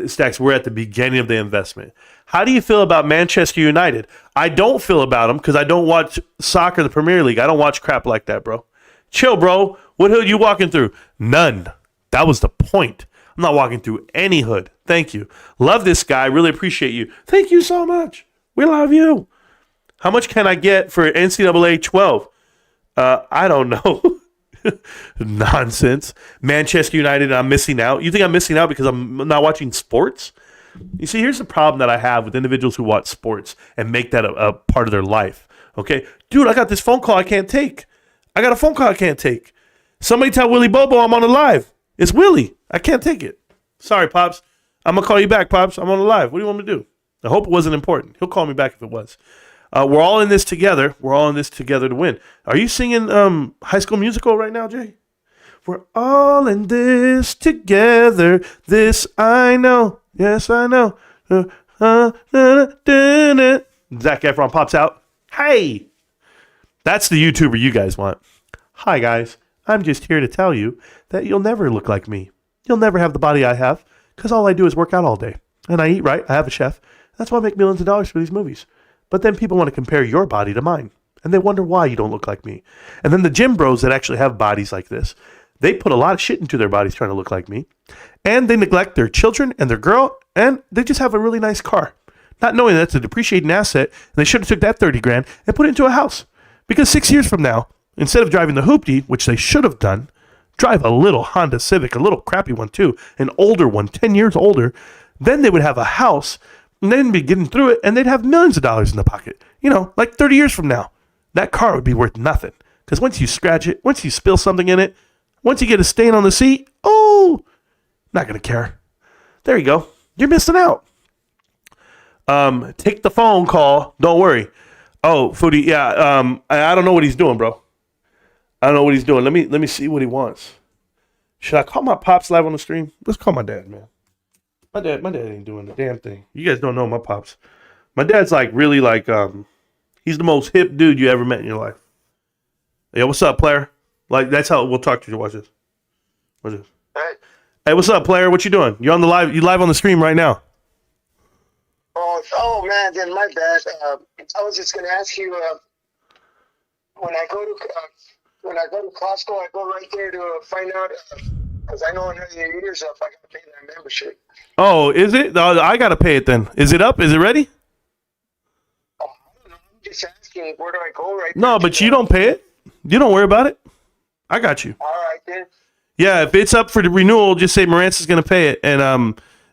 Speaker 1: Stacks, we're at the beginning of the investment. How do you feel about Manchester United? I don't feel about them because I don't watch soccer, the Premier League. I don't watch crap like that, bro. Chill, bro. What hood you walking through? None. That was the point. I'm not walking through any hood. Thank you. Love this guy. Really appreciate you. Thank you so much. We love you. How much can I get for NCAA 12? I don't know. Nonsense. Manchester United, I'm missing out. You think I'm missing out because I'm not watching sports? You see, here's the problem that I have with individuals who watch sports and make that a part of their life. Okay? Dude, I got this phone call I can't take. I got a phone call I can't take. Somebody tell Willie Bobo I'm on the live. It's Willie. I can't take it. Sorry, Pops. I'm going to call you back, Pops. I'm on the live. What do you want me to do? I hope it wasn't important. He'll call me back if it was. We're all in this together. We're all in this together to win. Are you singing High School Musical right now, Jay? We're all in this together. This I know. Yes, I know. Zac Efron pops out. Hey! That's the YouTuber you guys want. Hi, guys. I'm just here to tell you that you'll never look like me. You'll never have the body I have because all I do is work out all day. And I eat right. I have a chef. That's why I make millions of dollars for these movies. But then people want to compare your body to mine. And they wonder why you don't look like me. And then the gym bros that actually have bodies like this, they put a lot of shit into their bodies trying to look like me. And they neglect their children and their girl. And they just have a really nice car. Not knowing that's a depreciating asset. And they should have took that 30 grand and put it into a house. Because 6 years from now, instead of driving the Hoopty, which they should have done, drive a little Honda Civic, a little crappy one too, an older one, 10 years older. Then they would have a house. And then be getting through it, and they'd have millions of dollars in the pocket. You know, like 30 years from now, that car would be worth nothing. Because once you scratch it, once you spill something in it, once you get a stain on the seat, oh, not going to care. There you go. You're missing out. Take the phone call. Don't worry. Oh, Foodie, yeah, I don't know what he's doing, bro. I don't know what he's doing. Let me see what he wants. Should I call my pops live on the stream? Let's call my dad, man. My dad ain't doing the damn thing. You guys don't know my pops. My dad's like really like he's the most hip dude you ever met in your life. Yo, what's up, player? Like that's how we'll talk to you. Watch this. Watch this. Hey, what's up, player? What you doing? You on the live? You live on the stream right now?
Speaker 7: Oh man, then my bad. I was just gonna ask you when I go to Costco, I go right there to find out because I know another year's up. I gotta pay that membership.
Speaker 1: Oh, is it? I gotta pay it then. Is it up? Is it ready?
Speaker 7: Oh, I don't know. I'm just asking. asking where do I go right
Speaker 1: No,
Speaker 7: there
Speaker 1: but
Speaker 7: to
Speaker 1: you don't pay it. You don't worry about it. I got you.
Speaker 7: All right, then.
Speaker 1: Yeah, if it's up for the renewal, just say Marantz is going to pay it, and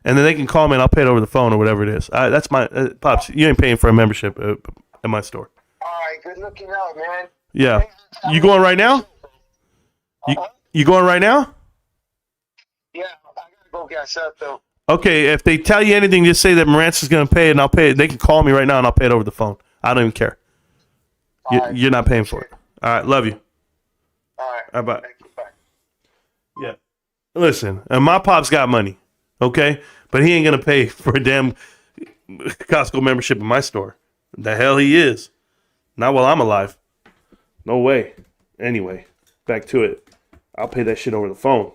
Speaker 1: then they can call me and I'll pay it over the phone or whatever it is. That's my pops. You ain't paying for a membership at my store.
Speaker 7: All right, good looking out, man.
Speaker 1: Yeah, you going right now? You going right now?
Speaker 7: Yeah, I gotta go gas up though.
Speaker 1: Okay, if they tell you anything, just say that Marantz is going to pay it, and I'll pay it. They can call me right now, and I'll pay it over the phone. I don't even care. You're not paying for it. All right, love you.
Speaker 7: All right.
Speaker 1: All right, bye.
Speaker 7: Thank you, bye.
Speaker 1: Yeah. Listen, my pop's got money, okay? But he ain't going to pay for a damn Costco membership in my store. The hell he is. Not while I'm alive. No way. Anyway, back to it. I'll pay that shit over the phone.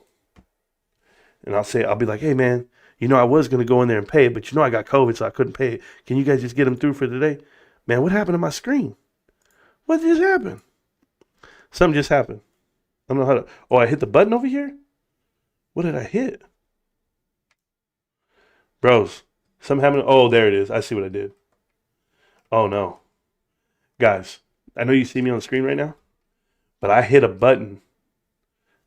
Speaker 1: And I'll be like, hey, man, I was going to go in there and pay it, but I got COVID, so I couldn't pay it. Can you guys just get them through for today? Man, what happened to my screen? What just happened? Something just happened. I don't know how to... Oh, I hit the button over here? What did I hit? Bros, something happened. Oh, there it is. I see what I did. Oh, no. Guys, I know you see me on the screen right now, but I hit a button,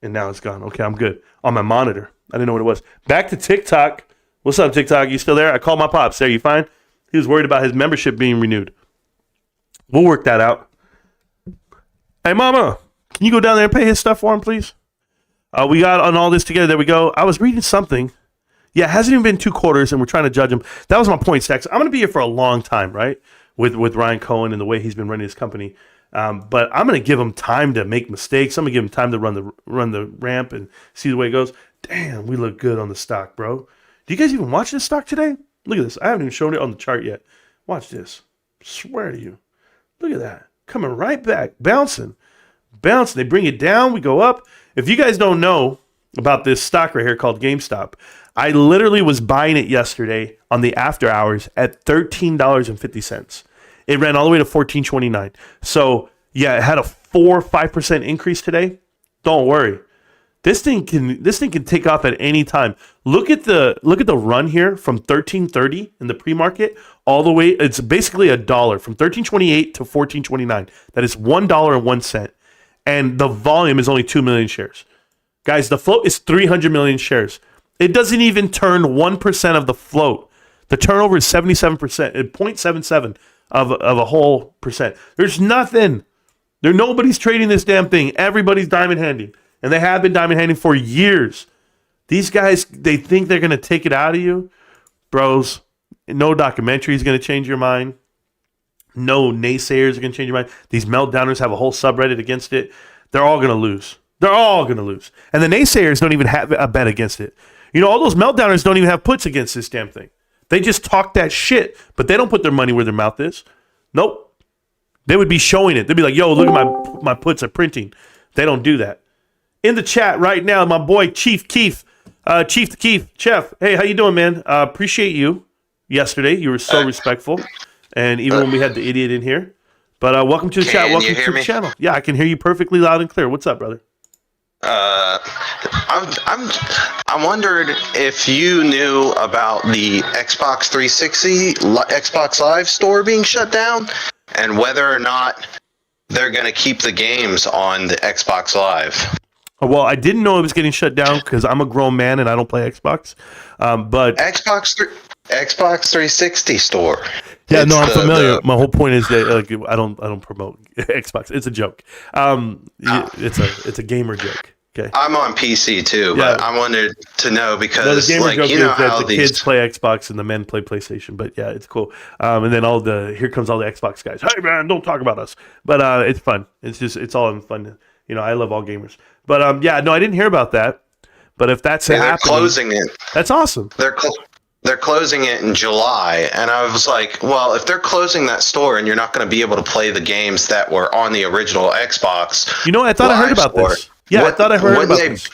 Speaker 1: and now it's gone. Okay, I'm good. On my monitor. I didn't know what it was. Back to TikTok. What's up, TikTok? You still there? I called my pops. There, you fine? He was worried about his membership being renewed. We'll work that out. Hey, Mama, can you go down there and pay his stuff for him, please? We got on all this together. There we go. I was reading something. Yeah, it hasn't even been 2 quarters, and we're trying to judge him. That was my point, Stacks. I'm going to be here for a long time, right, with Ryan Cohen and the way he's been running his company. But I'm going to give him time to make mistakes. I'm going to give him time to run the ramp and see the way it goes. Damn, we look good on the stock, bro. Do you guys even watch this stock today? Look at this. I haven't even shown it on the chart yet. Watch this. Swear to you. Look at that. Coming right back. Bouncing. They bring it down. We go up. If you guys don't know about this stock right here called GameStop, I literally was buying it yesterday on the after hours at $13.50. It ran all the way to $14.29. So, yeah, it had a 4-5% increase today. Don't worry. This thing can take off at any time. Look at the run here from $13.30 in the pre-market all the way. It's basically $1 from $13.28 to $14.29. That is $1.01, and the volume is only 2 million shares. Guys, the float is 300 million shares. It doesn't even turn 1% of the float. The turnover is 77%, 0.77 of a whole percent. There's nothing. Nobody's trading this damn thing. Everybody's diamond handing. And they have been diamond handing for years. These guys, they think they're going to take it out of you. Bros, no documentary is going to change your mind. No naysayers are going to change your mind. These meltdowners have a whole subreddit against it. They're all going to lose. They're all going to lose. And the naysayers don't even have a bet against it. All those meltdowners don't even have puts against this damn thing. They just talk that shit, but they don't put their money where their mouth is. Nope. They would be showing it. They'd be like, yo, look at my puts are printing. They don't do that. In the chat right now, my boy Chief Keith. Chief Keith, Chef. Hey, how you doing, man? Appreciate you. Yesterday, you were so respectful. And even when we had the idiot in here. But welcome to the chat. Welcome to the channel. Yeah, I can hear you perfectly loud and clear. What's up, brother?
Speaker 8: I wondered if you knew about the Xbox 360 Xbox Live store being shut down and whether or not they're going to keep the games on the Xbox Live.
Speaker 1: Well, I didn't know it was getting shut down because I'm a grown man and I don't play Xbox. But
Speaker 8: Xbox 360 store.
Speaker 1: Yeah, no, I'm familiar. My whole point is that I don't promote Xbox. It's a joke. It's a gamer joke. Okay.
Speaker 8: I'm on PC too, but I wanted to know because
Speaker 1: the gamer joke is
Speaker 8: how
Speaker 1: that the kids play Xbox and the men play PlayStation. But yeah, it's cool. And then here comes all the Xbox guys. Hey man, don't talk about us. But it's fun. It's all in fun. I love all gamers. But I didn't hear about that. But if that's happening,
Speaker 8: they're closing it.
Speaker 1: That's awesome.
Speaker 8: They're closing it in July, and I was like, well, if they're closing that store and you're not going to be able to play the games that were on the original Xbox,
Speaker 1: I thought I heard about this. Yeah, I thought I heard about this.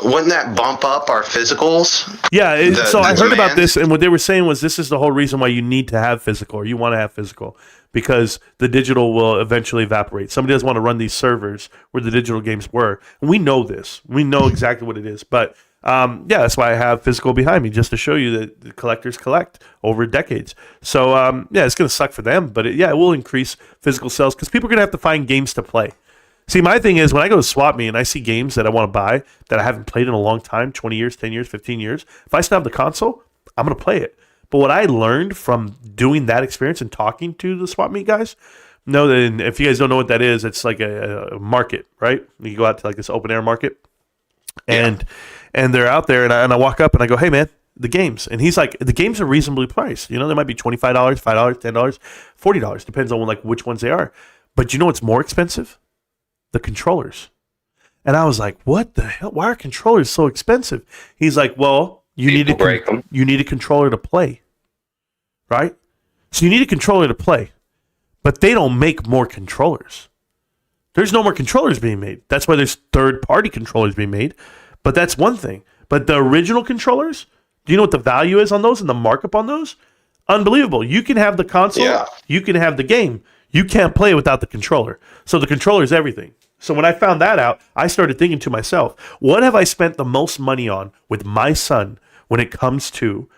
Speaker 8: Wouldn't that bump up our physicals?
Speaker 1: Yeah, I heard about this, and what they were saying was this is the whole reason why you need to have physical, or you want to have physical, because the digital will eventually evaporate. Somebody doesn't want to run these servers where the digital games were, and we know this. We know exactly what it is, but Yeah, that's why I have physical behind me, just to show you that the collectors collect over decades. So, yeah, it's going to suck for them, but it will increase physical sales because people are going to have to find games to play. See, my thing is when I go to Swap Me and I see games that I want to buy that I haven't played in a long time, 20 years, 10 years, 15 years, if I still have the console, I'm going to play it. But what I learned from doing that experience and talking to the Swap Meet guys, know that if you guys don't know what that is, it's like a market, right? You go out to like this open air market, and they're out there, and I walk up and I go, hey man, the games, and he's like, the games are reasonably priced. You know, they might be $25, $5, $10, $40, depends on like which ones they are. But you know what's more expensive? The controllers. And I was like, what the hell? Why are controllers so expensive? He's like, well, you need a controller to play, right? So you need a controller to play, but they don't make more controllers. There's no more controllers being made. That's why there's third-party controllers being made, but that's one thing. But the original controllers, do you know what the value is on those and the markup on those? Unbelievable. You can have the console, you can have the game. You can't play without the controller. So the controller is everything. So when I found that out, I started thinking to myself, what have I spent the most money on with my son when it comes to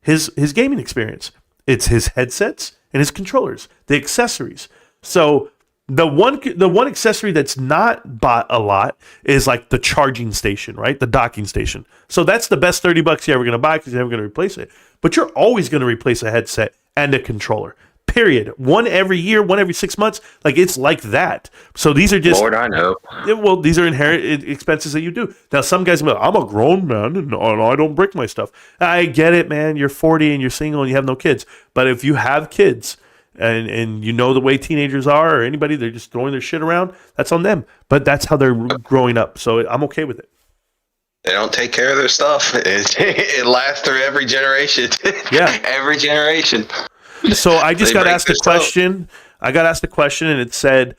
Speaker 1: his gaming experience? It's his headsets and his controllers, the accessories. So the one accessory that's not bought a lot is like the charging station, right? The docking station. So that's the best $30 you're ever going to buy because you're never going to replace it. But you're always going to replace a headset and a controller. Period. One every year, one every 6 months. Like it's like that. So these are just
Speaker 9: Lord, I know.
Speaker 1: Well, these are inherent expenses that you do. Now, some guys will be like, I'm a grown man and I don't break my stuff. I get it, man. You're 40 and you're single and you have no kids. But if you have kids and you know the way teenagers are or anybody, they're just throwing their shit around, that's on them. But that's how they're growing up. So I'm okay with it.
Speaker 8: They don't take care of their stuff. It lasts through every generation.
Speaker 1: Yeah.
Speaker 8: Every generation.
Speaker 1: So I just got asked a question. I got asked a question, and it said,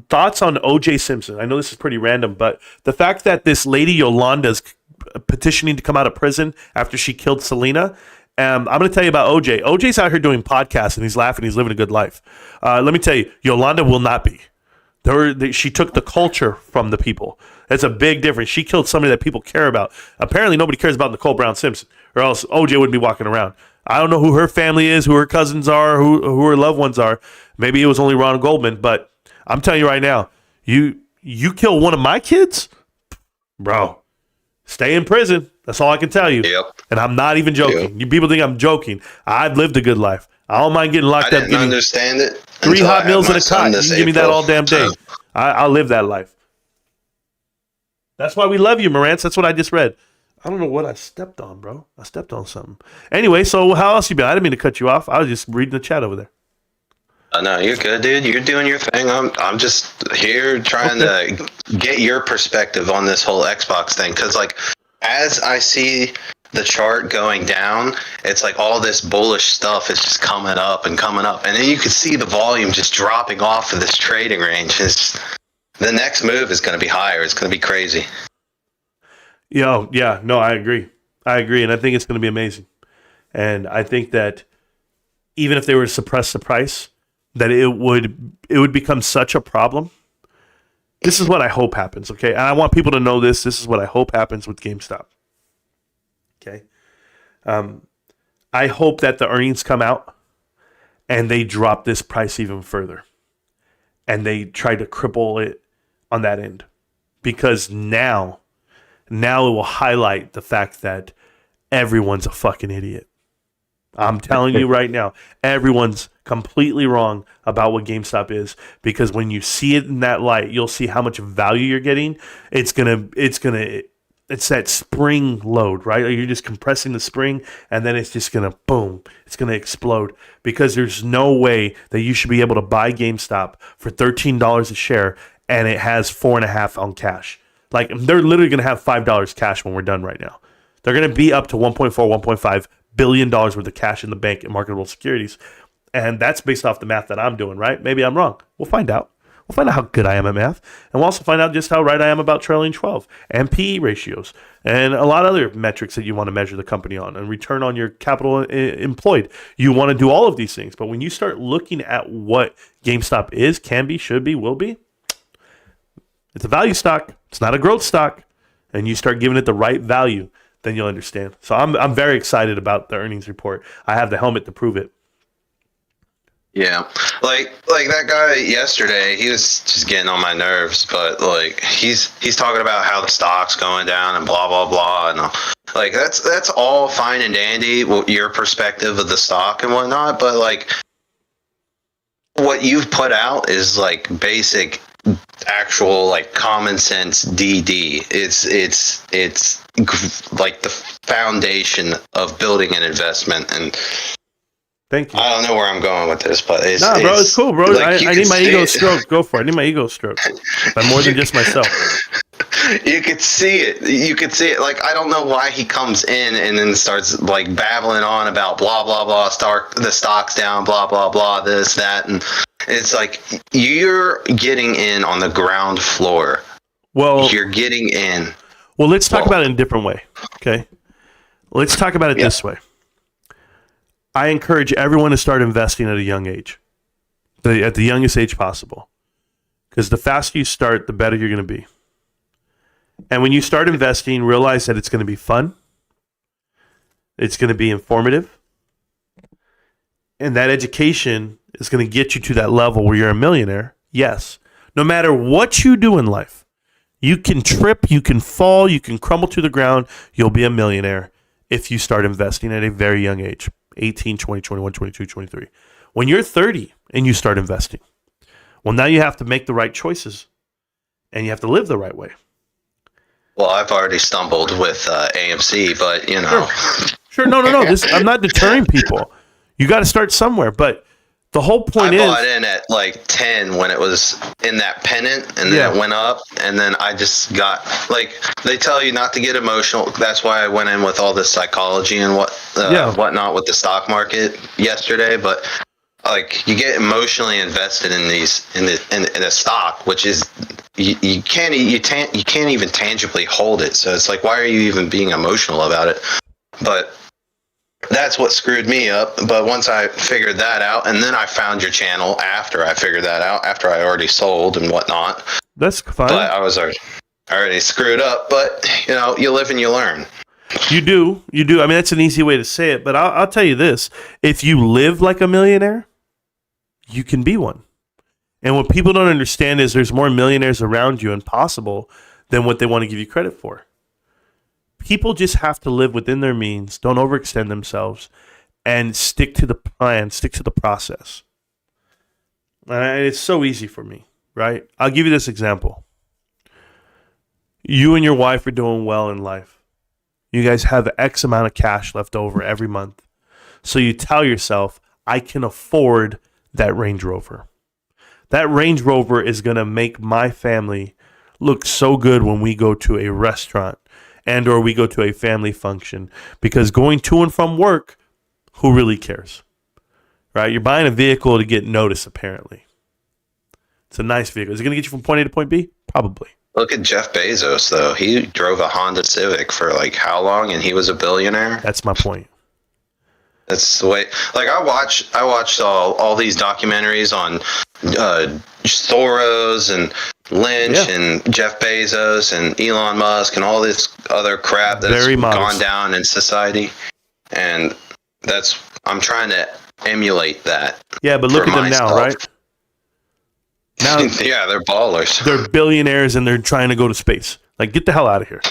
Speaker 1: thoughts on O.J. Simpson. I know this is pretty random, but the fact that this lady Yolanda's petitioning to come out of prison after she killed Selena, I'm going to tell you about O.J. O.J.'s out here doing podcasts, and he's laughing. He's living a good life. Let me tell you, Yolanda will not be. She took the culture from the people. That's a big difference. She killed somebody that people care about. Apparently, nobody cares about Nicole Brown Simpson, or else O.J. wouldn't be walking around. I don't know who her family is, who her cousins are, who her loved ones are. Maybe it was only Ron Goldman, but I'm telling you right now, you kill one of my kids, bro, stay in prison. That's all I can tell you.
Speaker 8: Yep.
Speaker 1: And I'm not even joking.
Speaker 8: Yep.
Speaker 1: You people think I'm joking. I've lived a good life. I don't mind getting locked
Speaker 8: I
Speaker 1: up.
Speaker 8: didn't understand it.
Speaker 1: 3 hot meals and a cot. You can give me that all damn day. I'll live that life. That's why we love you, Marantz. That's what I just read. I don't know what I stepped on, bro. I stepped on something. Anyway, so how else you been? I didn't mean to cut you off. I was just reading the chat over there.
Speaker 8: No, you're good, dude. You're doing your thing. I'm just here trying to get your perspective on this whole Xbox thing. Because, like, as I see the chart going down, it's like all this bullish stuff is just coming up. And then you can see the volume just dropping off of this trading range. The next move is going to be higher. It's going to be crazy.
Speaker 1: Yeah, no, I agree, and I think it's going to be amazing. And I think that even if they were to suppress the price, that it would become such a problem. This is what I hope happens, okay? And I want people to know this. This is what I hope happens with GameStop. Okay, I hope that the earnings come out and they drop this price even further, and they try to cripple it on that end, because now it will highlight the fact that everyone's a fucking idiot. I'm telling you right now, everyone's completely wrong about what GameStop is, because when you see it in that light, you'll see how much value you're getting. It's that spring load, right? You're just compressing the spring, and then it's just gonna boom, it's gonna explode, because there's no way that you should be able to buy GameStop for $13 a share and it has 4.5 on cash. Like, they're literally going to have $5 cash when we're done right now. They're going to be up to $1.4, $1.5 billion worth of cash in the bank in marketable securities. And that's based off the math that I'm doing, right? Maybe I'm wrong. We'll find out. We'll find out how good I am at math. And we'll also find out just how right I am about trailing 12 and PE ratios and a lot of other metrics that you want to measure the company on, and return on your capital employed. You want to do all of these things. But when you start looking at what GameStop is, can be, should be, will be, it's a value stock. It's not a growth stock. and you start giving it the right value, then you'll understand. So I'm very excited about the earnings report. I have the helmet to prove it.
Speaker 8: Yeah, like that guy yesterday, he was just getting on my nerves. But like he's talking about how the stock's going down and blah blah blah, and like that's all fine and dandy, your perspective of the stock and whatnot. But like what you've put out is like basic, actual like common sense DD. It's like the foundation of building an an and.
Speaker 1: Thank you.
Speaker 8: I don't know where I'm going with this, but it's
Speaker 1: bro, it's cool, bro.
Speaker 8: Like,
Speaker 1: I need my ego stroke. Go for it. I need my ego stroke. I'm more than just myself.
Speaker 8: You could see it. You could see it. Like, I don't know why he comes in and then starts like babbling on about blah blah blah. The stock's down. Blah blah blah. This that, and it's like you're getting in on the ground floor.
Speaker 1: Well,
Speaker 8: you're getting in.
Speaker 1: Well, let's talk about it in a different way. Okay, let's talk about it this way. I encourage everyone to start investing at a young age, at the youngest age possible, because the faster you start, the better you're going to be. And when you start investing, realize that it's going to be fun, it's going to be informative, and that education is going to get you to that level where you're a millionaire. Yes, no matter what you do in life, you can trip, you can fall, you can crumble to the ground, you'll be a millionaire if you start investing at a very young age. 18, 20, 21, 22, 23. When you're 30 and you start investing, well, now you have to make the right choices and you have to live the right way.
Speaker 8: Well, I've already stumbled with AMC, but you know.
Speaker 1: Sure. No. I'm not deterring people. You got to start somewhere. But the whole point is, I
Speaker 8: bought in at like 10 when it was in that pennant, and then it went up, and then I just got like, they tell you not to get emotional. That's why I went in with all this psychology and whatnot with the stock market yesterday. But like, you get emotionally invested in in a stock, which is you can't even tangibly hold it. So it's like, why are you even being emotional about it? But that's what screwed me up. But once I figured that out, and then I found your channel after I figured that out, after I already sold and whatnot.
Speaker 1: That's fine.
Speaker 8: But I was already screwed up. But you know, you live and you learn.
Speaker 1: You do. I mean, that's an easy way to say it. But I'll tell you this: if you live like a millionaire, you can be one. And what people don't understand is there's more millionaires around you and possible than what they want to give you credit for. People just have to live within their means, don't overextend themselves, and stick to the plan, stick to the process. And it's so easy for me, right? I'll give you this example. You and your wife are doing well in life. You guys have X amount of cash left over every month. So you tell yourself, I can afford that Range Rover. That Range Rover is going to make my family look so good when we go to a restaurant and or we go to a family function, because going to and from work, who really cares? Right? You're buying a vehicle to get noticed, apparently. It's a nice vehicle. Is it going to get you from point A to point B? Probably.
Speaker 8: Look at Jeff Bezos, though. He drove a Honda Civic for like how long, and he was a billionaire?
Speaker 1: That's my point.
Speaker 8: That's the way. Like, I watched all these documentaries on Soros and Lynch and Jeff Bezos and Elon Musk and all this other crap that's gone down in society, and I'm trying to emulate that.
Speaker 1: Yeah, but look at them now, right? Now,
Speaker 8: yeah, they're ballers.
Speaker 1: They're billionaires and they're trying to go to space. Like, get the hell out of here.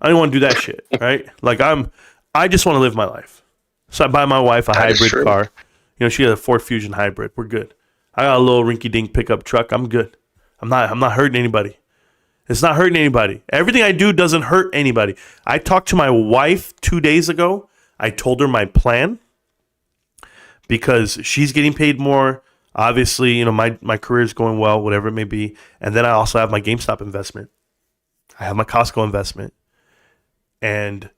Speaker 1: I don't want to do that shit, right? Like, I just want to live my life. So I buy my wife a hybrid car. You know, she has a Ford Fusion hybrid. We're good. I got a little rinky-dink pickup truck. I'm good. I'm not hurting anybody. It's not hurting anybody. Everything I do doesn't hurt anybody. I talked to my wife 2 days ago. I told her my plan because she's getting paid more. Obviously, you know, my career is going well, whatever it may be. And then I also have my GameStop investment. I have my Costco investment. And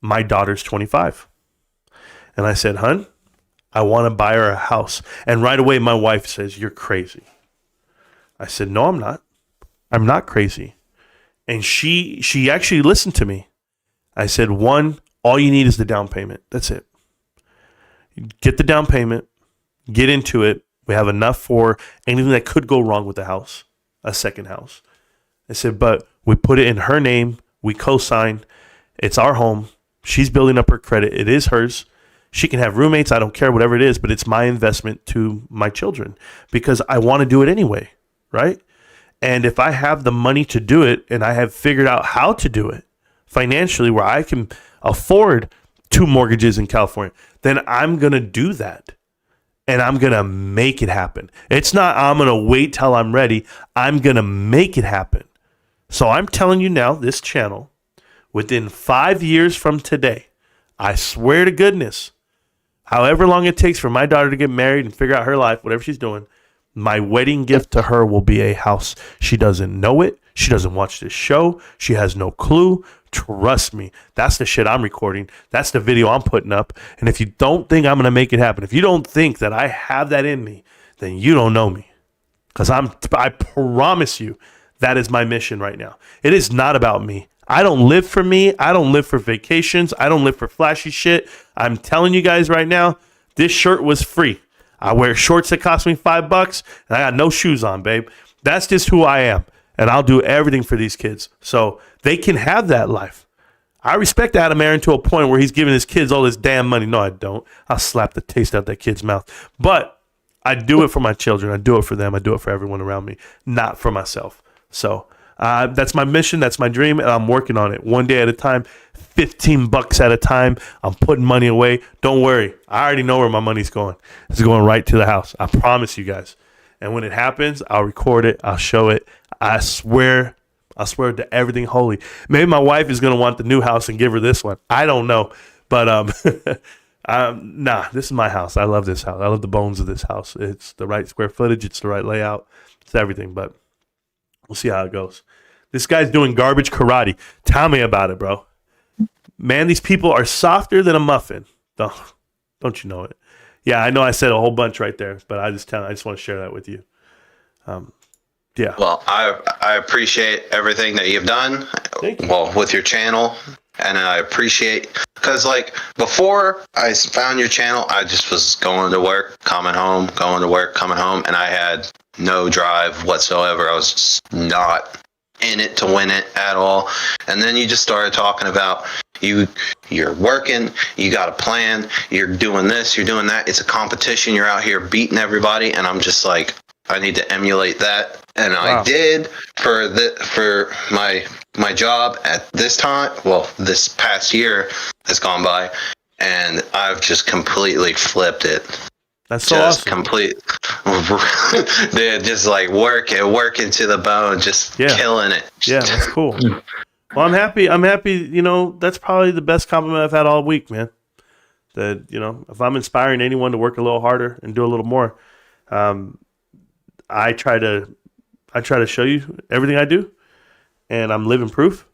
Speaker 1: my daughter's 25. And I said, hun, I want to buy her a house. And right away, my wife says, you're crazy. I said, no, I'm not. I'm not crazy. And she actually listened to me. I said, one, all you need is the down payment. That's it. Get the down payment. Get into it. We have enough for anything that could go wrong with the house, a second house. I said, but we put it in her name. We co-sign. It's our home. She's building up her credit. It is hers. She can have roommates. I don't care, whatever it is, but it's my investment to my children because I want to do it anyway, right? And if I have the money to do it and I have figured out how to do it financially where I can afford 2 mortgages in California, then I'm going to do that. And I'm going to make it happen. It's not I'm going to wait till I'm ready. I'm going to make it happen. So I'm telling you now, this channel, within 5 years from today, I swear to goodness, however long it takes for my daughter to get married and figure out her life, whatever she's doing, my wedding gift to her will be a house. She doesn't know it. She doesn't watch this show. She has no clue. Trust me. That's the shit I'm recording. That's the video I'm putting up. And if you don't think I'm going to make it happen, if you don't think that I have that in me, then you don't know me. Because I promise you, that is my mission right now. It is not about me. I don't live for me. I don't live for vacations. I don't live for flashy shit. I'm telling you guys right now, this shirt was free. I wear shorts that cost me $5 and I got no shoes on, babe. That's just who I am. And I'll do everything for these kids so they can have that life. I respect Adam Aaron to a point where he's giving his kids all this damn money. No, I don't. I'll slap the taste out that kid's mouth. But I do it for my children. I do it for them. I do it for everyone around me, not for myself. So that's my mission. That's my dream. And I'm working on it one day at a time, $15 at a time. I'm putting money away. Don't worry. I already know where my money's going. It's going right to the house. I promise you guys. And when it happens, I'll record it. I'll show it. I swear to everything holy. Maybe my wife is going to want the new house and give her this one. I don't know. But nah, this is my house. I love this house. I love the bones of this house. It's the right square footage. It's the right layout. It's everything. But we'll see how it goes. This guy's doing garbage karate. Tell me about it, bro. Man, these people are softer than a muffin. Don't you know it? Yeah, I know I said a whole bunch right there, but I just want to share that with you. Yeah.
Speaker 8: Well, I appreciate everything that you've done.
Speaker 1: Thank you.
Speaker 8: Well, with your channel, and I appreciate because like before I found your channel, I just was going to work, coming home, going to work, coming home, and I had no drive whatsoever. I was just not in it to win it at all. And then you just started talking about you're working, you got a plan, you're doing this, you're doing that. It's a competition. You're out here beating everybody, and I'm just like, I need to emulate that. And wow. I did for my job at this time. Well, this past year has gone by, and I've just completely flipped it.
Speaker 1: That's so
Speaker 8: just
Speaker 1: awesome.
Speaker 8: Complete. They're just like working to the bone, just killing it.
Speaker 1: Yeah, that's cool. Well, I'm happy. You know, that's probably the best compliment I've had all week, man. That, you know, if I'm inspiring anyone to work a little harder and do a little more, I try to show you everything I do, and I'm living proof.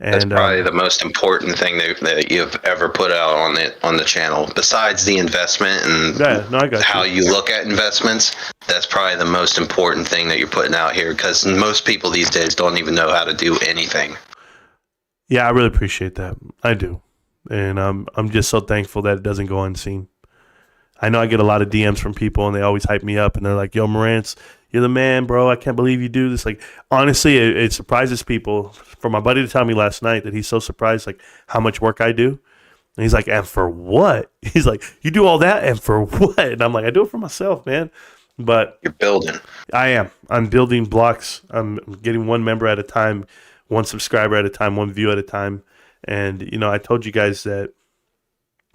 Speaker 1: And
Speaker 8: that's probably the most important thing that you've ever put out on the channel, besides the investment and how you look at investments. That's probably the most important thing that you're putting out here, because most people these days don't even know how to do anything.
Speaker 1: Yeah, I really appreciate that. I do, and I'm just so thankful that it doesn't go unseen. I know I get a lot of DMs from people, and they always hype me up, and they're like, "Yo, Marantz, you're the man, bro. I can't believe you do this." Like, honestly, it surprises people. For my buddy to tell me last night that he's so surprised, like, how much work I do. And he's like, "And for what?" He's like, "You do all that, and for what?" And I'm like, "I do it for myself, man." But
Speaker 8: you're building. I
Speaker 1: am. I'm building blocks. I'm getting one member at a time, one subscriber at a time, one view at a time. And, you know, I told you guys that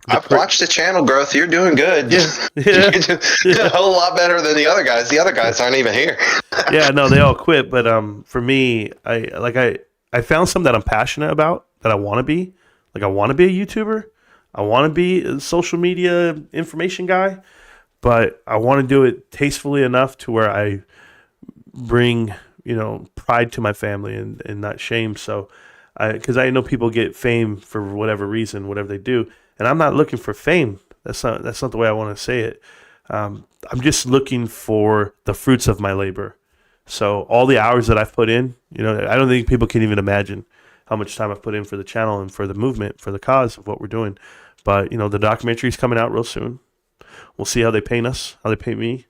Speaker 8: I've watched the channel growth. You're doing good. Yeah. A whole lot better than the other guys. The other guys aren't even here.
Speaker 1: Yeah, no, they all quit. But for me, I found something that I'm passionate about, that I want to be. Like, I want to be a YouTuber. I want to be a social media information guy. But I want to do it tastefully enough to where I bring, you know, pride to my family and not shame. So, because I know people get fame for whatever reason, whatever they do. And I'm not looking for fame. That's not the way I want to say it. I'm just looking for the fruits of my labor. So all the hours that I've put in, you know, I don't think people can even imagine how much time I've put in for the channel and for the movement, for the cause of what we're doing. But, you know, the documentary is coming out real soon. We'll see how they paint us, how they paint me.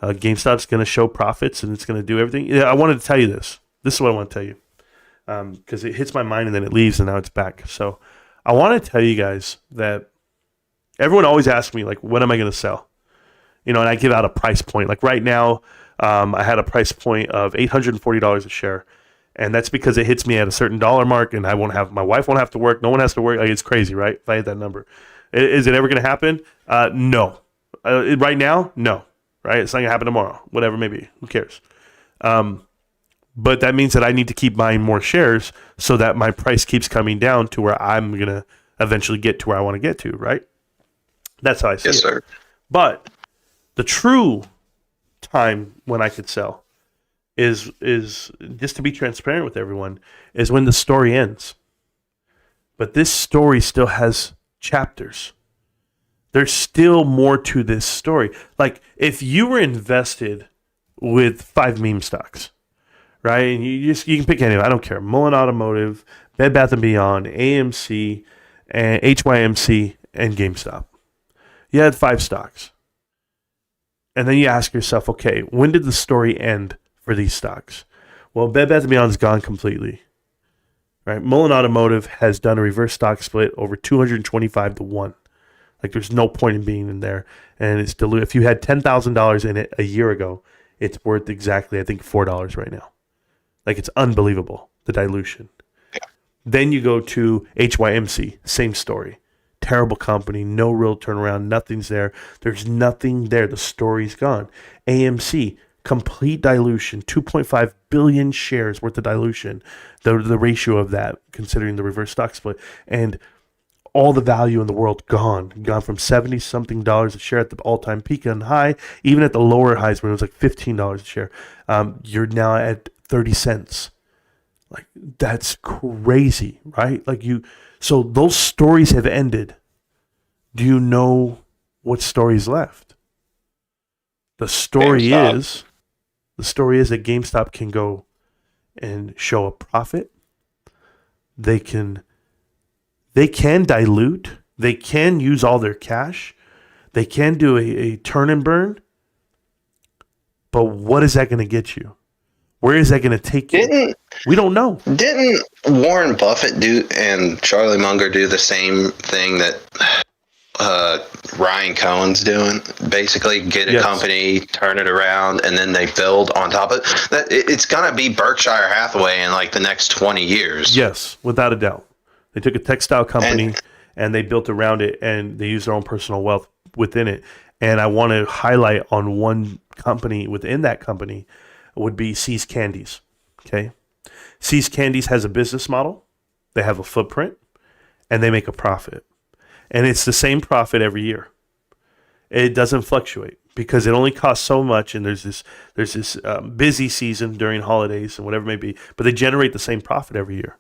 Speaker 1: GameStop's going to show profits, and it's going to do everything. Yeah, I wanted to tell you this. This is what I want to tell you. because it hits my mind and then it leaves and now it's back. So I want to tell you guys that everyone always asks me, like, when am I going to sell? And I give out a price point. Like right now, I had a price point of $840 a share. And that's because it hits me at a certain dollar mark, and my wife won't have to work. No one has to work. Like, it's crazy, right? If I hit that number, is it ever going to happen? No. Right now, no. Right? It's not going to happen tomorrow. Whatever, maybe. Who cares? But that means that I need to keep buying more shares so that my price keeps coming down to where I'm going to eventually get to where I want to get to. Right? That's how I see it.
Speaker 8: Yes, sir.
Speaker 1: But the true time when I could sell is just to be transparent with everyone, is when the story ends. But this story still has chapters. There's still more to this story. Like, if you were invested with 5 meme stocks, right? And you can pick any, I don't care. Mullen Automotive, Bed Bath & Beyond, AMC, and HYMC, and GameStop. You had 5 stocks. And then you ask yourself, okay, when did the story end for these stocks? Well, Bed Bath & Beyond is gone completely. Right? Mullen Automotive has done a reverse stock split over 225 to 1. Like, there's no point in being in there. And it's diluted. If you had $10,000 in it a year ago, it's worth exactly, I think, $4 right now. Like, it's unbelievable, the dilution. Then you go to HYMC, same story. Terrible company, no real turnaround, nothing's there. There's nothing there. The story's gone. AMC, complete dilution, 2.5 billion shares worth of dilution, the ratio of that, considering the reverse stock split, and all the value in the world gone from 70 something dollars a share at the all-time peak and high, even at the lower highs when it was like $15 a share. You're now at 30 cents. Like, that's crazy, right? So those stories have ended. Do you know what story's left? The story is that GameStop can go and show a profit. They can dilute. They can use all their cash. They can do a turn and burn. But what is that going to get you? Where is that going to take you? We don't know.
Speaker 8: Didn't Warren Buffett do and Charlie Munger do the same thing that Ryan Cohen's doing? Basically, get a company, turn it around, and then they build on top of it. It's going to be Berkshire Hathaway in like the next 20 years.
Speaker 1: Yes, without a doubt. They took a textile company and they built around it, and they used their own personal wealth within it. And I want to highlight on one company within that company would be Sears Candies. Okay, Sears Candies has a business model. They have a footprint, and they make a profit. And it's the same profit every year. It doesn't fluctuate because it only costs so much, and there's this busy season during holidays and whatever it may be, but they generate the same profit every year.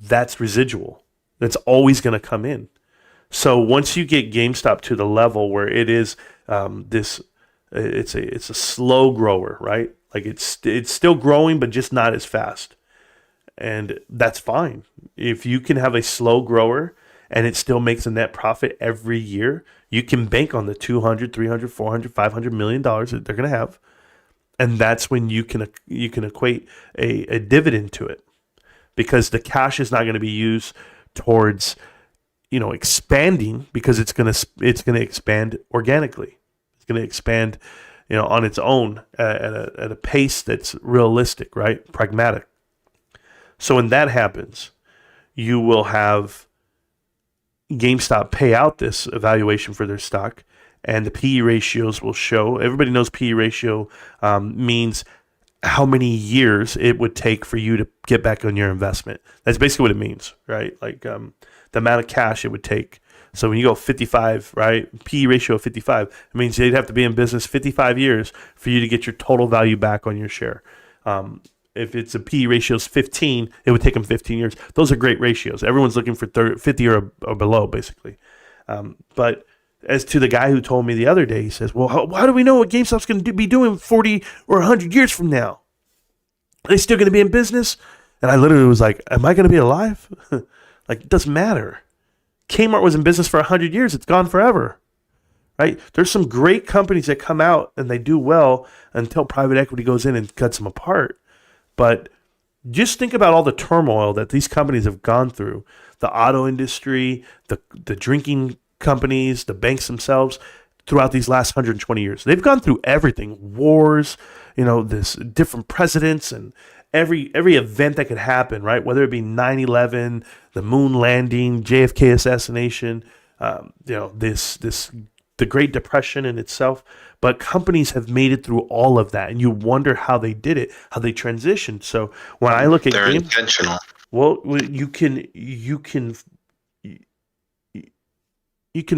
Speaker 1: That's residual. That's always going to come in. So once you get GameStop to the level where it is it's a slow grower, right? Like, it's still growing, but just not as fast. And that's fine. If you can have a slow grower and it still makes a net profit every year, you can bank on the $200, $300, $400, $500 million that they're going to have. And that's when you can equate a dividend to it, because the cash is not going to be used towards, expanding, because it's going to expand organically. It's going to expand, on its own at a pace that's realistic, right? Pragmatic. So when that happens, you will have GameStop pay out this evaluation for their stock, and the PE ratios will show. Everybody knows PE ratio means how many years it would take for you to get back on your investment. That's basically what it means, right? Like the amount of cash it would take. So when you go 55, right, PE ratio of 55, it means they'd have to be in business 55 years for you to get your total value back on your share. If it's a PE ratio is 15, it would take them 15 years. Those are great ratios. Everyone's looking for 50 or below, basically. But as to the guy who told me the other day, he says, well, how do we know what GameStop's going to be doing 40 or 100 years from now? Are they still going to be in business? And I literally was like, am I going to be alive? Like, it doesn't matter. Kmart was in business for 100 years. It's gone forever, right? There's some great companies that come out and they do well until private equity goes in and cuts them apart. But just think about all the turmoil that these companies have gone through. The auto industry, the drinking companies, the banks themselves, throughout these last 120 years. They've gone through everything. Wars, this different presidents and every event that could happen, right? Whether it be 9/11, the moon landing, JFK assassination, the Great Depression in itself. But companies have made it through all of that, and you wonder how they did it, how they transitioned. So when I look at
Speaker 8: they're intentional.
Speaker 1: well, you can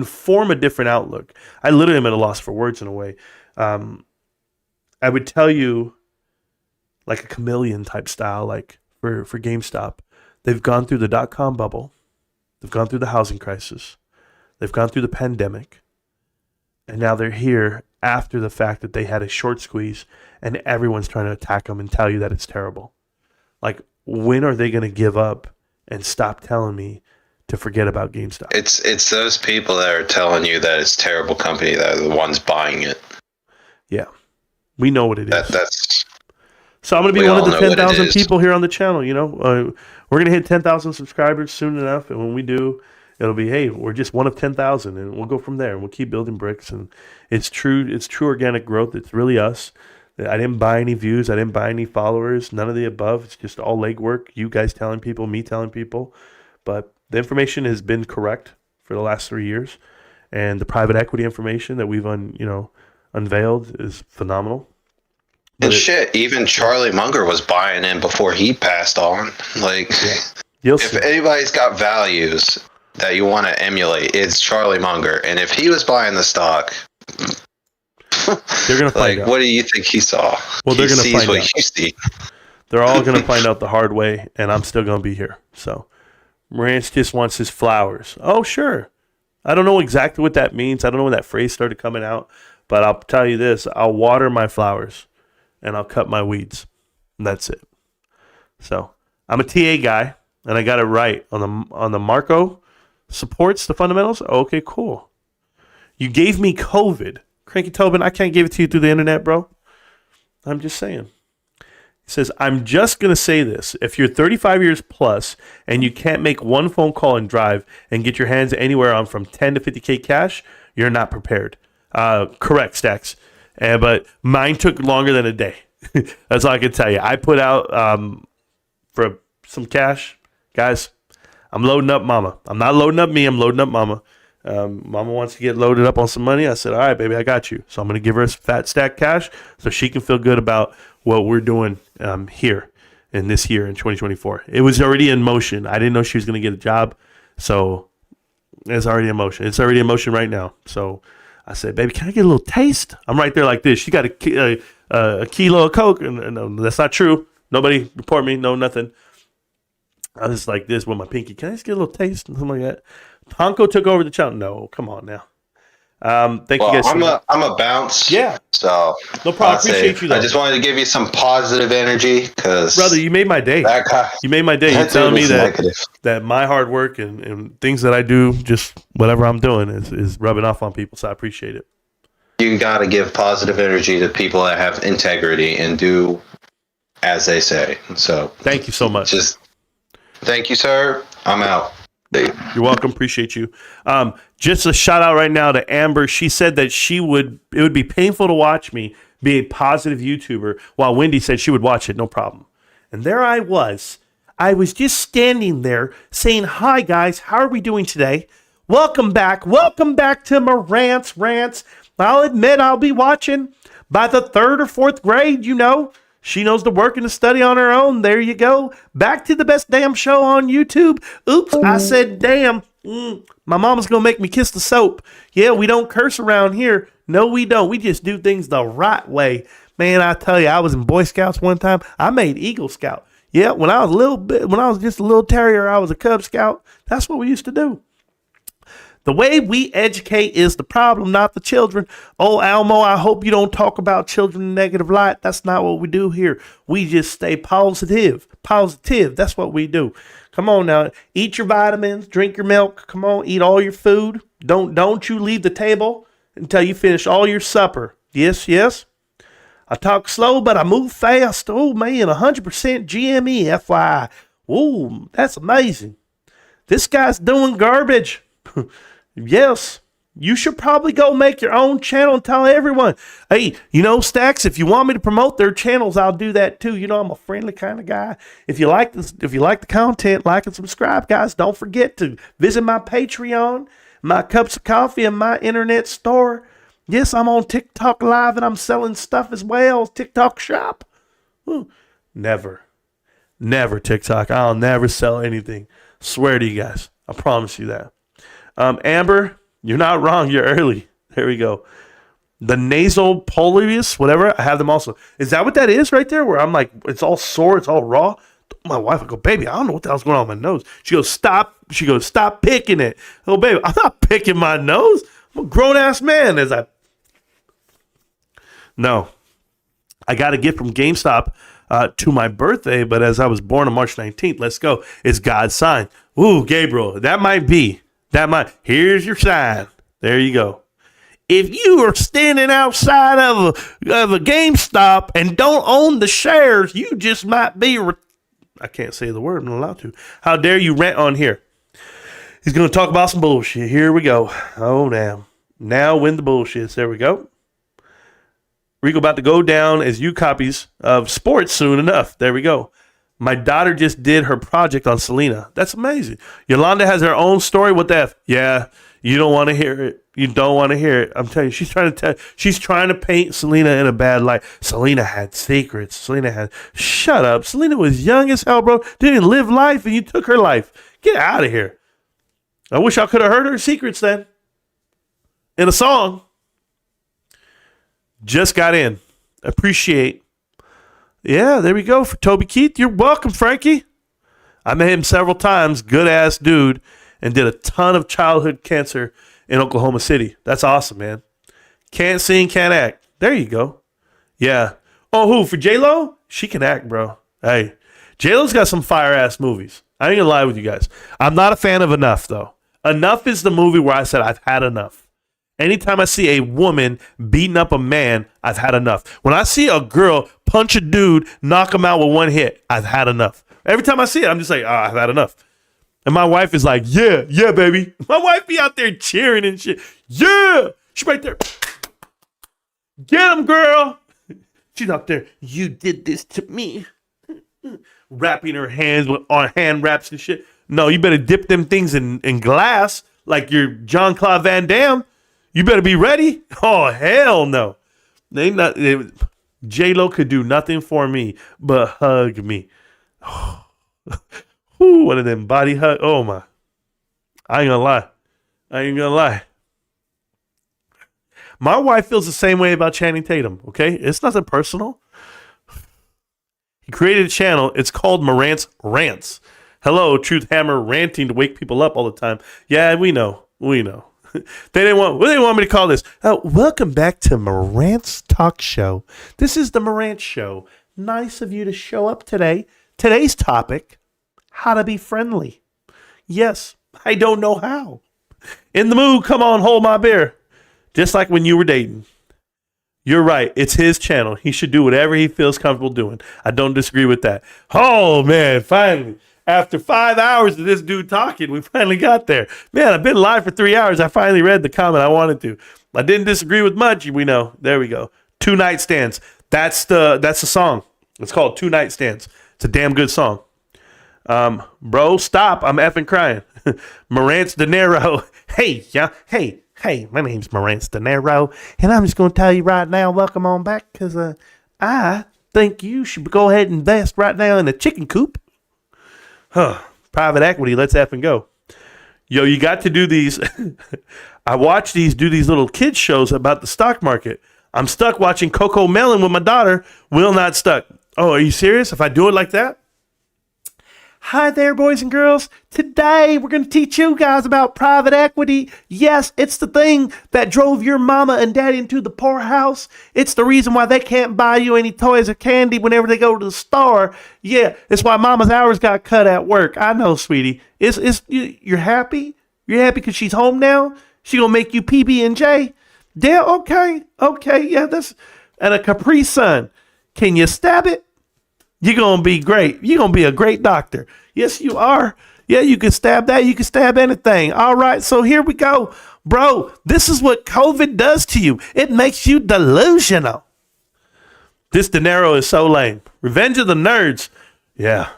Speaker 1: form a different outlook. I literally am at a loss for words in a way. I would tell you, like a chameleon type style, like for GameStop, they've gone through the .com bubble, they've gone through the housing crisis, they've gone through the pandemic, and now they're here after the fact that they had a short squeeze, and everyone's trying to attack them and tell you that it's terrible. Like, when are they going to give up and stop telling me to forget about GameStop?
Speaker 8: It's those people that are telling you that it's a terrible company that are the ones buying it.
Speaker 1: Yeah, we know what it is.
Speaker 8: That's
Speaker 1: so I'm going to be
Speaker 8: we
Speaker 1: one of
Speaker 8: all
Speaker 1: the
Speaker 8: know what it
Speaker 1: 10,000
Speaker 8: is.
Speaker 1: people here on the channel. We're going to hit 10,000 subscribers soon enough, and when we do, it'll be, hey, we're just one of 10,000, and we'll go from there, and we'll keep building bricks. And it's true organic growth. It's really us. I didn't buy any views. I didn't buy any followers. None of the above. It's just all legwork. You guys telling people, me telling people. But the information has been correct for the last 3 years, and the private equity information that we've unveiled is phenomenal.
Speaker 8: And shit, even Charlie Munger was buying in before he passed on. Like, if anybody's got values that you want to emulate, it's Charlie Munger. And if he was buying the stock,
Speaker 1: they're gonna find out.
Speaker 8: What do you think he saw?
Speaker 1: Well, they're gonna find
Speaker 8: what
Speaker 1: out.
Speaker 8: You see.
Speaker 1: They're all gonna find out the hard way, and I'm still gonna be here. So, Marantz just wants his flowers. Oh, sure. I don't know exactly what that means. I don't know when that phrase started coming out, but I'll tell you this: I'll water my flowers, and I'll cut my weeds. And that's it. So, I'm a TA guy, and I got it right on the Marco supports the fundamentals. Okay, cool. You gave me COVID. Cranky Tobin, I can't give it to you through the internet, bro. I'm just saying. He says, I'm just going to say this. If you're 35 years plus and you can't make one phone call and drive and get your hands anywhere on from 10 to 50K cash, you're not prepared. Correct, Stacks. But mine took longer than a day. That's all I can tell you. I put out for some cash. Guys, I'm loading up mama. I'm not loading up me. I'm loading up mama. Mama wants to get loaded up on some money. I said, all right, baby, I got you. So I'm going to give her a fat stack cash so she can feel good about what we're doing here in this year in 2024. It was already in motion. I didn't know she was going to get a job. So it's already in motion. It's already in motion right now. So I said, baby, can I get a little taste? I'm right there like this. She got a kilo of Coke. And that's not true. Nobody report me. No, nothing. I was like this with my pinky. Can I just get a little taste? Something like that. Tonko took over the channel. No, come on now. Thank you guys.
Speaker 8: I'm a bounce.
Speaker 1: Yeah.
Speaker 8: So
Speaker 1: no problem. Appreciate you though.
Speaker 8: I just wanted to give you some positive energy because
Speaker 1: brother, you made my day.
Speaker 8: That guy,
Speaker 1: you made my day. You're telling me
Speaker 8: negative.
Speaker 1: that my hard work and things that I do, just whatever I'm doing, is rubbing off on people. So I appreciate it.
Speaker 8: You got to give positive energy to people that have integrity and do as they say. So
Speaker 1: thank you so much.
Speaker 8: Just thank you, sir. I'm out.
Speaker 1: You're welcome. Appreciate you. Just a shout out right now to Amber. She said that it would be painful to watch me be a positive YouTuber, while Wendy said she would watch it, no problem. And there I was. I was just standing there saying, hi guys, how are we doing today? Welcome back. Welcome back to Marantz Rantz. I'll admit I'll be watching by the 3rd or 4th grade, She knows the work and the study on her own. There you go. Back to the best damn show on YouTube. Oops, I said damn. My mama's going to make me kiss the soap. Yeah, we don't curse around here. No, we don't. We just do things the right way. Man, I tell you, I was in Boy Scouts one time. I made Eagle Scout. Yeah, when I was just a little terrier, I was a Cub Scout. That's what we used to do. The way we educate is the problem, not the children. Oh, Almo, I hope you don't talk about children in negative light. That's not what we do here. We just stay positive. Positive. That's what we do. Come on now. Eat your vitamins. Drink your milk. Come on. Eat all your food. Don't you leave the table until you finish all your supper. Yes, yes. I talk slow, but I move fast. Oh, man, 100% GME, FYI. Ooh, that's amazing. This guy's doing garbage. Yes, you should probably go make your own channel and tell everyone. Hey, Stacks, if you want me to promote their channels, I'll do that too. I'm a friendly kind of guy. If you like this, if you like the content, like and subscribe, guys. Don't forget to visit my Patreon, my cups of coffee, and my internet store. Yes, I'm on TikTok Live and I'm selling stuff as well. TikTok Shop. Ooh, never TikTok. I'll never sell anything. Swear to you guys. I promise you that. Amber, you're not wrong. You're early. There we go. The nasal polyps, whatever. I have them also. Is that what that is right there? Where I'm like, it's all sore. It's all raw. My wife, I go, baby, I don't know what the hell's going on with my nose. She goes, stop. She goes, stop picking it. Oh, baby, I'm not picking my nose. I'm a grown ass man. No, I got a gift from GameStop to my birthday, but as I was born on March 19th, let's go. It's God's sign. Ooh, Gabriel, that might be. Here's your sign. There you go. If you are standing outside of a GameStop and don't own the shares, you just might be. I can't say the word. I'm not allowed to. How dare you rant on here? He's going to talk about some bullshit. Here we go. Oh, now win the bullshits. There we go. Rico about to go down as you copies of sports soon enough. There we go. My daughter just did her project on Selena. That's amazing. Yolanda has her own story. What the F? Yeah, you don't want to hear it. You don't want to hear it. I'm telling you, she's trying to paint Selena in a bad light. Selena had secrets. Shut up. Selena was young as hell, bro. Didn't live life, and you took her life. Get out of here. I wish I could have heard her secrets then. In a song. Just got in. Appreciate. Yeah, there we go for Toby Keith. You're welcome, Frankie. I met him several times. Good ass dude, and did a ton of childhood cancer in Oklahoma City. That's awesome, man. Can't sing, can't act. There you go. Yeah. Oh, who? For J-Lo? She can act, bro. Hey, J-Lo's got some fire ass movies. I ain't gonna lie with you guys. I'm not a fan of Enough though. Enough is the movie where I said I've had enough. Anytime I see a woman beating up a man, I've had enough. When I see a girl punch a dude, knock him out with one hit, I've had enough. Every time I see it, I'm just like, I've had enough. And my wife is like, yeah, baby. My wife be out there cheering and shit. Yeah. She's right there. Get him, girl. She's out there. You did this to me. Wrapping her hands on hand wraps and shit. No, you better dip them things in glass like you're Jean-Claude Van Damme. You better be ready. Oh, hell no. J-Lo could do nothing for me but hug me. Ooh, one of them body hug. Oh, my. I ain't gonna lie. My wife feels the same way about Channing Tatum, okay? It's nothing personal. He created a channel. It's called Marantz Rantz. Hello, Truth Hammer ranting to wake people up all the time. Yeah, we know. They didn't want me to call this. Welcome back to Marantz Talk Show. This is the Marantz Show. Nice of you to show up today. Today's topic, how to be friendly. Yes, I don't know how. In the mood, come on, hold my beer. Just like when you were dating. You're right. It's his channel. He should do whatever he feels comfortable doing. I don't disagree with that. Oh, man, finally. After 5 hours of this dude talking, we finally got there. Man, I've been live for 3 hours. I finally read the comment I wanted to. I didn't disagree with much. We know. There we go. 2 Nightstands. That's the song. It's called 2 Nightstands. It's a damn good song. Bro, stop. I'm effing crying. Marantz De Niro. Hey, yeah. Hey, my name's Marantz De Niro, and I'm just going to tell you right now, welcome on back, because I think you should go ahead and invest right now in a chicken coop. Private equity, let's effing go. Yo, you got to do these. I watch these little kids shows about the stock market. I'm stuck watching Coco Melon with my daughter. Will not stuck. Oh, are you serious? If I do it like that? Hi there, boys and girls. Today, we're going to teach you guys about private equity. Yes, it's the thing that drove your mama and daddy into the poorhouse. It's the reason why they can't buy you any toys or candy whenever they go to the store. Yeah, it's why mama's hours got cut at work. I know, sweetie. You're happy? You're happy because she's home now? She going to make you PB&J? Yeah, okay. Yeah, that's and a Capri Sun. Can you stab it? You're going to be great. You're going to be a great doctor. Yes, you are. Yeah, you can stab that. You can stab anything. All right, so here we go. Bro, this is what COVID does to you. It makes you delusional. This dinero is so lame. Revenge of the Nerds. Yeah,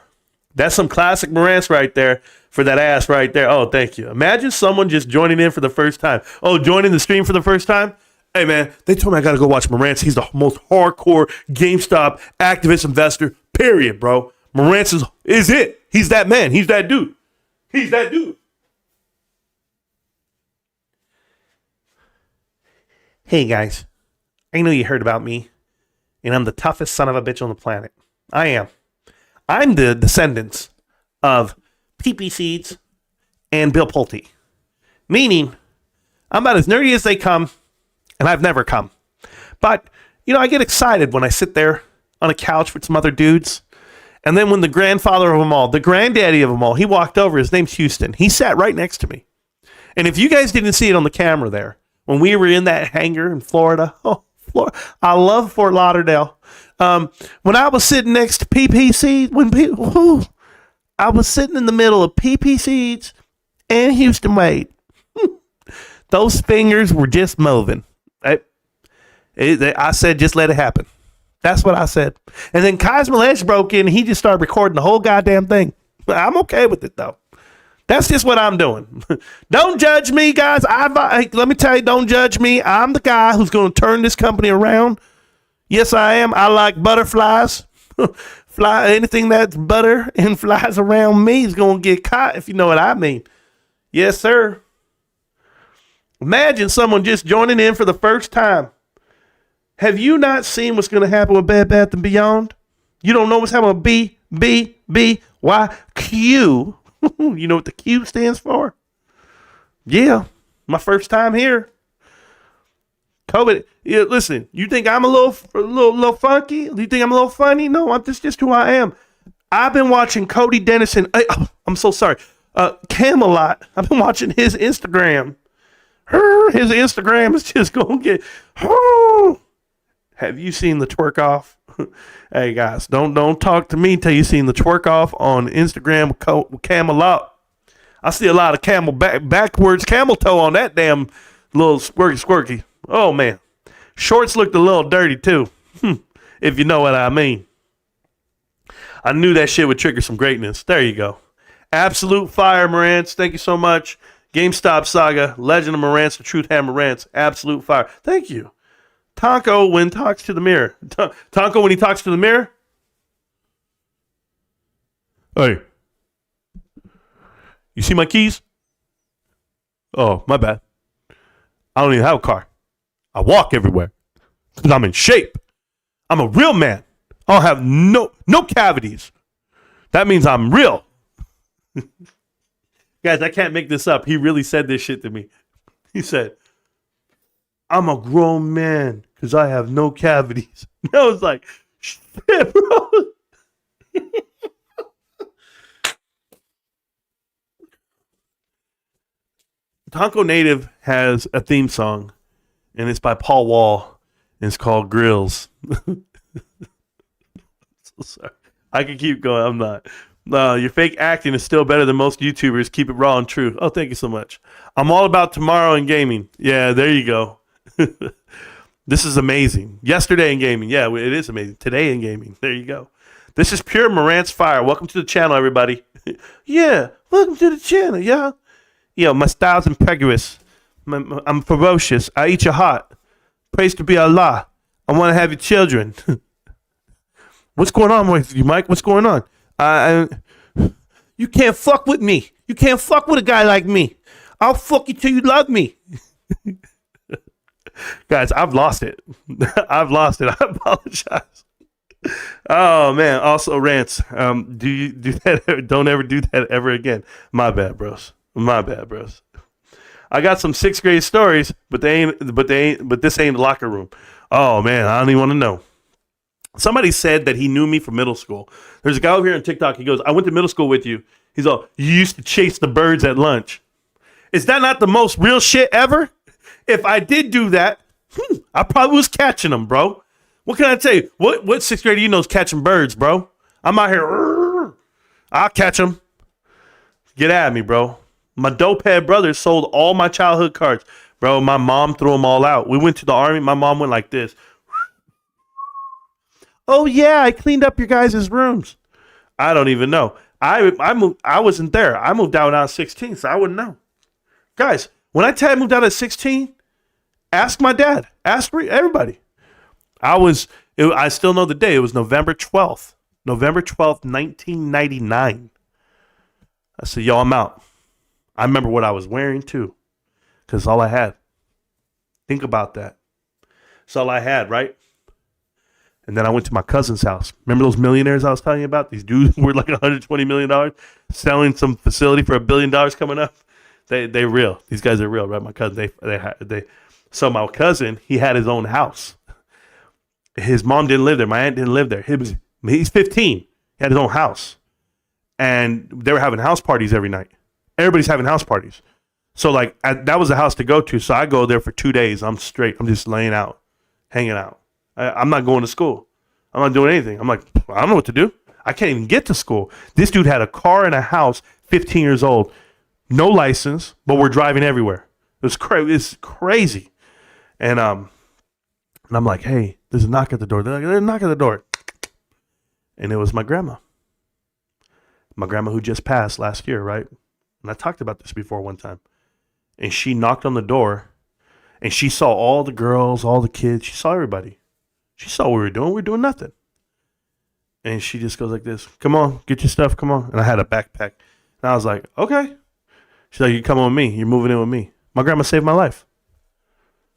Speaker 1: that's some classic Marantz right there for that ass right there. Oh, thank you. Imagine someone just joining in for the first time. Oh, joining the stream for the first time? Hey, man, they told me I got to go watch Marantz. He's the most hardcore GameStop activist investor, period, bro. Marantz is it. He's that man. He's that dude. He's that dude. Hey, guys. I know you heard about me, and I'm the toughest son of a bitch on the planet. I am. I'm the descendants of PP Seeds and Bill Pulte, meaning I'm about as nerdy as they come, and I've never come. But, you know, I get excited when I sit there on a couch with some other dudes. And then when the grandfather of them all, the granddaddy of them all, he walked over. His name's Houston. He sat right next to me. And if you guys didn't see it on the camera there, when we were in that hangar in Florida, I love Fort Lauderdale. When I was sitting next to PPC, I was sitting in the middle of PP Seeds and Houston Wade. Those fingers were just moving. I said, just let it happen. That's what I said. And then Cosmoledge broke in and he just started recording the whole goddamn thing. I'm okay with it, though. That's just what I'm doing. Don't judge me, guys. Let me tell you, don't judge me. I'm the guy who's going to turn this company around. Yes, I am. I like butterflies. Anything that's butter and flies around me is going to get caught, if you know what I mean. Yes, sir. Imagine someone just joining in for the first time. Have you not seen what's going to happen with Bed Bath & Beyond? You don't know what's happening with BBBYQ? You know what the Q stands for? Yeah, my first time here. COVID. Yeah, listen, you think I'm a little funky? You think I'm a little funny? No, this just who I am. I've been watching Cody Dennison. I'm so sorry. Camelot. I've been watching his Instagram. His Instagram is just going to get... Have you seen the twerk off? Hey guys, don't talk to me till you seen the twerk off on Instagram with Camelot. I see a lot of backwards camel toe on that damn little squirky. Oh man, shorts looked a little dirty too, if you know what I mean. I knew that shit would trigger some greatness. There you go. Absolute fire, Marantz. Thank you so much. GameStop Saga, Legend of Marantz, The Truth Hammer Marantz. Absolute fire. Thank you. Tonko when talks to the mirror. Tonko when he talks to the mirror. Hey. You see my keys? Oh, my bad. I don't even have a car. I walk everywhere. Because I'm in shape. I'm a real man. I don't have no cavities. That means I'm real. Guys, I can't make this up. He really said this shit to me. He said, I'm a grown man because I have no cavities. And I was like, shit, bro. Tonko Native has a theme song, and it's by Paul Wall, and it's called Grills. So sorry. I can keep going. I'm not. Your fake acting is still better than most YouTubers. Keep it raw and true. Oh, thank you so much. I'm all about tomorrow in gaming. Yeah, there you go. This is amazing. Yesterday in gaming. Yeah, it is amazing. Today in gaming. There you go. This is pure Marantz fire. Welcome to the channel, everybody. Yeah, welcome to the channel, y'all. Yo, my style's impetuous. I'm ferocious. I eat your heart. Praise to be Allah. I want to have your children. What's going on with you, Mike? What's going on? You can't fuck with me. You can't fuck with a guy like me. I'll fuck you till you love me. Guys, I've lost it. I've lost it. I apologize. Oh man. Also, Rants. Do you do that? Don't ever do that ever again. My bad, bros. My bad, bros. I got some 6th grade stories, but this ain't the locker room. Oh man, I don't even want to know. Somebody said that he knew me from middle school. There's a guy over here on TikTok. He goes, I went to middle school with you. He's all, you used to chase the birds at lunch. Is that not the most real shit ever? If I did do that, I probably was catching them, bro. What can I tell you? What sixth grader you know is catching birds, bro? I'm out here. I'll catch them. Get at me, bro. My dope head brother sold all my childhood cards. Bro, my mom threw them all out. We went to the army. My mom went like this. Oh, yeah, I cleaned up your guys' rooms. I don't even know. I moved. I wasn't there. I moved out when I was 16, so I wouldn't know. Guys, when I tell you I moved out at 16, ask my dad. Ask everybody. I still know the day. It was November 12th. November 12th, 1999. I said, yo, I'm out. I remember what I was wearing, too, because all I had. Think about that. That's all I had, right? And then I went to my cousin's house. Remember those millionaires I was telling you about? These dudes were like $120 million selling some facility for $1 billion coming up. They real. These guys are real, right? My cousin, So my cousin, he had his own house. His mom didn't live there. My aunt didn't live there. He's 15. He had his own house. And they were having house parties every night. Everybody's having house parties. So like that was the house to go to. So I go there for 2 days. I'm straight. I'm just laying out, hanging out. I'm not going to school. I'm not doing anything. I'm like, I don't know what to do. I can't even get to school. This dude had a car and a house, 15 years old, no license, but we're driving everywhere. It's crazy. And I'm like, hey, there's a knock at the door. They're like, there's a knock at the door. And it was my grandma. My grandma who just passed last year, right? And I talked about this before one time. And she knocked on the door, and she saw all the girls, all the kids. She saw everybody. She saw what we were doing. We were doing nothing. And she just goes like this, come on, get your stuff, come on. And I had a backpack. And I was like, okay. She's like, you come on with me. You're moving in with me. My grandma saved my life.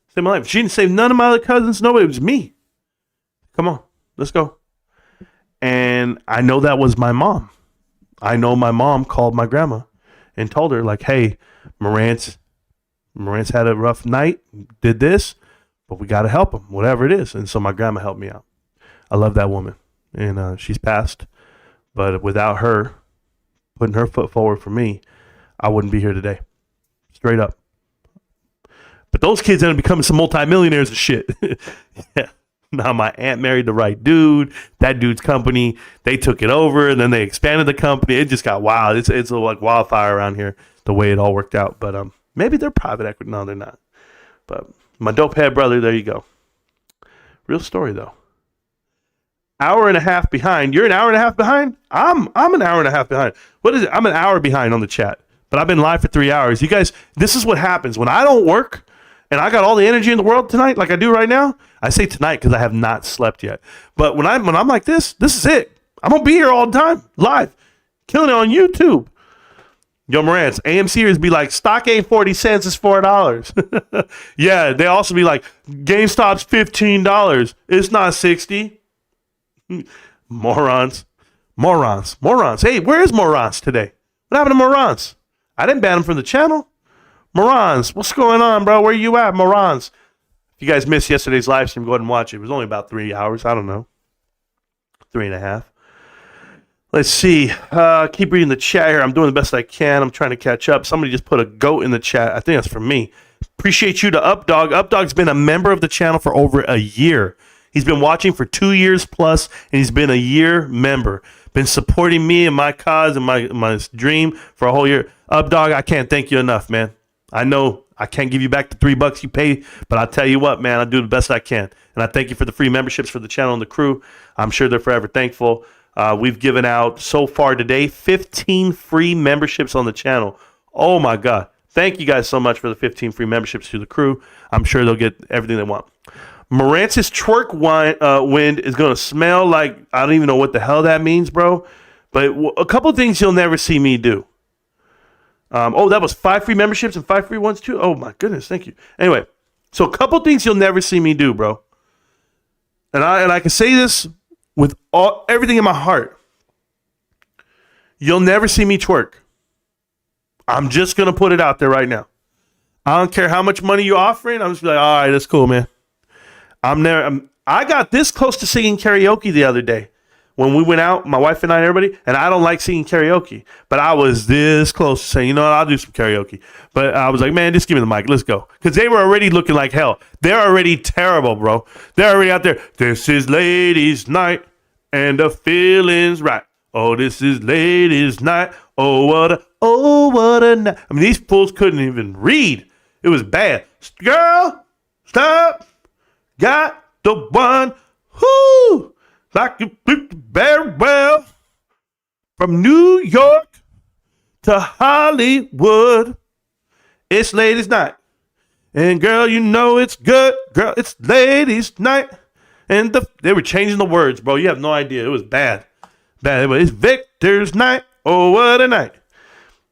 Speaker 1: Saved my life. She didn't save none of my other cousins. Nobody. It was me. Come on, let's go. And I know that was my mom. I know my mom called my grandma and told her, like, hey, Marantz had a rough night, did this, but we got to help him, whatever it is. And so my grandma helped me out. I love that woman. And she's passed. But without her putting her foot forward for me, I wouldn't be here today. Straight up. But those kids ended up becoming some multimillionaires and shit. Yeah. Now my aunt married the right dude. That dude's company, they took it over, and then they expanded the company. It just got wild. It's like wildfire around here, the way it all worked out. But maybe they're private equity. No, they're not. But my dope head brother, there you go. Real story though. Hour and a half behind. You're an hour and a half behind? I'm an hour and a half behind. What is it? I'm an hour behind on the chat. But I've been live for 3 hours. You guys, this is what happens when I don't work. And I got all the energy in the world tonight, like I do right now. I say tonight because I have not slept yet. But when I'm like this is it. I'm gonna be here all the time, live, killing it on YouTube. Yo, Marantz, AMC would be like, stock ain't 40 cents, it's $4. Yeah, they also be like, GameStop's $15, it's not 60. Morons. Hey, where is Marantz today? What happened to Marantz? I didn't ban him from the channel. Marantz, what's going on, bro? Where you at, Marantz? If you guys missed yesterday's live stream, go ahead and watch it. It was only about 3 hours. I don't know. 3.5. Let's see. Keep reading the chat here. I'm doing the best I can. I'm trying to catch up. Somebody just put a goat in the chat. I think that's for me. Appreciate you to Updog. Updog's been a member of the channel for over a year. He's been watching for 2 years plus, and he's been a year member. Been supporting me and my cause and my dream for a whole year. Updog, I can't thank you enough, man. I know I can't give you back the $3 you paid, but I'll tell you what, man, I do the best I can. And I thank you for the free memberships for the channel and the crew. I'm sure they're forever thankful. We've given out so far today 15 free memberships on the channel. Oh my God. Thank you guys so much for the 15 free memberships to the crew. I'm sure they'll get everything they want. Marantz's twerk wind is going to smell like, I don't even know what the hell that means, bro. But a couple of things you'll never see me do. That was 5 free memberships and 5 free ones too. Oh my goodness, thank you. Anyway, so a couple things you'll never see me do, bro. And I can say this with everything in my heart. You'll never see me twerk. I'm just gonna put it out there right now. I don't care how much money you're offering. I'm just like, all right, that's cool, man. I got this close to singing karaoke the other day, when we went out, my wife and I and everybody, and I don't like singing karaoke, but I was this close to saying, you know what, I'll do some karaoke. But I was like, man, just give me the mic. Let's go. Because they were already looking like hell. They're already terrible, bro. They're already out there. This is ladies' night and the feeling's right. Oh, this is ladies' night. Oh, what a night. I mean, these fools couldn't even read. It was bad. Girl, stop. Got the one who like you very well. From New York to Hollywood, it's ladies' night. And girl, you know it's good. Girl, it's ladies' night. And they were changing the words, bro. You have no idea. It was bad. Bad. It's Victor's night. Oh, what a night.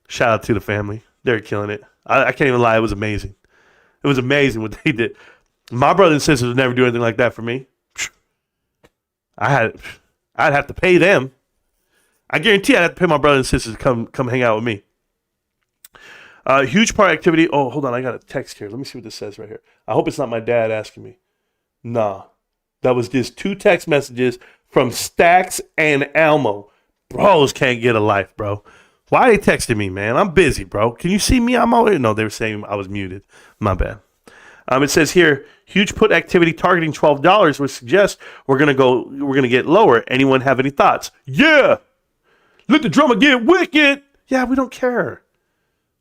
Speaker 1: Shout out to the family. They're killing it. I can't even lie. It was amazing. It was amazing what they did. My brothers and sisters would never do anything like that for me. I'd have to pay them. I guarantee I'd have to pay my brothers and sisters to come hang out with me. Huge part activity. Oh, hold on. I got a text here. Let me see what this says right here. I hope it's not my dad asking me. Nah. That was just 2 text messages from Stacks and Elmo. Bros can't get a life, bro. Why are they texting me, man? I'm busy, bro. Can you see me? I'm always... No, they were saying I was muted. My bad. It says here, huge put activity targeting $12 would suggest we're gonna get lower. Anyone have any thoughts? Yeah. Let the drummer get wicked. Yeah, we don't care.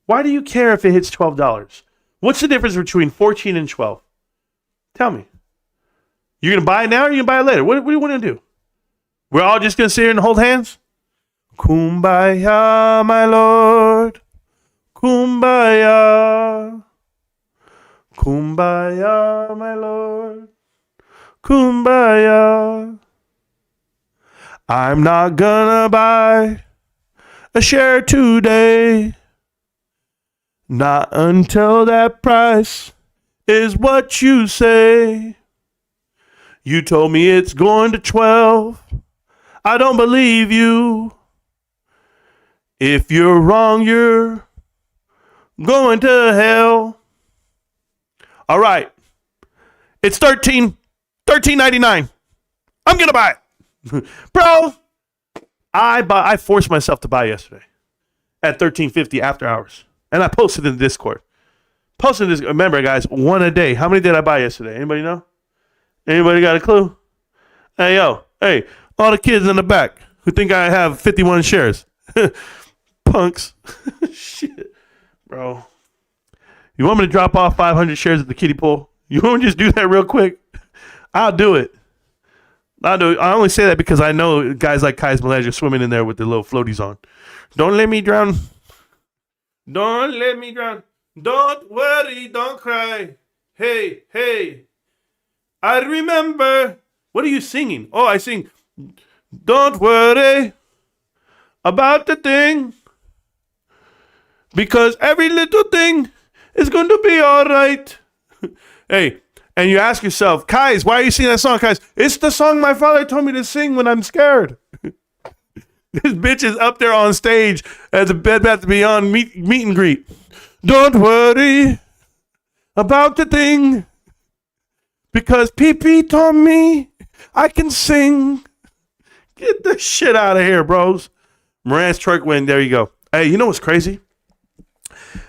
Speaker 1: Why do you care if it hits $12? What's the difference between 14 and 12? Tell me. You're gonna buy it now or you're gonna buy it later? What do you want to do? We're all just gonna sit here and hold hands? Kumbaya, my lord. Kumbaya. Kumbaya, my lord. Kumbaya. I'm not gonna buy a share today. Not until that price is what you say. You told me it's going to 12. I don't believe you. If you're wrong, you're going to hell. All right. It's $13.99. I'm going to buy it. Bro, I forced myself to buy yesterday at $13.50 after hours. And I posted in the Discord. Remember, guys, one a day. How many did I buy yesterday? Anybody know? Anybody got a clue? Hey, all the kids in the back who think I have 51 shares. Punks. Shit, bro. You want me to drop off 500 shares at the kiddie pool? You want me to just do that real quick? I'll do it. I only say that because I know guys like Kai's Malaysia swimming in there with the little floaties on. Don't let me drown. Don't let me drown. Don't worry, don't cry. Hey. I remember. What are you singing? Oh, I sing. Don't worry about the thing. Because every little thing is going to be all right. Hey, and you ask yourself, Kais, why are you singing that song, Kais? It's the song my father told me to sing when I'm scared. This bitch is up there on stage at the Bed Bath & Beyond meet and greet. Don't worry about the thing. Because PP told me I can sing. Get the shit out of here, bros. Marantz Rantz, there you go. Hey, you know what's crazy?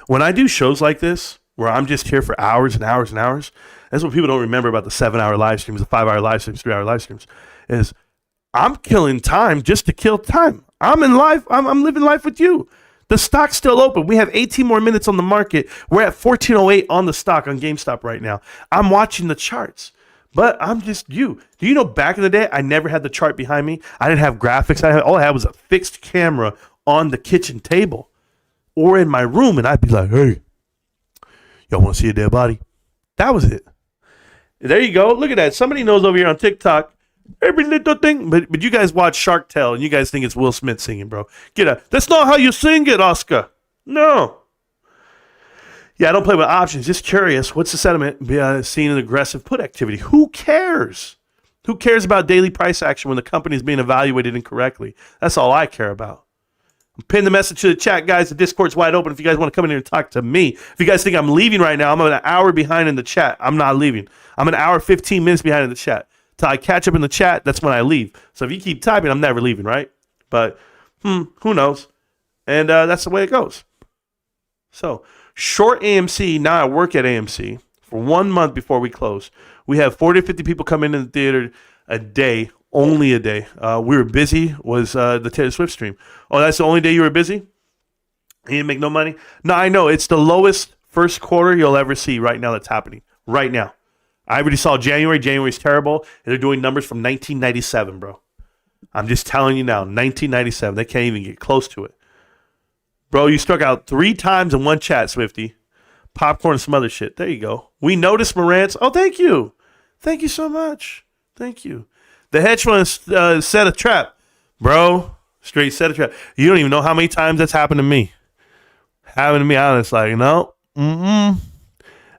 Speaker 1: When I do shows like this, where I'm just here for hours and hours and hours, that's what people don't remember about the 7-hour live streams, the 5-hour live streams, 3-hour live streams, is I'm killing time just to kill time. I'm in life. I'm living life with you. The stock's still open. We have 18 more minutes on the market. We're at 1408 on the stock on GameStop right now. I'm watching the charts, but I'm just you. Do you know back in the day, I never had the chart behind me. I didn't have graphics. All I had was a fixed camera on the kitchen table or in my room, and I'd be like, hey, y'all want to see a dead body? That was it. There you go. Look at that. Somebody knows over here on TikTok. Every little thing, but you guys watch Shark Tale and you guys think it's Will Smith singing, bro. Get up. That's not how you sing it, Oscar. No. Yeah, I don't play with options. Just curious. What's the sentiment seeing an aggressive put activity? Who cares? Who cares about daily price action when the company is being evaluated incorrectly? That's all I care about. Pin the message to the chat, guys. The Discord's wide open if you guys want to come in here and talk to me. If you guys think I'm leaving right now, I'm an hour behind in the chat. I'm not leaving. I'm an hour, 15 minutes behind in the chat. till I catch up in the chat, that's when I leave. So if you keep typing, I'm never leaving, right? But who knows? And that's the way it goes. So short AMC. Now I work at AMC for 1 month before we close. We have 40 to 50 people come in the theater a day, only a day. We were busy. Was the Taylor Swift stream? Oh, that's the only day you were busy? You didn't make no money? No, I know. It's the lowest first quarter you'll ever see right now that's happening. Right now. I already saw January. January's terrible. And they're doing numbers from 1997, bro. I'm just telling you now, 1997. They can't even get close to it. Bro, you struck out 3 times in one chat, Swifty. Popcorn and some other shit. There you go. We noticed Marantz. Oh, thank you. Thank you so much. Thank you. The hedge fund set a trap. Bro, straight set a trap. You don't even know how many times that's happened to me. Happened to me. I was like, no. And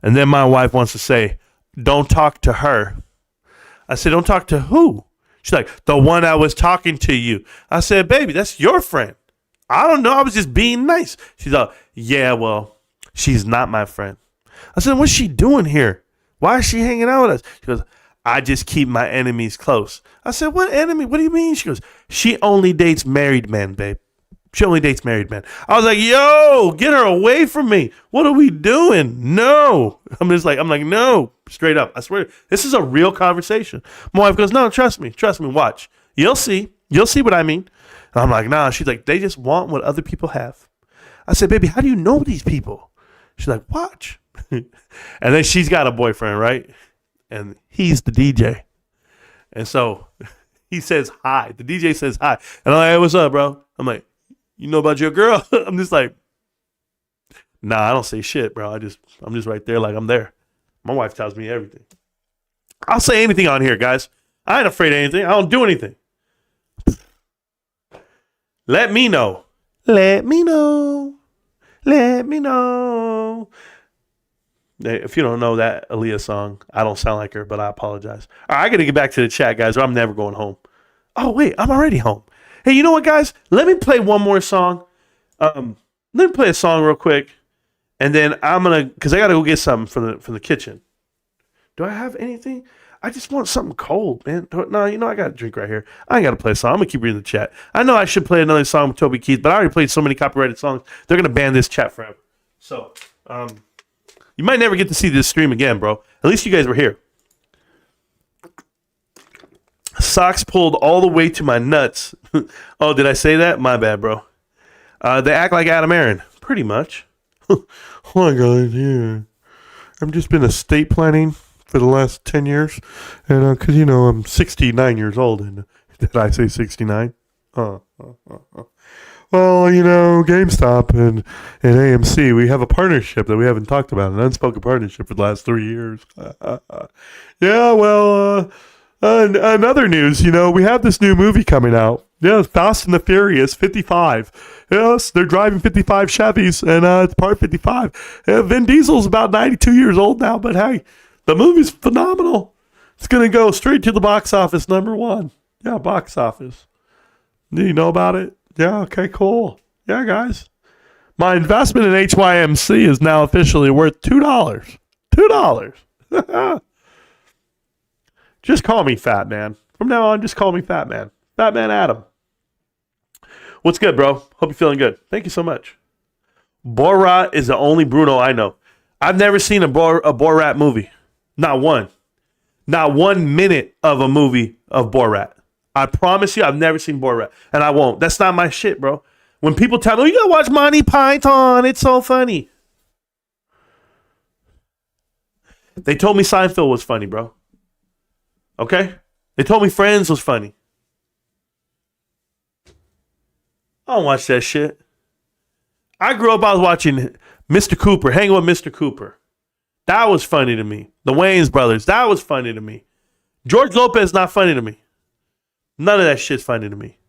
Speaker 1: then my wife wants to say, don't talk to her. I said, don't talk to who? She's like, the one I was talking to you. I said, baby, that's your friend. I don't know. I was just being nice. She's like, yeah, well, she's not my friend. I said, what's she doing here? Why is she hanging out with us? She goes, I just keep my enemies close. I said, what enemy? What do you mean? She goes, she only dates married men, babe. She only dates married men. I was like, yo, get her away from me. What are we doing? No. I'm like, no, straight up. I swear, this is a real conversation. My wife goes, no, trust me, watch. You'll see what I mean. And I'm like, nah. She's like, they just want what other people have. I said, baby, how do you know these people? She's like, watch. And then she's got a boyfriend, right? And he's the DJ. And so he says hi. The DJ says hi. And I'm like, hey, what's up, bro? I'm like, you know about your girl? I'm just like, nah, I don't say shit, bro. I'm just right there like I'm there. My wife tells me everything. I'll say anything on here, guys. I ain't afraid of anything. I don't do anything. Let me know. Let me know. Let me know. If you don't know that Aaliyah song, I don't sound like her, but I apologize. All right, I got to get back to the chat, guys, or I'm never going home. Oh, wait, I'm already home. Hey, you know what, guys? Let me play one more song. Let me play a song real quick, and then I'm going to, because I got to go get something from the kitchen. Do I have anything? I just want something cold, man. No, you know, I got a drink right here. I ain't got to play a song. I'm going to keep reading the chat. I know I should play another song with Toby Keith, but I already played so many copyrighted songs. They're going to ban this chat forever. So, you might never get to see this stream again, bro. At least you guys were here. Socks pulled all the way to my nuts. Oh, did I say that? My bad, bro. They act like Adam Aaron. Pretty much. Oh, my God, yeah. I've just been estate planning for the last 10 years. And because, you know, I'm 69 years old. And did I say 69? Well, you know, GameStop and AMC, we have a partnership that we haven't talked about, an unspoken partnership for the last 3 years. Yeah, well, another news, you know, we have this new movie coming out. Yeah, Fast and the Furious 55. Yes, they're driving 55 Chevys, and it's part 55. Vin Diesel's about 92 years old now, but hey, the movie's phenomenal. It's going to go straight to the box office, #1. Yeah, box office. Do you know about it? Yeah, okay, cool. Yeah, guys. My investment in HYMC is now officially worth $2. $2. Just call me Fat Man. From now on, just call me Fat Man. Fat Man Adam. What's good, bro? Hope you're feeling good. Thank you so much. Borat is the only Bruno I know. I've never seen a Borat movie. Not one. Not 1 minute of a movie of Borat. I promise you, I've never seen Borat. And I won't. That's not my shit, bro. When people tell me, oh, you gotta watch Monty Python, it's so funny. They told me Seinfeld was funny, bro. Okay? They told me Friends was funny. I don't watch that shit. I grew up, I was watching Mr. Cooper, hanging with Mr. Cooper. That was funny to me. The Wayans brothers, that was funny to me. George Lopez, not funny to me. None of that shit's funny to me.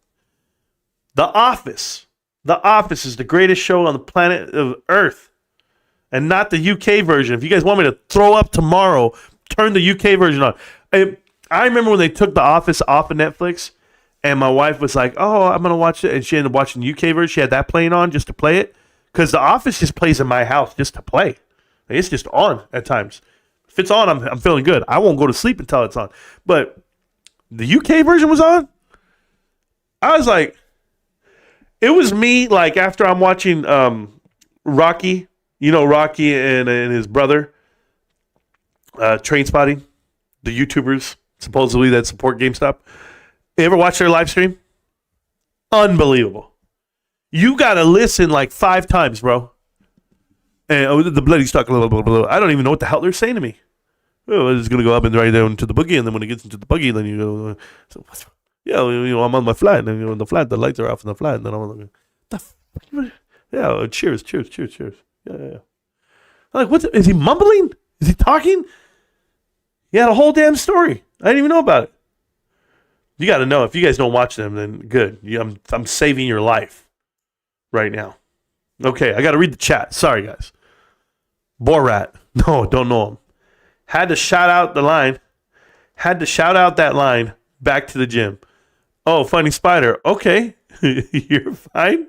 Speaker 1: The Office. The Office is the greatest show on the planet of Earth. And not the UK version. If you guys want me to throw up tomorrow, turn the UK version on. I remember when they took The Office off of Netflix, and my wife was like, oh, I'm going to watch it. And she ended up watching the UK version. She had that playing on just to play it. Because The Office just plays in my house just to play. It's just on at times. If it's on, I'm feeling good. I won't go to sleep until it's on. But The UK version was on. I was like, it was me, like, after I'm watching Rocky, Rocky and his brother, Train Spotting, the YouTubers, supposedly that support GameStop. You ever watch their live stream? Unbelievable. You got to listen like 5 times, bro. And the bloody stuck, blah, blah, blah, blah. I don't even know what the hell they're saying to me. Oh, it's going to go up and right down to the boogie, and then when it gets into the buggy, then you go, I'm on my flat, and on the flat, the lights are off in the flat, and then I'm like, cheers. Yeah. I'm like, is he mumbling? Is he talking? He had a whole damn story. I didn't even know about it. You got to know. If you guys don't watch them, then good. I'm saving your life right now. Okay, I got to read the chat. Sorry, guys. Borat. No, don't know him. Had to shout out that line back to the gym. Oh, Funny Spider. Okay, you're fine.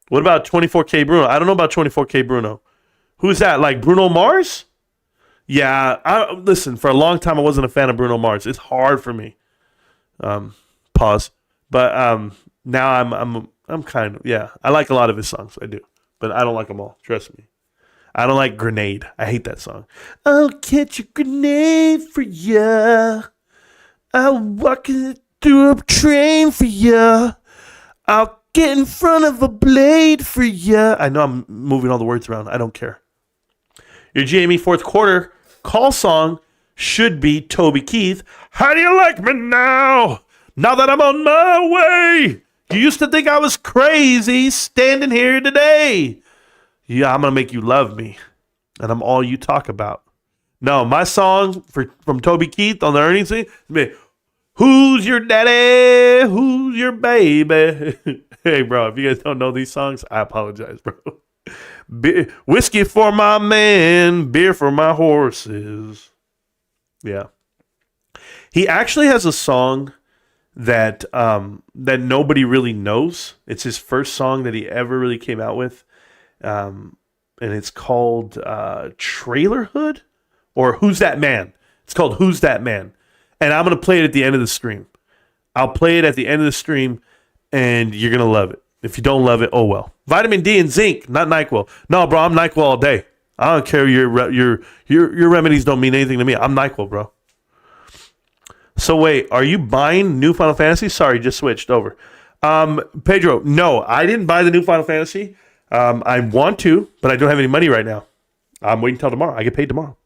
Speaker 1: What about 24K Bruno? I don't know about 24K Bruno. Who's that? Like Bruno Mars? Yeah, listen, for a long time I wasn't a fan of Bruno Mars. It's hard for me. Pause. But now I'm kind of, yeah. I like a lot of his songs. I do. But I don't like them all. Trust me. I don't like Grenade. I hate that song. I'll catch a grenade for ya. I'll walk through a train for ya. I'll get in front of a blade for ya. I know I'm moving all the words around. I don't care. Your GME fourth quarter call song should be Toby Keith. How do you like me now? Now that I'm on my way. You used to think I was crazy standing here today. Yeah, I'm going to make you love me. And I'm all you talk about. No, my song from Toby Keith on the earnings thing, who's your daddy? Who's your baby? Hey, bro, if you guys don't know these songs, I apologize, bro. Whiskey for my men, beer for my horses. Yeah. He actually has a song that nobody really knows. It's his first song that he ever really came out with. And it's called Trailerhood or Who's That Man? It's called Who's That Man? And I'm going to play it at the end of the stream. I'll play it at the end of the stream, and you're going to love it. If you don't love it, oh well. Vitamin D and zinc, not NyQuil. No, bro, I'm NyQuil all day. I don't care. Your remedies don't mean anything to me. I'm NyQuil, bro. So wait, are you buying new Final Fantasy? Sorry, just switched over. Pedro, no, I didn't buy the new Final Fantasy. I want to, but I don't have any money right now. I'm waiting till tomorrow. I get paid tomorrow.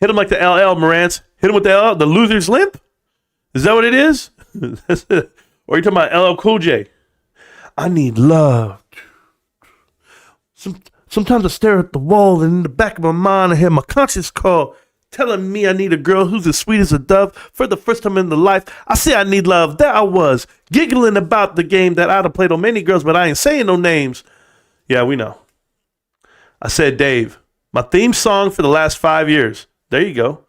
Speaker 1: Hit him like the LL, Marantz. Hit him with the LL, the loser's limp? Is that what it is? Or are you talking about LL Cool J? I need love. Sometimes I stare at the wall, and in the back of my mind I hear my conscience call, telling me I need a girl who's as sweet as a dove. For the first time in the life, I say I need love. There I was, giggling about the game that I'd have played on many girls, but I ain't saying no names. Yeah, we know. I said, Dave, my theme song for the last 5 years. There you go.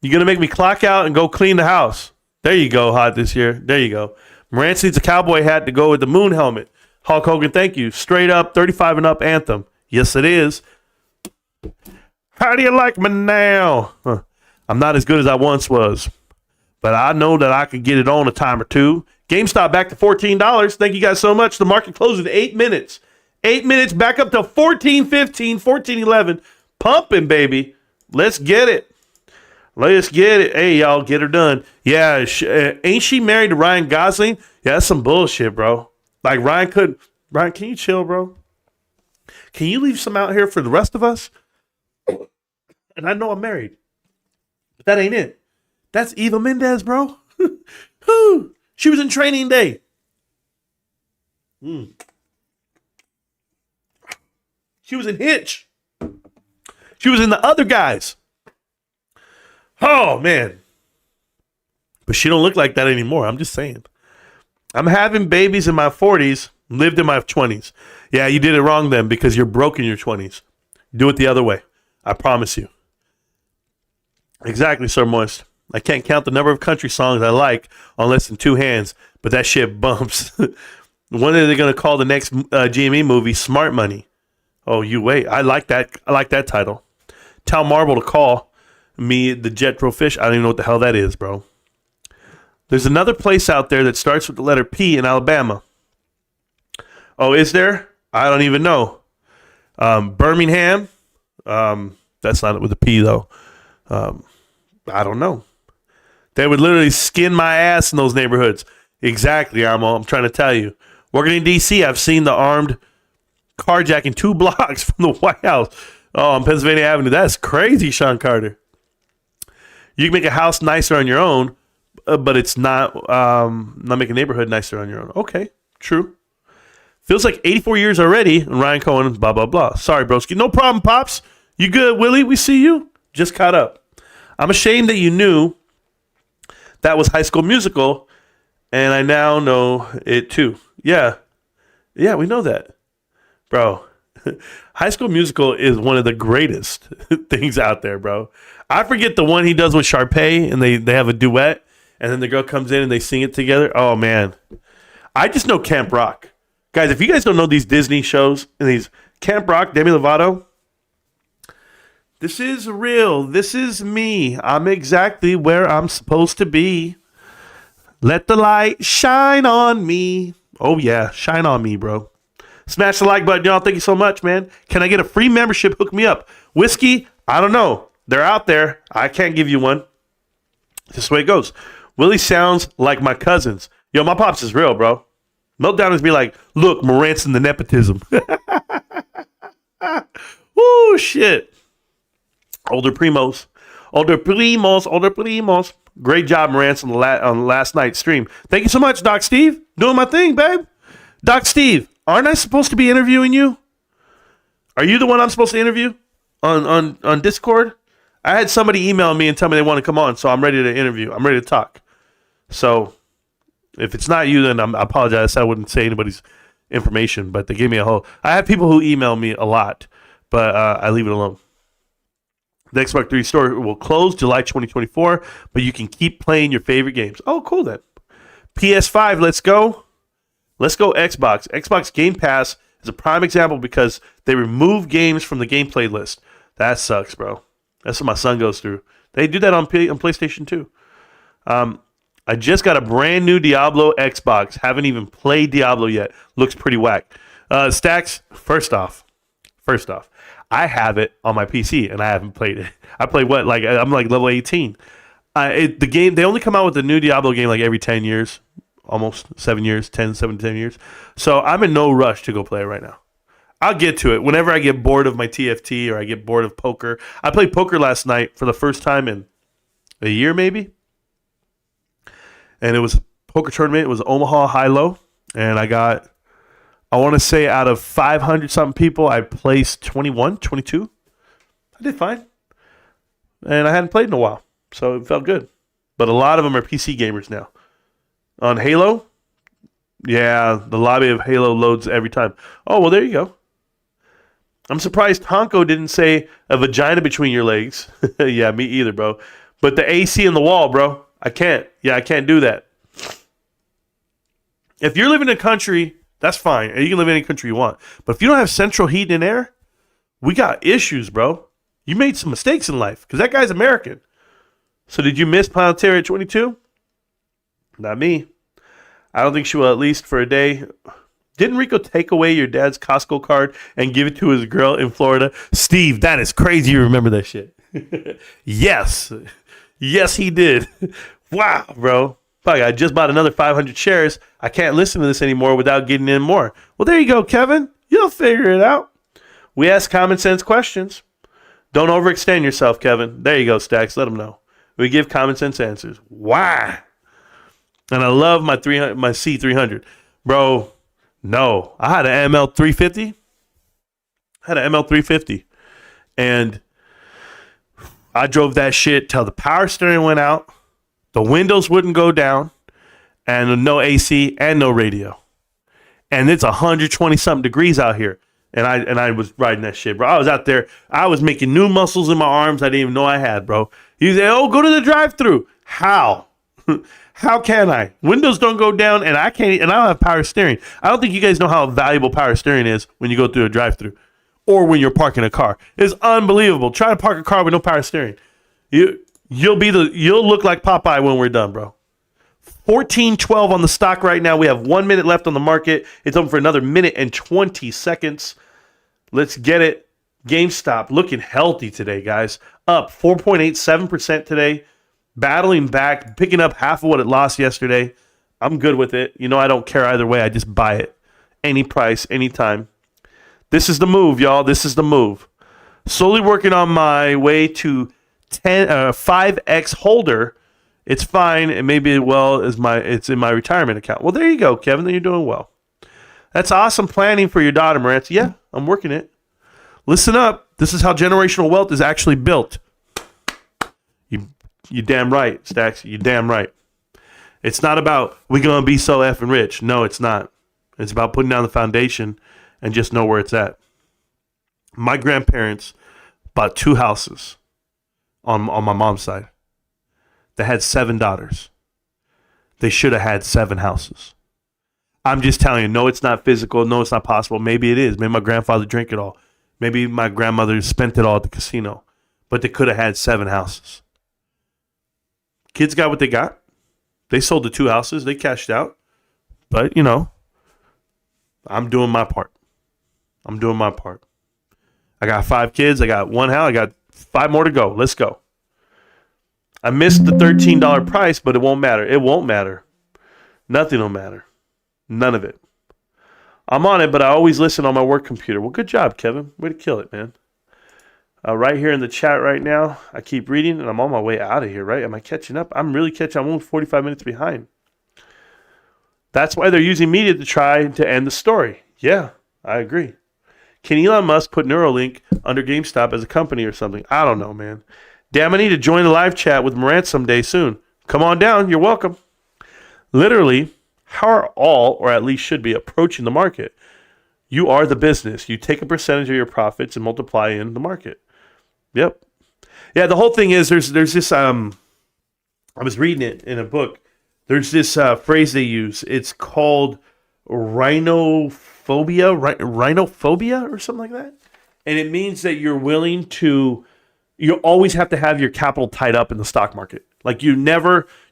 Speaker 1: You're going to make me clock out and go clean the house. There you go, Hot this year. There you go. Marantz needs a cowboy hat to go with the moon helmet. Hulk Hogan, thank you. Straight up, 35 and up anthem. Yes, it is. How do you like me now? I'm not as good as I once was, but I know that I could get it on a time or two. GameStop back to $14. Thank you guys so much. The market closed in 8 minutes. 8 minutes back up to 14.15, 14.11. Pumping, baby. Let's get it. Let's get it. Hey, y'all, get her done. Yeah, ain't she married to Ryan Gosling? Yeah, that's some bullshit, bro. Like, Ryan, can you chill, bro? Can you leave some out here for the rest of us? And I know I'm married, but that ain't it. That's Eva Mendes, bro. She was in Training Day. She was in Hitch. She was in The Other Guys. Oh, man. But she don't look like that anymore. I'm just saying. I'm having babies in my 40s, lived in my 20s. Yeah, you did it wrong then because you're broke in your 20s. Do it the other way. I promise you. Exactly, Sir Moist. I can't count the number of country songs I like on less than 2 hands, but that shit bumps. When are they going to call the next GME movie Smart Money? Oh, you wait. I like that. I like that title. Tell Marvel to call me the Jet Pro Fish. I don't even know what the hell that is, bro. There's another place out there that starts with the letter P in Alabama. Oh, is there? I don't even know. Birmingham. That's not with a P, though. I don't know. They would literally skin my ass in those neighborhoods. Exactly, Armo. I'm trying to tell you. Working in D.C., I've seen the armed carjacking 2 blocks from the White House. Oh, on Pennsylvania Avenue. That's crazy, Sean Carter. You can make a house nicer on your own, but it's not make a neighborhood nicer on your own. Okay, true. Feels like 84 years already. And Ryan Cohen, blah, blah, blah. Sorry, broski. No problem, Pops. You good, Willie? We see you. Just caught up. I'm ashamed that you knew that was High School Musical, and I now know it too. Yeah, we know that. Bro, High School Musical is one of the greatest things out there, bro. I forget the one he does with Sharpay, and they have a duet, and then the girl comes in and they sing it together. Oh, man. I just know Camp Rock. Guys, if you guys don't know these Disney shows and these Camp Rock, Demi Lovato, this is real. This is me. I'm exactly where I'm supposed to be. Let the light shine on me. Oh, yeah. Shine on me, bro. Smash the like button, y'all. Thank you so much, man. Can I get a free membership? Hook me up. Whiskey? I don't know. They're out there. I can't give you one. This is the way it goes. Willie sounds like my cousins. Yo, my pops is real, bro. Meltdown is be like, look, Marantz and the nepotism. Woo, shit. Older primos. Great job, Marantz, on last night's stream. Thank you so much, Doc Steve. Doing my thing, babe. Doc Steve, aren't I supposed to be interviewing you? Are you the one I'm supposed to interview on Discord? I had somebody email me and tell me they want to come on, so I'm ready to interview. I'm ready to talk. So if it's not you, then I apologize. I wouldn't say anybody's information, but they gave me a whole... I have people who email me a lot, but I leave it alone. The Xbox 3 store will close July 2024, but you can keep playing your favorite games. Oh, cool then. PS5, let's go. Let's go Xbox. Xbox Game Pass is a prime example because they remove games from the gameplay list. That sucks, bro. That's what my son goes through. They do that on PlayStation 2. I just got a brand new Diablo Xbox. Haven't even played Diablo yet. Looks pretty whack. Stacks, first off, I have it on my PC and I haven't played it. I play what? Like I'm like level 18. The game, they only come out with a new Diablo game like every 10 years. Almost 7 years, 10 years. So I'm in no rush to go play it right now. I'll get to it whenever I get bored of my TFT or I get bored of poker. I played poker last night for the first time in a year maybe. And it was a poker tournament. It was Omaha high-low. And I got, I want to say out of 500-something people, I placed 21, 22. I did fine. And I hadn't played in a while. So it felt good. But a lot of them are PC gamers now. On Halo? Yeah, the lobby of Halo loads every time. Oh, well, there you go. I'm surprised Tonko didn't say a vagina between your legs. Yeah, me either, bro. But the AC in the wall, bro. I can't. Yeah, I can't do that. If you're living in a country, that's fine. You can live in any country you want. But if you don't have central heat and air, we got issues, bro. You made some mistakes in life because that guy's American. So did you miss Planetary at 22? Not me. I don't think she will, at least for a day. Didn't Rico take away your dad's Costco card and give it to his girl in Florida? Steve, that is crazy. You remember that shit. Yes. Yes, he did. Wow, bro. Fuck, I just bought another 500 shares. I can't listen to this anymore without getting in more. Well, there you go, Kevin. You'll figure it out. We ask common sense questions. Don't overextend yourself, Kevin. There you go, Stacks. Let them know. We give common sense answers. Why? And I love my C300. Bro, no. I had an ML 350. And I drove that shit till the power steering went out, the windows wouldn't go down, and no AC and no radio. And it's 120-something degrees out here. And I was riding that shit, bro. I was out there. I was making new muscles in my arms I didn't even know I had, bro. You say, oh, go to the drive-thru. How? How can I? Windows don't go down, and I can't. And I don't have power steering. I don't think you guys know how valuable power steering is when you go through a drive-thru, or when you're parking a car. It's unbelievable. Try to park a car with no power steering. You'll look like Popeye when we're done, bro. 14.12 on the stock right now. We have 1 minute left on the market. It's open for another minute and 20 seconds. Let's get it. GameStop looking healthy today, guys. Up 4.87% today. Battling back, picking up half of what it lost yesterday. I'm good with it. You know, I don't care either way. I just buy it. Any price, anytime. This is the move, y'all. This is the move. Slowly working on my way to 5x holder. It's fine. It may be it's in my retirement account. Well, there you go, Kevin. Then you're doing well. That's awesome planning for your daughter, Marantz. Yeah, I'm working it. Listen up. This is how generational wealth is actually built. You damn right, Stacks. You damn right. It's not about we're going to be so effing rich. No, it's not. It's about putting down the foundation and just know where it's at. My grandparents bought 2 houses on my mom's side. They had 7 daughters. They should have had 7 houses. I'm just telling you, no, it's not physical. No, it's not possible. Maybe it is. Maybe my grandfather drank it all. Maybe my grandmother spent it all at the casino. But they could have had 7 houses. Kids got what they got. They sold the 2 houses. They cashed out. But, you know, I'm doing my part. I'm doing my part. I got 5 kids. I got 1 house. I got 5 more to go. Let's go. I missed the $13 price, but it won't matter. It won't matter. Nothing will matter. None of it. I'm on it, but I always listen on my work computer. Well, good job, Kevin. Way to kill it, man. Right here in the chat right now, I keep reading, and I'm on my way out of here, right? Am I catching up? I'm really catching up. I'm only 45 minutes behind. That's why they're using media to try to end the story. Yeah, I agree. Can Elon Musk put Neuralink under GameStop as a company or something? I don't know, man. Damn, I need to join the live chat with Marantz someday soon. Come on down. You're welcome. Literally, how are all, or at least should be, approaching the market? You are the business. You take a percentage of your profits and multiply in the market. Yep. Yeah, the whole thing is there's this, I was reading it in a book. There's this phrase they use. It's called rhinophobia or something like that. And it means that you're willing to, you always have to have your capital tied up in the stock market. Like you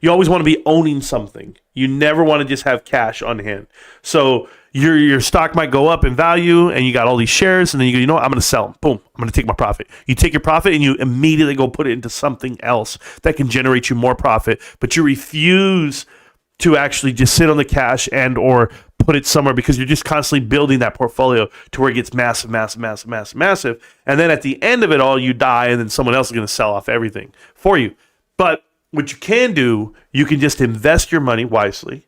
Speaker 1: always want to be owning something. You never want to just have cash on hand. So your stock might go up in value and you got all these shares and then you go, you know what, I'm going to sell them. Boom, I'm going to take my profit. You take your profit and you immediately go put it into something else that can generate you more profit, but you refuse to actually just sit on the cash and or put it somewhere because you're just constantly building that portfolio to where it gets massive. And then at the end of it all, you die and then someone else is going to sell off everything for you. But what you can do, you can just invest your money wisely,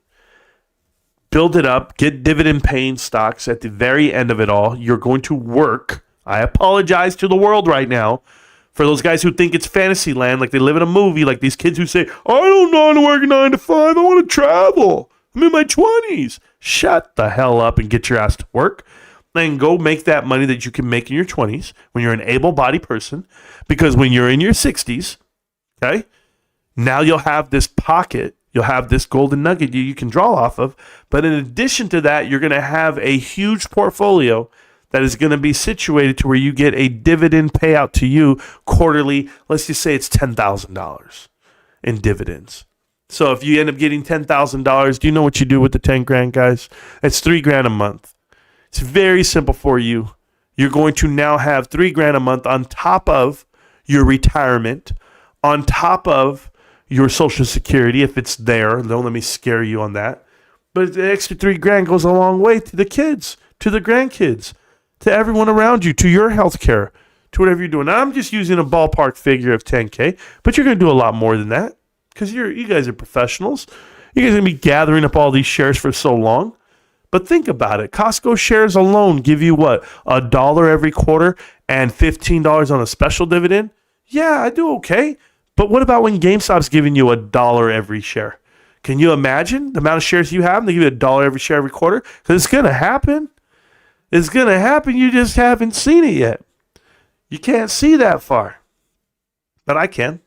Speaker 1: build it up, get dividend-paying stocks. At the very end of it all, you're going to work. I apologize to the world right now for those guys who think it's fantasy land, like they live in a movie, like these kids who say, I don't know how to work 9 to 5, I want to travel. I'm in my 20s. Shut the hell up and get your ass to work. And go make that money that you can make in your 20s when you're an able-bodied person. Because when you're in your 60s, okay, now you'll have this pocket, you'll have this golden nugget you can draw off of. But in addition to that, you're going to have a huge portfolio that is going to be situated to where you get a dividend payout to you quarterly. Let's just say it's $10,000 in dividends. So if you end up getting $10,000, do you know what you do with the 10 grand, guys? It's $3,000 a month. It's very simple for you. You're going to now have $3,000 a month on top of your retirement, on top of your Social Security, if it's there. Don't let me scare you on that. But the extra $3,000 goes a long way to the kids, to the grandkids, to everyone around you, to your health care, to whatever you're doing. Now, I'm just using a ballpark figure of 10K, but you're going to do a lot more than that because you guys are professionals. You guys are going to be gathering up all these shares for so long. But think about it. Costco shares alone give you what? $1 every quarter and $15 on a special dividend? Yeah, I do okay. But what about when GameStop's giving you $1 every share? Can you imagine the amount of shares you have and they give you $1 every share every quarter? Because it's going to happen. It's going to happen. You just haven't seen it yet. You can't see that far. But I can.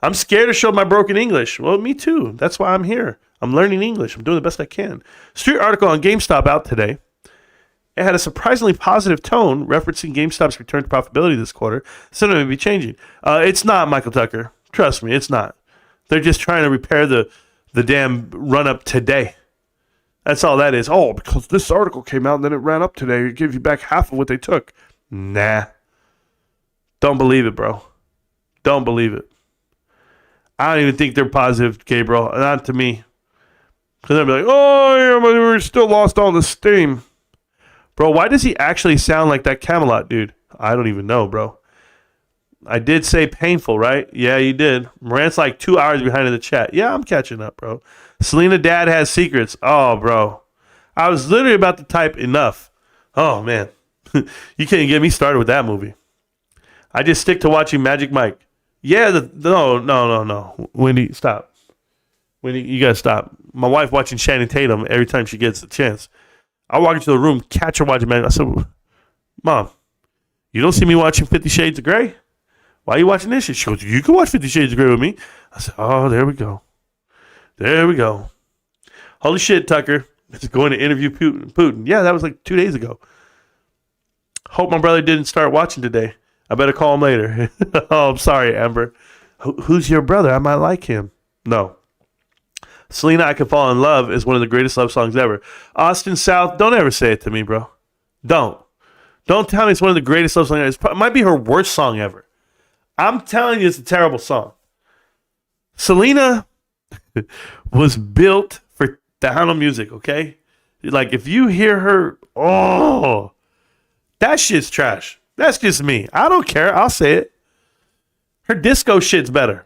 Speaker 1: I'm scared to show my broken English. Well, me too. That's why I'm here. I'm learning English. I'm doing the best I can. Street article on GameStop out today. It had a surprisingly positive tone referencing GameStop's return to profitability this quarter. So it may be changing. It's not, Michael Tucker. Trust me, it's not. They're just trying to repair the the damn run up today. That's all that is. Oh, because this article came out and then it ran up today. It gives you back half of what they took. Nah. Don't believe it, bro. Don't believe it. I don't even think they're positive, Gabriel. Not to me. Because they'll be like, oh, yeah, but we still lost all the steam. Bro, why does he actually sound like that Camelot dude? I don't even know, bro. I did say painful, right? Yeah, you did. Marantz like 2 hours behind in the chat. Yeah, I'm catching up, bro. Selena dad has secrets. Oh, bro. I was literally about to type enough. Oh, man. You can't get me started with that movie. I just stick to watching Magic Mike. Yeah, no. Wendy, stop. Wendy, you gotta stop. My wife watching Channing Tatum every time she gets the chance. I walk into the room, catch her watching Magic. I said, Mom, you don't see me watching 50 Shades of Grey? Why are you watching this shit? She goes, you can watch 50 Shades of Grey with me. I said, oh, there we go. There we go. Holy shit, Tucker. It's going to interview Putin. Yeah, that was like 2 days ago. Hope my brother didn't start watching today. I better call him later. Oh, I'm sorry, Amber. Who's your brother? I might like him. No. Selena, I Can Fall in Love is one of the greatest love songs ever. Austin South, don't ever say it to me, bro. Don't tell me it's one of the greatest love songs ever. It might be her worst song ever. I'm telling you, it's a terrible song. Selena was built for down music, okay? Like, if you hear her, oh, that shit's trash. That's just me. I don't care. I'll say it. Her disco shit's better.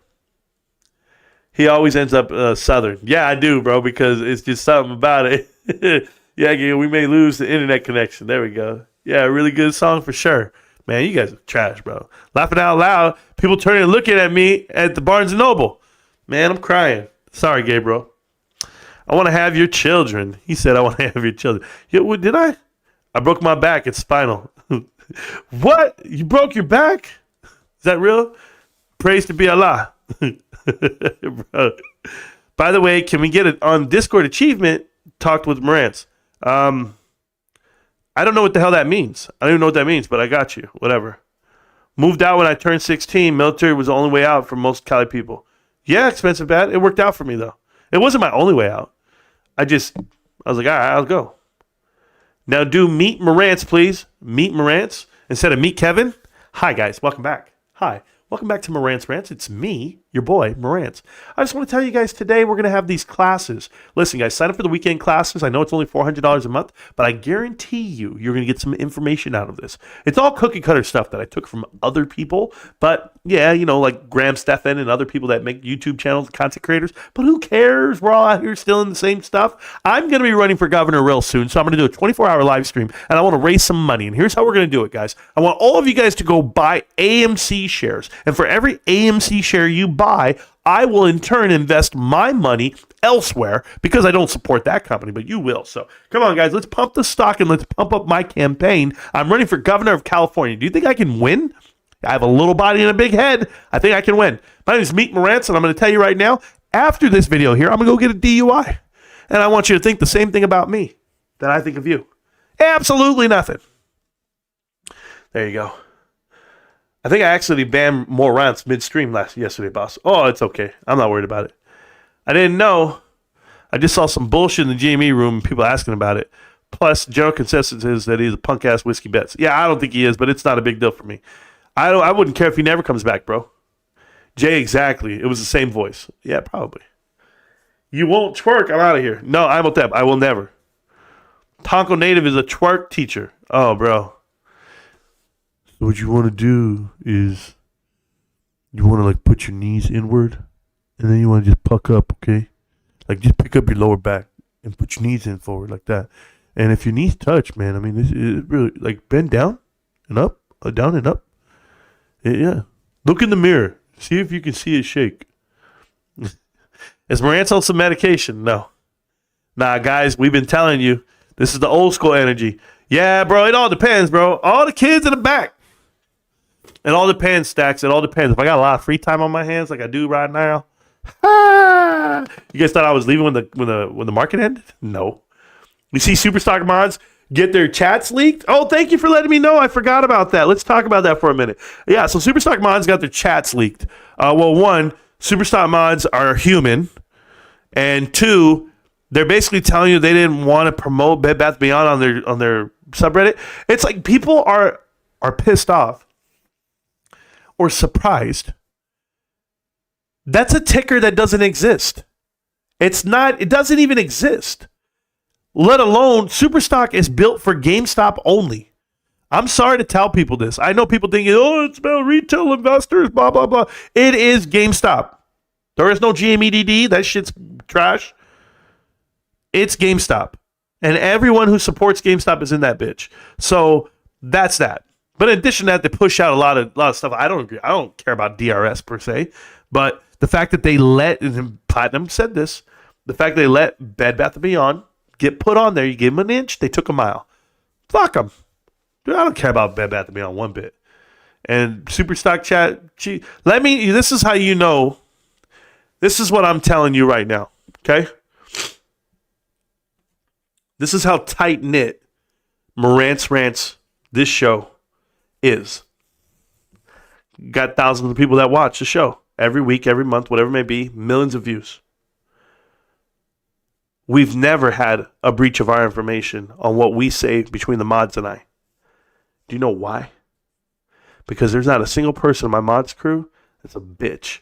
Speaker 1: He always ends up Southern. Yeah, I do, bro, because it's just something about it. Yeah, we may lose the internet connection. There we go. Yeah, a really good song for sure. Man, you guys are trash, bro. Laughing out loud. People turning and looking at me at the Barnes & Noble. Man, I'm crying. Sorry, Gabriel. I want to have your children. He said, I want to have your children. Yeah, what, did I? I broke my back. It's spinal. What? You broke your back? Is that real? Praise to be Allah. Bro. By the way, can we get it on Discord achievement? Talked with Marantz. I don't know what the hell that means. I don't even know what that means, but I got you. Whatever. Moved out when I turned 16. Military was the only way out for most Cali people. Yeah, expensive bad. It worked out for me, though. It wasn't my only way out. I was like, all right, I'll go. Now do Meet Marantz, please. Meet Marantz instead of Meet Kevin. Hi, guys. Welcome back. Hi. Welcome back to Marantz Rantz. It's me, your boy, Marantz. I just want to tell you guys today we're going to have these classes. Listen, guys, sign up for the weekend classes. I know it's only $400 a month, but I guarantee you're going to get some information out of this. It's all cookie cutter stuff that I took from other people, but yeah, like Graham Stephan and other people that make YouTube channels, content creators, but who cares? We're all out here still in the same stuff. I'm going to be running for governor real soon, so I'm going to do a 24-hour live stream, and I want to raise some money, and here's how we're going to do it, guys. I want all of you guys to go buy AMC shares. And for every AMC share you buy, I will in turn invest my money elsewhere because I don't support that company, but you will. So come on, guys, let's pump the stock and let's pump up my campaign. I'm running for governor of California. Do you think I can win? I have a little body and a big head. I think I can win. My name is Meet Marantz, and I'm going to tell you right now, after this video here, I'm going to go get a DUI. And I want you to think the same thing about me that I think of you. Absolutely nothing. There you go. I think I accidentally banned more rants midstream yesterday, boss. Oh, it's okay. I'm not worried about it. I didn't know. I just saw some bullshit in the GME room, people asking about it. Plus, general consensus is that he's a punk-ass whiskey bets. Yeah, I don't think he is, but it's not a big deal for me. I wouldn't care if he never comes back, bro. Jay, exactly. It was the same voice. Yeah, probably. You won't twerk. I'm out of here. No, I won't. I will never. Tonko Native is a twerk teacher. Oh, bro. So what you want to do is you want to like put your knees inward and then you want to just puck up, okay? Like just pick up your lower back and put your knees in forward like that. And if your knees touch, man, I mean, this is really like bend down and up, down and up. Yeah. Look in the mirror. See if you can see it shake. Is Marantz on some medication? No. Nah, guys, we've been telling you. This is the old school energy. Yeah, bro, it all depends, bro. All the kids in the back. It all depends, Stacks. It all depends. If I got a lot of free time on my hands like I do right now. You guys thought I was leaving when the market ended? No. You see Superstock mods get their chats leaked? Oh, thank you for letting me know. I forgot about that. Let's talk about that for a minute. Yeah, so Superstock mods got their chats leaked. Well, one, Superstock mods are human. And two, they're basically telling you they didn't want to promote Bed Bath Beyond on their subreddit. It's like people are pissed off or surprised. That's a ticker that doesn't exist. It doesn't even exist. Let alone Superstock is built for GameStop only. I'm sorry to tell people this. I know people thinking, oh, it's about retail investors, blah, blah, blah. It is GameStop. There is no GME. That shit's trash. It's GameStop. And everyone who supports GameStop is in that bitch. So that's that. But in addition to that, they push out a lot of stuff. I don't agree. I don't care about DRS per se. But the fact that they and Platinum said this, the fact that they let Bed Bath & Beyond get put on there, you give them an inch, they took a mile. Fuck them. Dude, I don't care about Bed Bath & Beyond one bit. And Superstock chat, this is how you know. This is what I'm telling you right now, okay? This is how tight-knit Marantz Rantz, this show, is. Got thousands of people that watch the show every week, every month, whatever it may be, millions of views. We've never had a breach of our information on what we say between the mods and I. Do you know why? Because there's not a single person in my mods crew that's a bitch.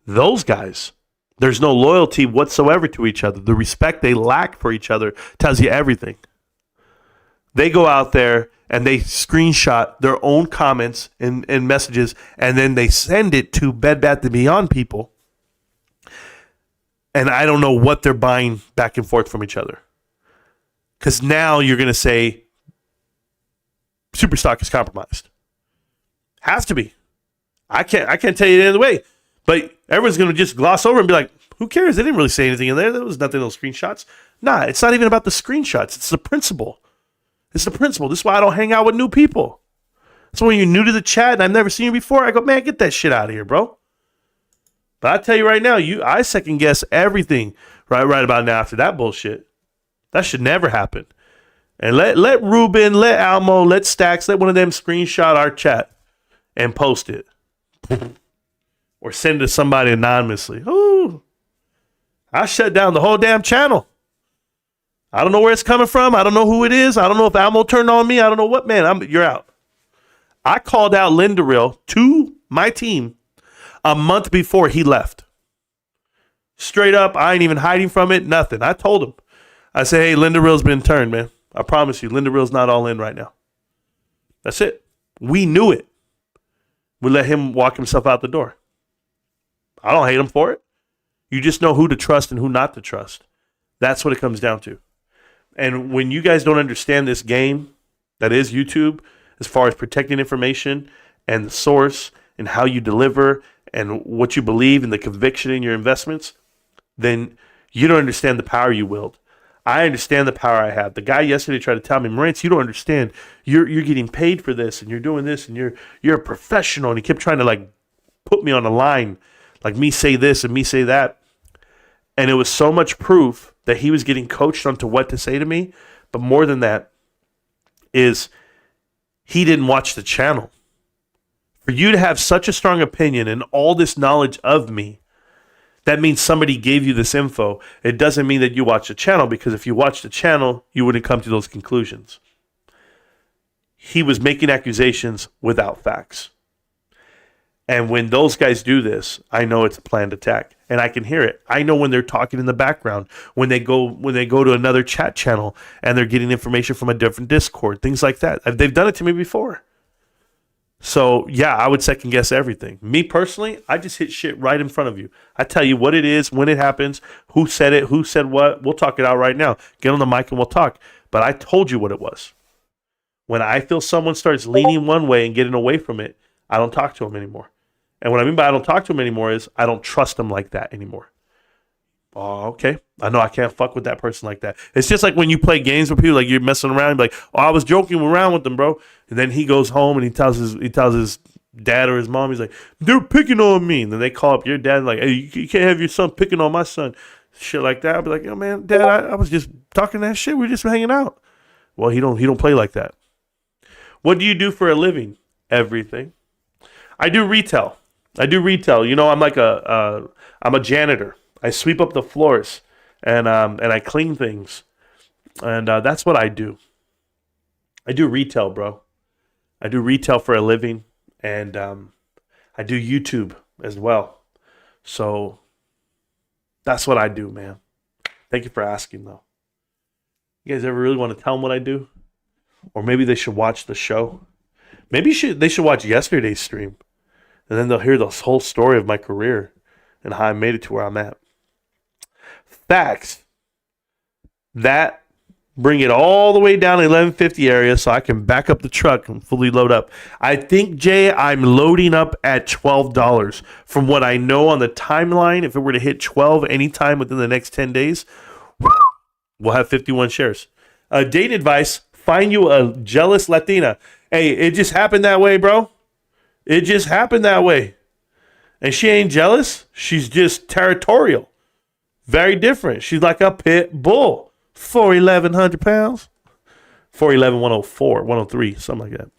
Speaker 1: Those guys, there's no loyalty whatsoever to each other. The respect they lack for each other tells you everything. They go out there and they screenshot their own comments and messages, and then they send it to Bed Bath & Beyond people. And I don't know what they're buying back and forth from each other. Because now you're going to say Superstock is compromised. Has to be. I can't tell you any other way. But everyone's going to just gloss over and be like, who cares? They didn't really say anything in there. There was nothing in those screenshots. Nah, it's not even about the screenshots. It's the principle. It's the principle. This is why I don't hang out with new people. So when you're new to the chat and I've never seen you before, I go, man, get that shit out of here, bro. But I tell you right now, I second guess everything right about now after that bullshit. That should never happen. And let Ruben, let Almo, let Stacks, let one of them screenshot our chat and post it. Or send it to somebody anonymously. Ooh. I shut down the whole damn channel. I don't know where it's coming from. I don't know who it is. I don't know if Almo turned on me. I don't know what, man. You're out. I called out Lindaril to my team a month before he left. Straight up, I ain't even hiding from it, nothing. I told him. I said, hey, Lindaril's been turned, man. I promise you, Lindaril's not all in right now. That's it. We knew it. We let him walk himself out the door. I don't hate him for it. You just know who to trust and who not to trust. That's what it comes down to. And when you guys don't understand this game that is YouTube, as far as protecting information and the source and how you deliver and what you believe and the conviction in your investments, then you don't understand the power you wield. I understand the power I have. The guy yesterday tried to tell me, Marantz, you don't understand. You're getting paid for this and you're doing this and you're a professional. And he kept trying to like put me on a line, like me say this and me say that. And it was so much proof that he was getting coached onto what to say to me. But more than that is he didn't watch the channel. For you to have such a strong opinion and all this knowledge of me, that means somebody gave you this info. It doesn't mean that you watch the channel, because if you watch the channel, you wouldn't come to those conclusions. He was making accusations without facts. And when those guys do this, I know it's a planned attack, and I can hear it. I know when they're talking in the background, when they go to another chat channel and they're getting information from a different Discord, things like that. They've done it to me before. So, yeah, I would second guess everything. Me personally, I just hit shit right in front of you. I tell you what it is, when it happens, who said it, who said what. We'll talk it out right now. Get on the mic and we'll talk. But I told you what it was. When I feel someone starts leaning one way and getting away from it, I don't talk to them anymore. And what I mean by I don't talk to them anymore is I don't trust them like that anymore. Oh, okay. I know I can't fuck with that person like that. It's just like when you play games with people, like you're messing around, like, oh, I was joking around with them, bro. And then he goes home and he tells his dad or his mom, he's like, they're picking on me. And then they call up your dad like, hey, you can't have your son picking on my son. Shit like that. I'll be like, yo, man, Dad, I was just talking that shit. We were just hanging out. Well, he don't play like that. What do you do for a living? Everything. I do retail. You know, I'm like I'm a janitor. I sweep up the floors, and I clean things, and that's what I do. I do retail, bro. I do retail for a living, and I do YouTube as well. So that's what I do, man. Thank you for asking, though. You guys ever really want to tell them what I do? Or maybe they should watch the show. Maybe they should watch yesterday's stream, and then they'll hear the whole story of my career and how I made it to where I'm at. Facts. That bring it all the way down to 1150 area so I can back up the truck and fully load up. I think, Jay, I'm loading up at $12. From what I know on the timeline, if it were to hit 12 anytime within the next 10 days, we'll have 51 shares. Date advice, find you a jealous Latina. Hey, it just happened that way, bro. It just happened that way. And she ain't jealous. She's just territorial. Very different. She's like a pit bull. 4'11" pounds. 4'11", 104, 103, something like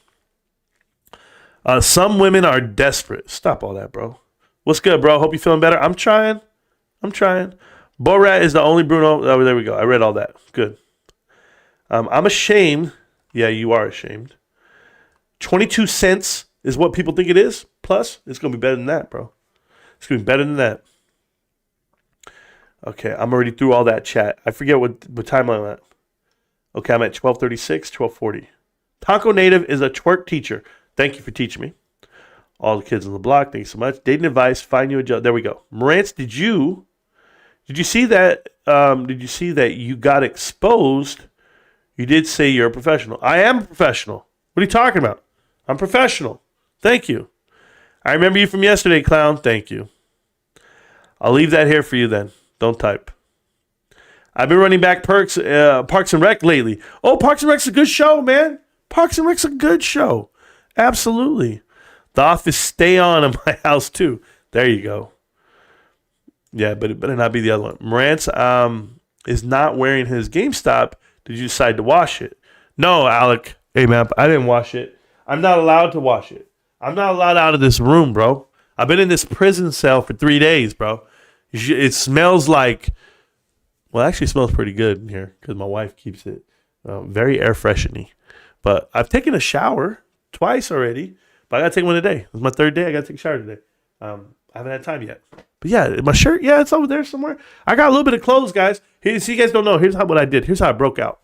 Speaker 1: that. Some women are desperate. Stop all that, bro. What's good, bro? Hope you're feeling better. I'm trying. Borat is the only Bruno. Oh, there we go. I read all that. Good. I'm ashamed. Yeah, you are ashamed. 22 cents is what people think it is. Plus, it's going to be better than that, bro. It's going to be better than that. Okay, I'm already through all that chat. I forget what time I'm at. Okay, I'm at 12:36, 12:40. Taco Native is a twerk teacher. Thank you for teaching me. All the kids on the block, thank you so much. Dating advice, find you a job. There we go. Marantz, did you see that? Did you see that you got exposed? You did say you're a professional. I am a professional. What are you talking about? I'm professional. Thank you. I remember you from yesterday, clown. Thank you. I'll leave that here for you then. Don't type. I've been running back Parks and Rec lately. Oh, Parks and Rec's a good show, man. Parks and Rec's a good show. Absolutely. The Office stay on in my house too. There you go. Yeah, but it better not be the other one. Marantz is not wearing his GameStop. Did you decide to wash it? No, Alec. Hey, man, I didn't wash it. I'm not allowed to wash it. I'm not allowed out of this room, bro. I've been in this prison cell for 3 days, bro. It smells like, well, it actually smells pretty good in here because my wife keeps it very air freshening. But I've taken a shower twice already, but I got to take one today. It's my third day. I got to take a shower today. I haven't had time yet. But yeah, my shirt, yeah, it's over there somewhere. I got a little bit of clothes, guys. So you guys don't know. Here's what I did. Here's how I broke out.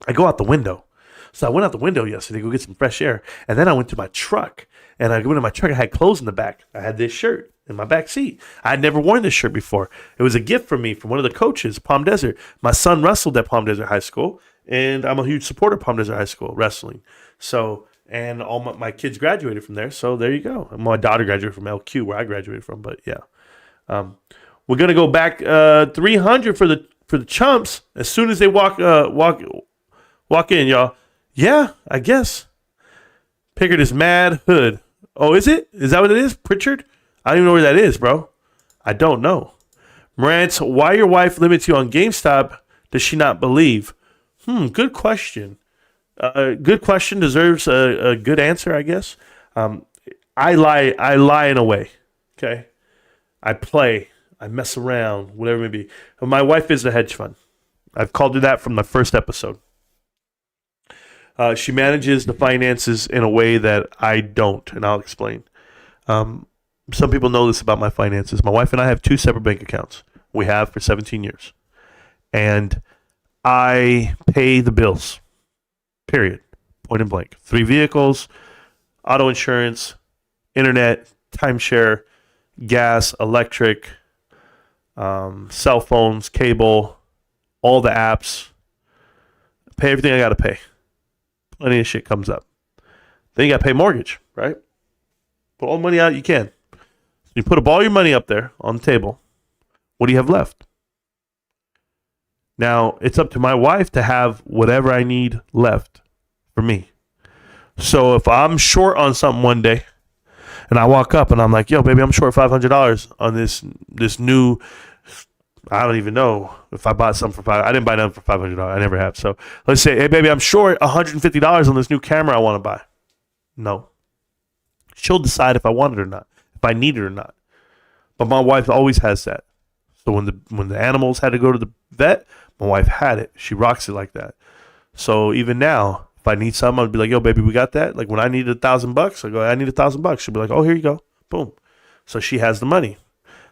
Speaker 1: I go out the window. So I went out the window yesterday to go get some fresh air. And then I went to my truck. And I went to my truck. I had clothes in the back. I had this shirt in my back seat. I had never worn this shirt before. It was a gift from me from one of the coaches, Palm Desert. My son wrestled at Palm Desert High School. And I'm a huge supporter of Palm Desert High School wrestling. So, and all my kids graduated from there. So there you go. And my daughter graduated from LQ, where I graduated from. But yeah. We're going to go back 300 for the chumps as soon as they walk in, y'all. Yeah, I guess. Pickard is mad hood. Oh, is it? Is that what it is? Pritchard? I don't even know where that is, bro. I don't know. Marantz, why your wife limits you on GameStop? Does she not believe? Good question. Good question deserves a good answer, I guess. I lie in a way. Okay. I play. I mess around, whatever it may be. My wife is a hedge fund. I've called her that from my first episode. She manages the finances in a way that I don't, and I'll explain. Some people know this about my finances. My wife and I have 2 separate bank accounts. We have for 17 years. And I pay the bills, period, point and blank. 3 vehicles, auto insurance, internet, timeshare, gas, electric, cell phones, cable, all the apps. Pay everything I got to pay. Plenty of shit comes up. Then you got to pay mortgage, right? Put all the money out you can. So you put up all your money up there on the table. What do you have left? Now, it's up to my wife to have whatever I need left for me. So if I'm short on something one day, and I walk up and I'm like, yo, baby, I'm short $500 on this new, I don't even know if I bought something for I didn't buy nothing for $500. I never have. So let's say, hey, baby, I'm short $150 on this new camera I want to buy. No. She'll decide if I want it or not, if I need it or not. But my wife always has that. So when the animals had to go to the vet, my wife had it. She rocks it like that. So even now, if I need something, I'd be like, yo, baby, we got that? Like when I need $1,000, I go, I need $1,000. She'll be like, oh, here you go. Boom. So she has the money.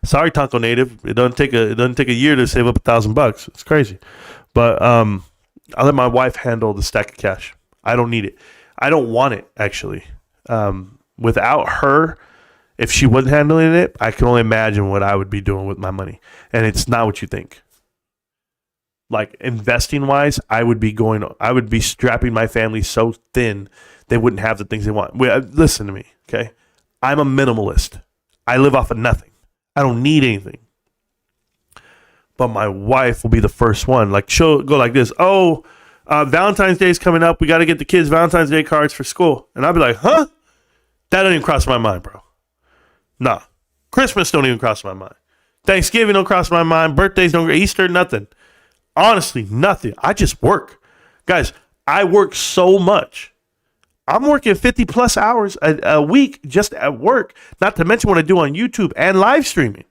Speaker 1: Sorry, Tonko Native. It doesn't take a year to save up $1,000. It's crazy. But I let my wife handle the stack of cash. I don't need it. I don't want it, actually. Without her, if she wasn't handling it, I can only imagine what I would be doing with my money. And it's not what you think. Like investing wise, I would be strapping my family so thin they wouldn't have the things they want. Listen to me, okay? I'm a minimalist. I live off of nothing. I don't need anything. But my wife will be the first one. Like she'll go like this. Oh, Valentine's Day is coming up. We got to get the kids Valentine's Day cards for school. And I'll be like, huh? That don't even cross my mind, bro. Nah. Christmas don't even cross my mind. Thanksgiving don't cross my mind. Birthdays don't, Easter, nothing. Honestly, nothing. I just work. Guys, I work so much. I'm working 50 plus hours a week just at work, not to mention what I do on YouTube and live streaming.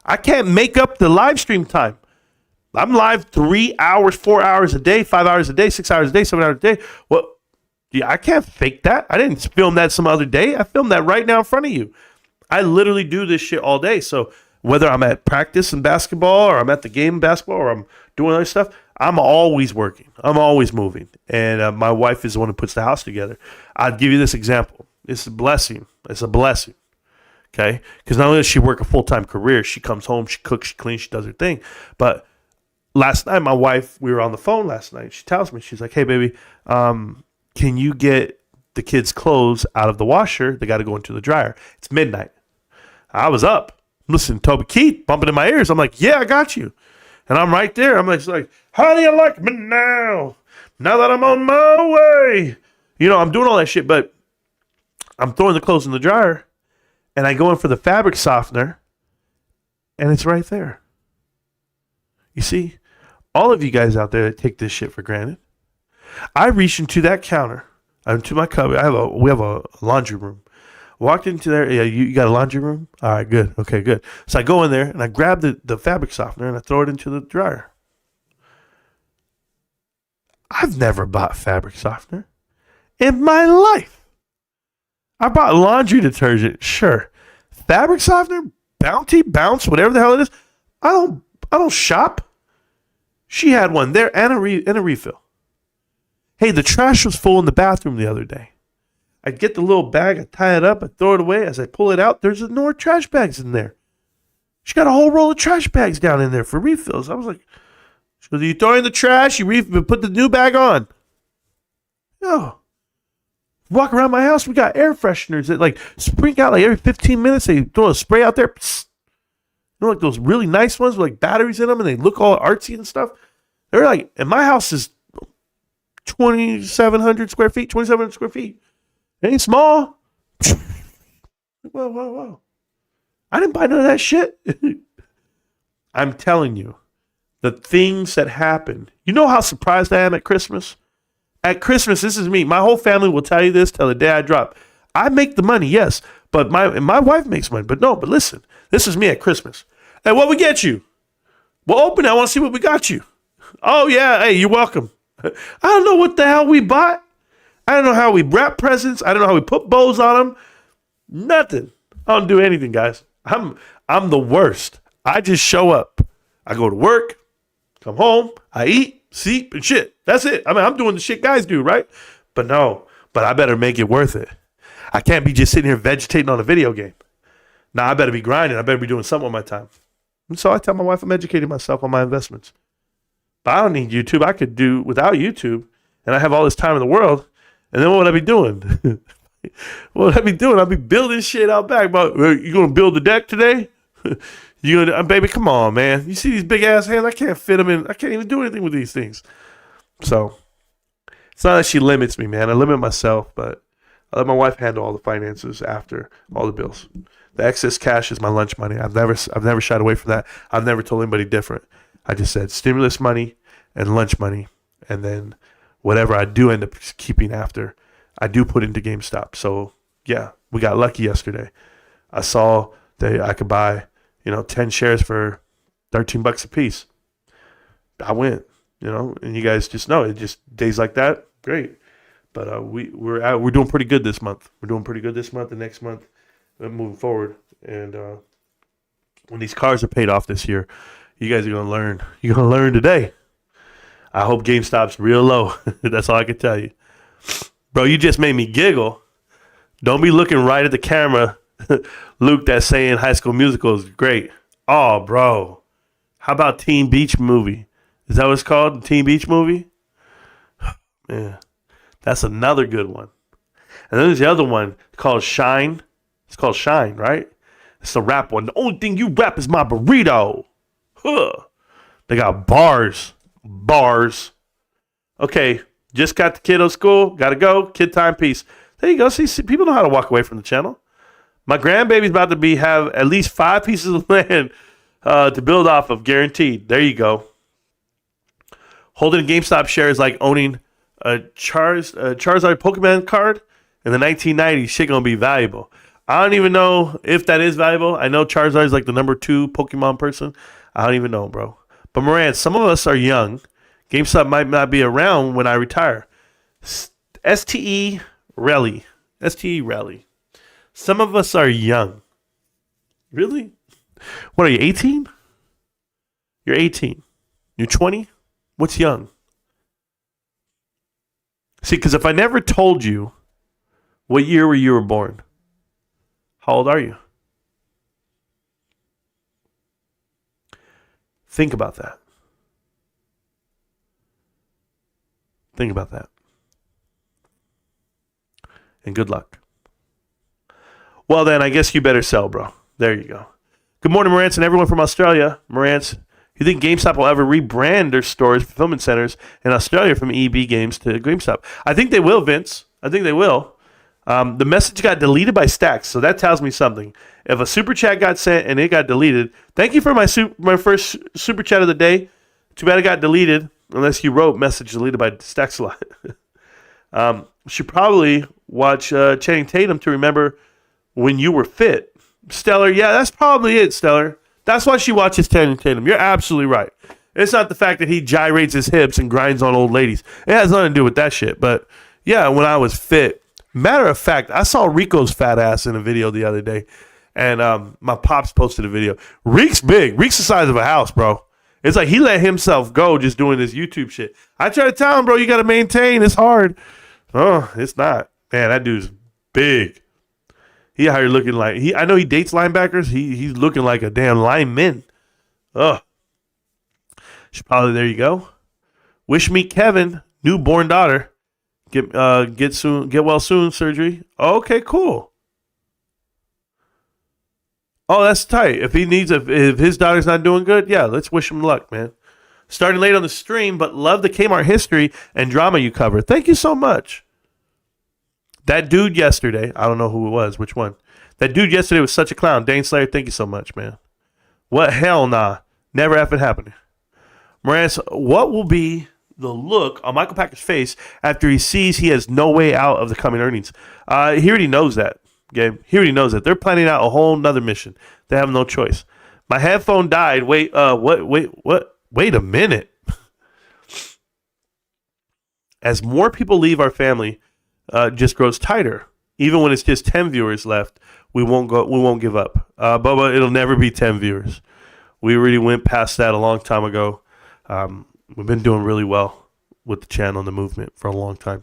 Speaker 1: I can't make up the live stream time. I'm live 3 hours, 4 hours a day, 5 hours a day, 6 hours a day, 7 hours a day. Well, yeah, I can't fake that. I didn't film that some other day. I filmed that right now in front of you. I literally do this shit all day. So whether I'm at practice in basketball or I'm at the game in basketball or I'm doing other stuff, I'm always working. I'm always moving. And my wife is the one who puts the house together. I'll give you this example. It's a blessing. It's a blessing. Okay? Because not only does she work a full-time career, she comes home, she cooks, she cleans, she does her thing. But last night, my wife, we were on the phone last night. She tells me, she's like, hey, baby, can you get the kids' clothes out of the washer? They got to go into the dryer. It's midnight. I was up. Listen, Toby Keith bumping in my ears. I'm like, yeah, I got you. And I'm right there. I'm like, how do you like me now? Now that I'm on my way. You know, I'm doing all that shit, but I'm throwing the clothes in the dryer. And I go in for the fabric softener. And it's right there. You see, all of you guys out there that take this shit for granted, I reached into that counter, into my cupboard. We have a laundry room. Walked into there. Yeah, you got a laundry room? All right, good. Okay, good. So I go in there and I grab the fabric softener and I throw it into the dryer. I've never bought fabric softener in my life. I bought laundry detergent, sure. Fabric softener, Bounty, Bounce, whatever the hell it is. I don't shop. She had one there and a refill. Hey, the trash was full in the bathroom the other day. I get the little bag, I tie it up, I throw it away. As I pull it out, there's no more trash bags in there. She got a whole roll of trash bags down in there for refills. I was like, she goes, you throw in the trash, you put the new bag on. No. Walk around my house, we got air fresheners that like spring out like every 15 minutes. They throw a spray out there. Psst. You know, like those really nice ones with like batteries in them and they look all artsy and stuff. They're like, and my house is 2,700 square feet, 2,700 square feet. It ain't small. Whoa. I didn't buy none of that shit. I'm telling you, the things that happen. You know how surprised I am at Christmas? At Christmas, this is me. My whole family will tell you this till the day I drop. I make the money, yes, but my wife makes money. But listen, this is me at Christmas. Hey, what we get you? Well, open it. I want to see what we got you. Oh, yeah. Hey, you're welcome. I don't know what the hell we bought. I don't know how we wrap presents. I don't know how we put bows on them. Nothing. I don't do anything, guys. I'm the worst. I just show up. I go to work, come home, I eat, sleep, and shit. That's it. I mean, I'm doing the shit guys do, right? But I better make it worth it. I can't be just sitting here vegetating on a video game. I better be grinding. I better be doing something with my time. And so I tell my wife I'm educating myself on my investments. But I don't need YouTube. I could do without YouTube, and I have all this time in the world. And then what would I be doing? What would I be doing? I'd be building shit out back. But you gonna build the deck today? Baby, come on, man. You see these big ass hands? I can't fit them in. I can't even do anything with these things. So it's not that she limits me, man. I limit myself, but I let my wife handle all the finances after all the bills. The excess cash is my lunch money. I've never shied away from that. I've never told anybody different. I just said stimulus money and lunch money, and then whatever I do end up keeping after, I do put into GameStop. So yeah, we got lucky yesterday. I saw that I could buy, 10 shares for $13 a piece. I went, and you guys just know it. Just days like that, great. But we're doing pretty good this month. We're doing pretty good this month. The next month, moving forward, and when these cars are paid off this year, you guys are gonna learn. You're gonna learn today. I hope GameStop's real low. That's all I can tell you, bro. You just made me giggle. Don't be looking right at the camera, Luke. That's saying High School Musical is great. Oh, bro. How about Teen Beach Movie? Is that what it's called? The Teen Beach Movie? Man, that's another good one. And then there's the other one called Shine. It's called Shine, right? It's the rap one. The only thing you rap is my burrito. Huh. They got bars. Bars. Okay, just got the kid out of school. Gotta go. Kid time, peace. There you go. See, people know how to walk away from the channel. My grandbaby's about to have at least 5 pieces of land to build off of, guaranteed. There you go. Holding a GameStop share is like owning a Charizard Pokemon card in the 1990s. Shit gonna be valuable. I don't even know if that is valuable. I know Charizard is like the number 2 Pokemon person. I don't even know, bro. But Marantz, some of us are young. GameStop might not be around when I retire. STE Rally. STE Rally. Some of us are young. Really? What are you, 18? You're 18. You're 20? What's young? See, because if I never told you what year you were born, how old are you? Think about that. Think about that. And good luck. Well, then, I guess you better sell, bro. There you go. Good morning, Marantz, and everyone from Australia. Marantz, you think GameStop will ever rebrand their stores, fulfillment centers in Australia from EB Games to GameStop? I think they will, Vince. I think they will. The message got deleted by Stacks, so that tells me something. If a super chat got sent and it got deleted, thank you for my first super chat of the day. Too bad it got deleted, unless you wrote message deleted by Stacks a lot. Should probably watch Channing Tatum to remember when you were fit. Stellar, yeah, that's probably it, Stellar. That's why she watches Channing Tatum. You're absolutely right. It's not the fact that he gyrates his hips and grinds on old ladies. It has nothing to do with that shit. But yeah, when I was fit. Matter of fact, I saw Rico's fat ass in a video the other day. And my pops posted a video. Reek's big. Reek's the size of a house, bro. It's like he let himself go just doing this YouTube shit. I try to tell him, bro, you got to maintain. It's hard. Oh, it's not. Man, that dude's big. He out here looking like I know he dates linebackers. He's looking like a damn lineman. Oh, there you go. Wish me Kevin, newborn daughter. Get well soon. Surgery. Okay, cool. Oh, that's tight. If his daughter's not doing good, yeah, let's wish him luck, man. Starting late on the stream, but love the Kmart history and drama you cover. Thank you so much. That dude yesterday, I don't know who it was, which one. That dude yesterday was such a clown. Dane Slayer, thank you so much, man. What? Hell nah. Never effing happened. Marantz, what will be the look on Michael Packer's face after he sees he has no way out of the coming earnings? He already knows that, Gabe. He already knows that. They're planning out a whole nother mission. They have no choice. My headphone died. Wait, what? Wait a minute. As more people leave our family, just grows tighter. Even when it's just 10 viewers left, we won't give up. Bubba, it'll never be 10 viewers. We already went past that a long time ago. We've been doing really well with the channel and the movement for a long time.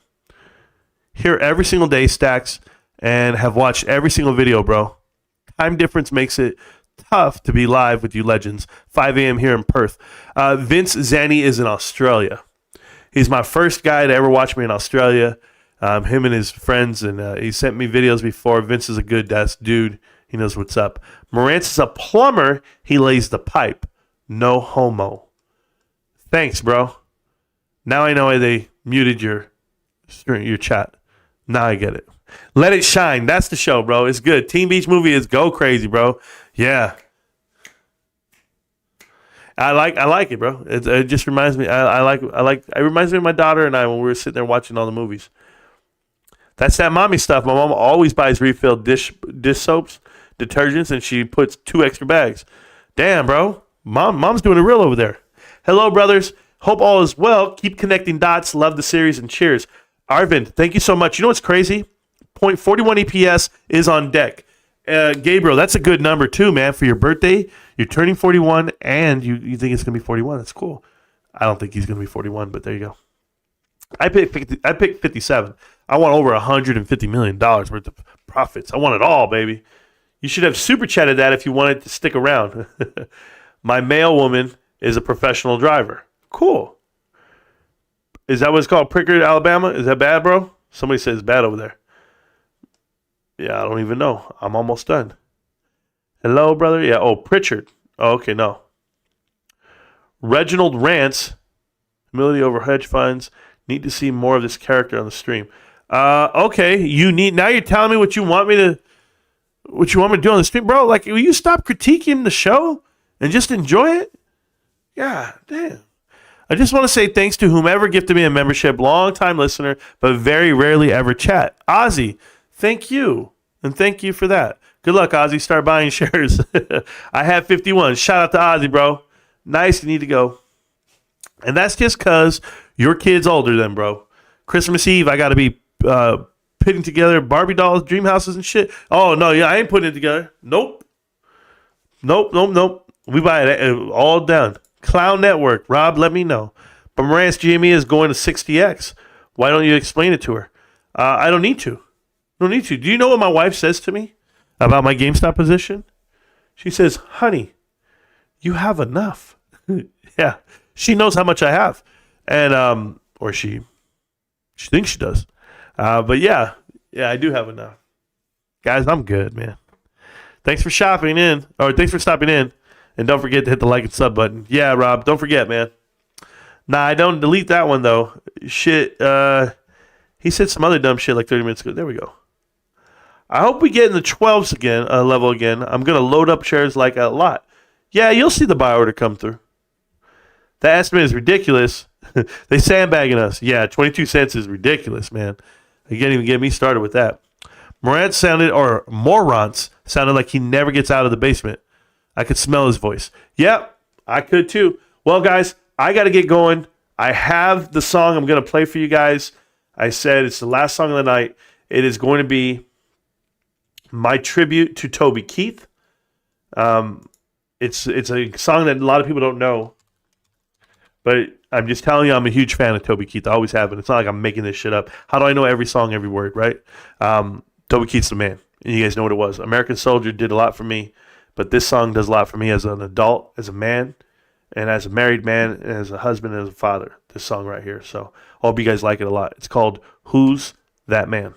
Speaker 1: Here every single day, Stacks, and have watched every single video, bro. Time difference makes it tough to be live with you legends. 5 a.m. here in Perth. Vince Zanni is in Australia. He's my first guy to ever watch me in Australia. Him and his friends, and he sent me videos before. Vince is a good dude. He knows what's up. Marantz is a plumber. He lays the pipe. No homo. Thanks, bro. Now I know why they muted your chat. Now I get it. Let It Shine. That's the show, bro. It's good. Teen Beach Movie is go crazy, bro. Yeah. I like it, bro. It just reminds me. It reminds me of my daughter and I when we were sitting there watching all the movies. That's that mommy stuff. My mom always buys refilled dish soaps, detergents, and she puts 2 extra bags. Damn, bro. Mom's doing it real over there. Hello, brothers. Hope all is well. Keep connecting dots. Love the series and cheers. Arvind, thank you so much. You know what's crazy? 0.41 EPS is on deck. Gabriel, that's a good number too, man. For your birthday, you're turning 41, and you think it's gonna be 41. That's cool. I don't think he's gonna be 41, but there you go. I picked 57. I want over $150 million worth of profits. I want it all, baby. You should have super chatted that if you wanted to stick around. My mail woman is a professional driver. Cool. Is that what it's called? Prickard, Alabama? Is that bad, bro? Somebody says bad over there. Yeah, I don't even know. I'm almost done. Hello, brother? Yeah. Oh, Pritchard. Oh, okay, no. Reginald Rantz. Humility over hedge funds. Need to see more of this character on the stream. Okay. Now you're telling me what you want me to do on the stream, bro. Like, will you stop critiquing the show and just enjoy it? Yeah, damn. I just want to say thanks to whomever gifted me a membership, long-time listener, but very rarely ever chat. Ozzy, thank you. And thank you for that. Good luck, Ozzy. Start buying shares. I have 51. Shout out to Ozzy, bro. Nice. You need to go. And that's just because your kid's older than, bro. Christmas Eve, I got to be putting together Barbie dolls, dream houses, and shit. Oh, no, yeah, I ain't putting it together. Nope. We buy it all done. Clown Network. Rob, let me know. But Marantz GME is going to 60X. Why don't you explain it to her? I don't need to. Do you know what my wife says to me about my GameStop position? She says, honey, you have enough. Yeah. She knows how much I have. And, or she thinks she does. But yeah, I do have enough. Guys, I'm good, man. Thanks for stopping in. And don't forget to hit the like and sub button. Yeah, Rob, don't forget, man. Nah, I don't delete that one, though. Shit, he said some other dumb shit like 30 minutes ago. There we go. I hope we get in the 12s again, level again. I'm going to load up shares like a lot. Yeah, you'll see the buy order come through. That estimate is ridiculous. They sandbagging us. Yeah, 22 cents is ridiculous, man. You can't even get me started with that. Marantz sounded like he never gets out of the basement. I could smell his voice. Yep, I could too. Well, guys, I got to get going. I have the song I'm going to play for you guys. I said it's the last song of the night. It is going to be my tribute to Toby Keith. It's a song that a lot of people don't know. But I'm just telling you, I'm a huge fan of Toby Keith. I always have been. It's not like I'm making this shit up. How do I know every song, every word, right? Toby Keith's the man. And you guys know what it was. American Soldier did a lot for me. But this song does a lot for me as an adult, as a man, and as a married man, and as a husband and as a father. This song right here. So I hope you guys like it a lot. It's called Who's That Man?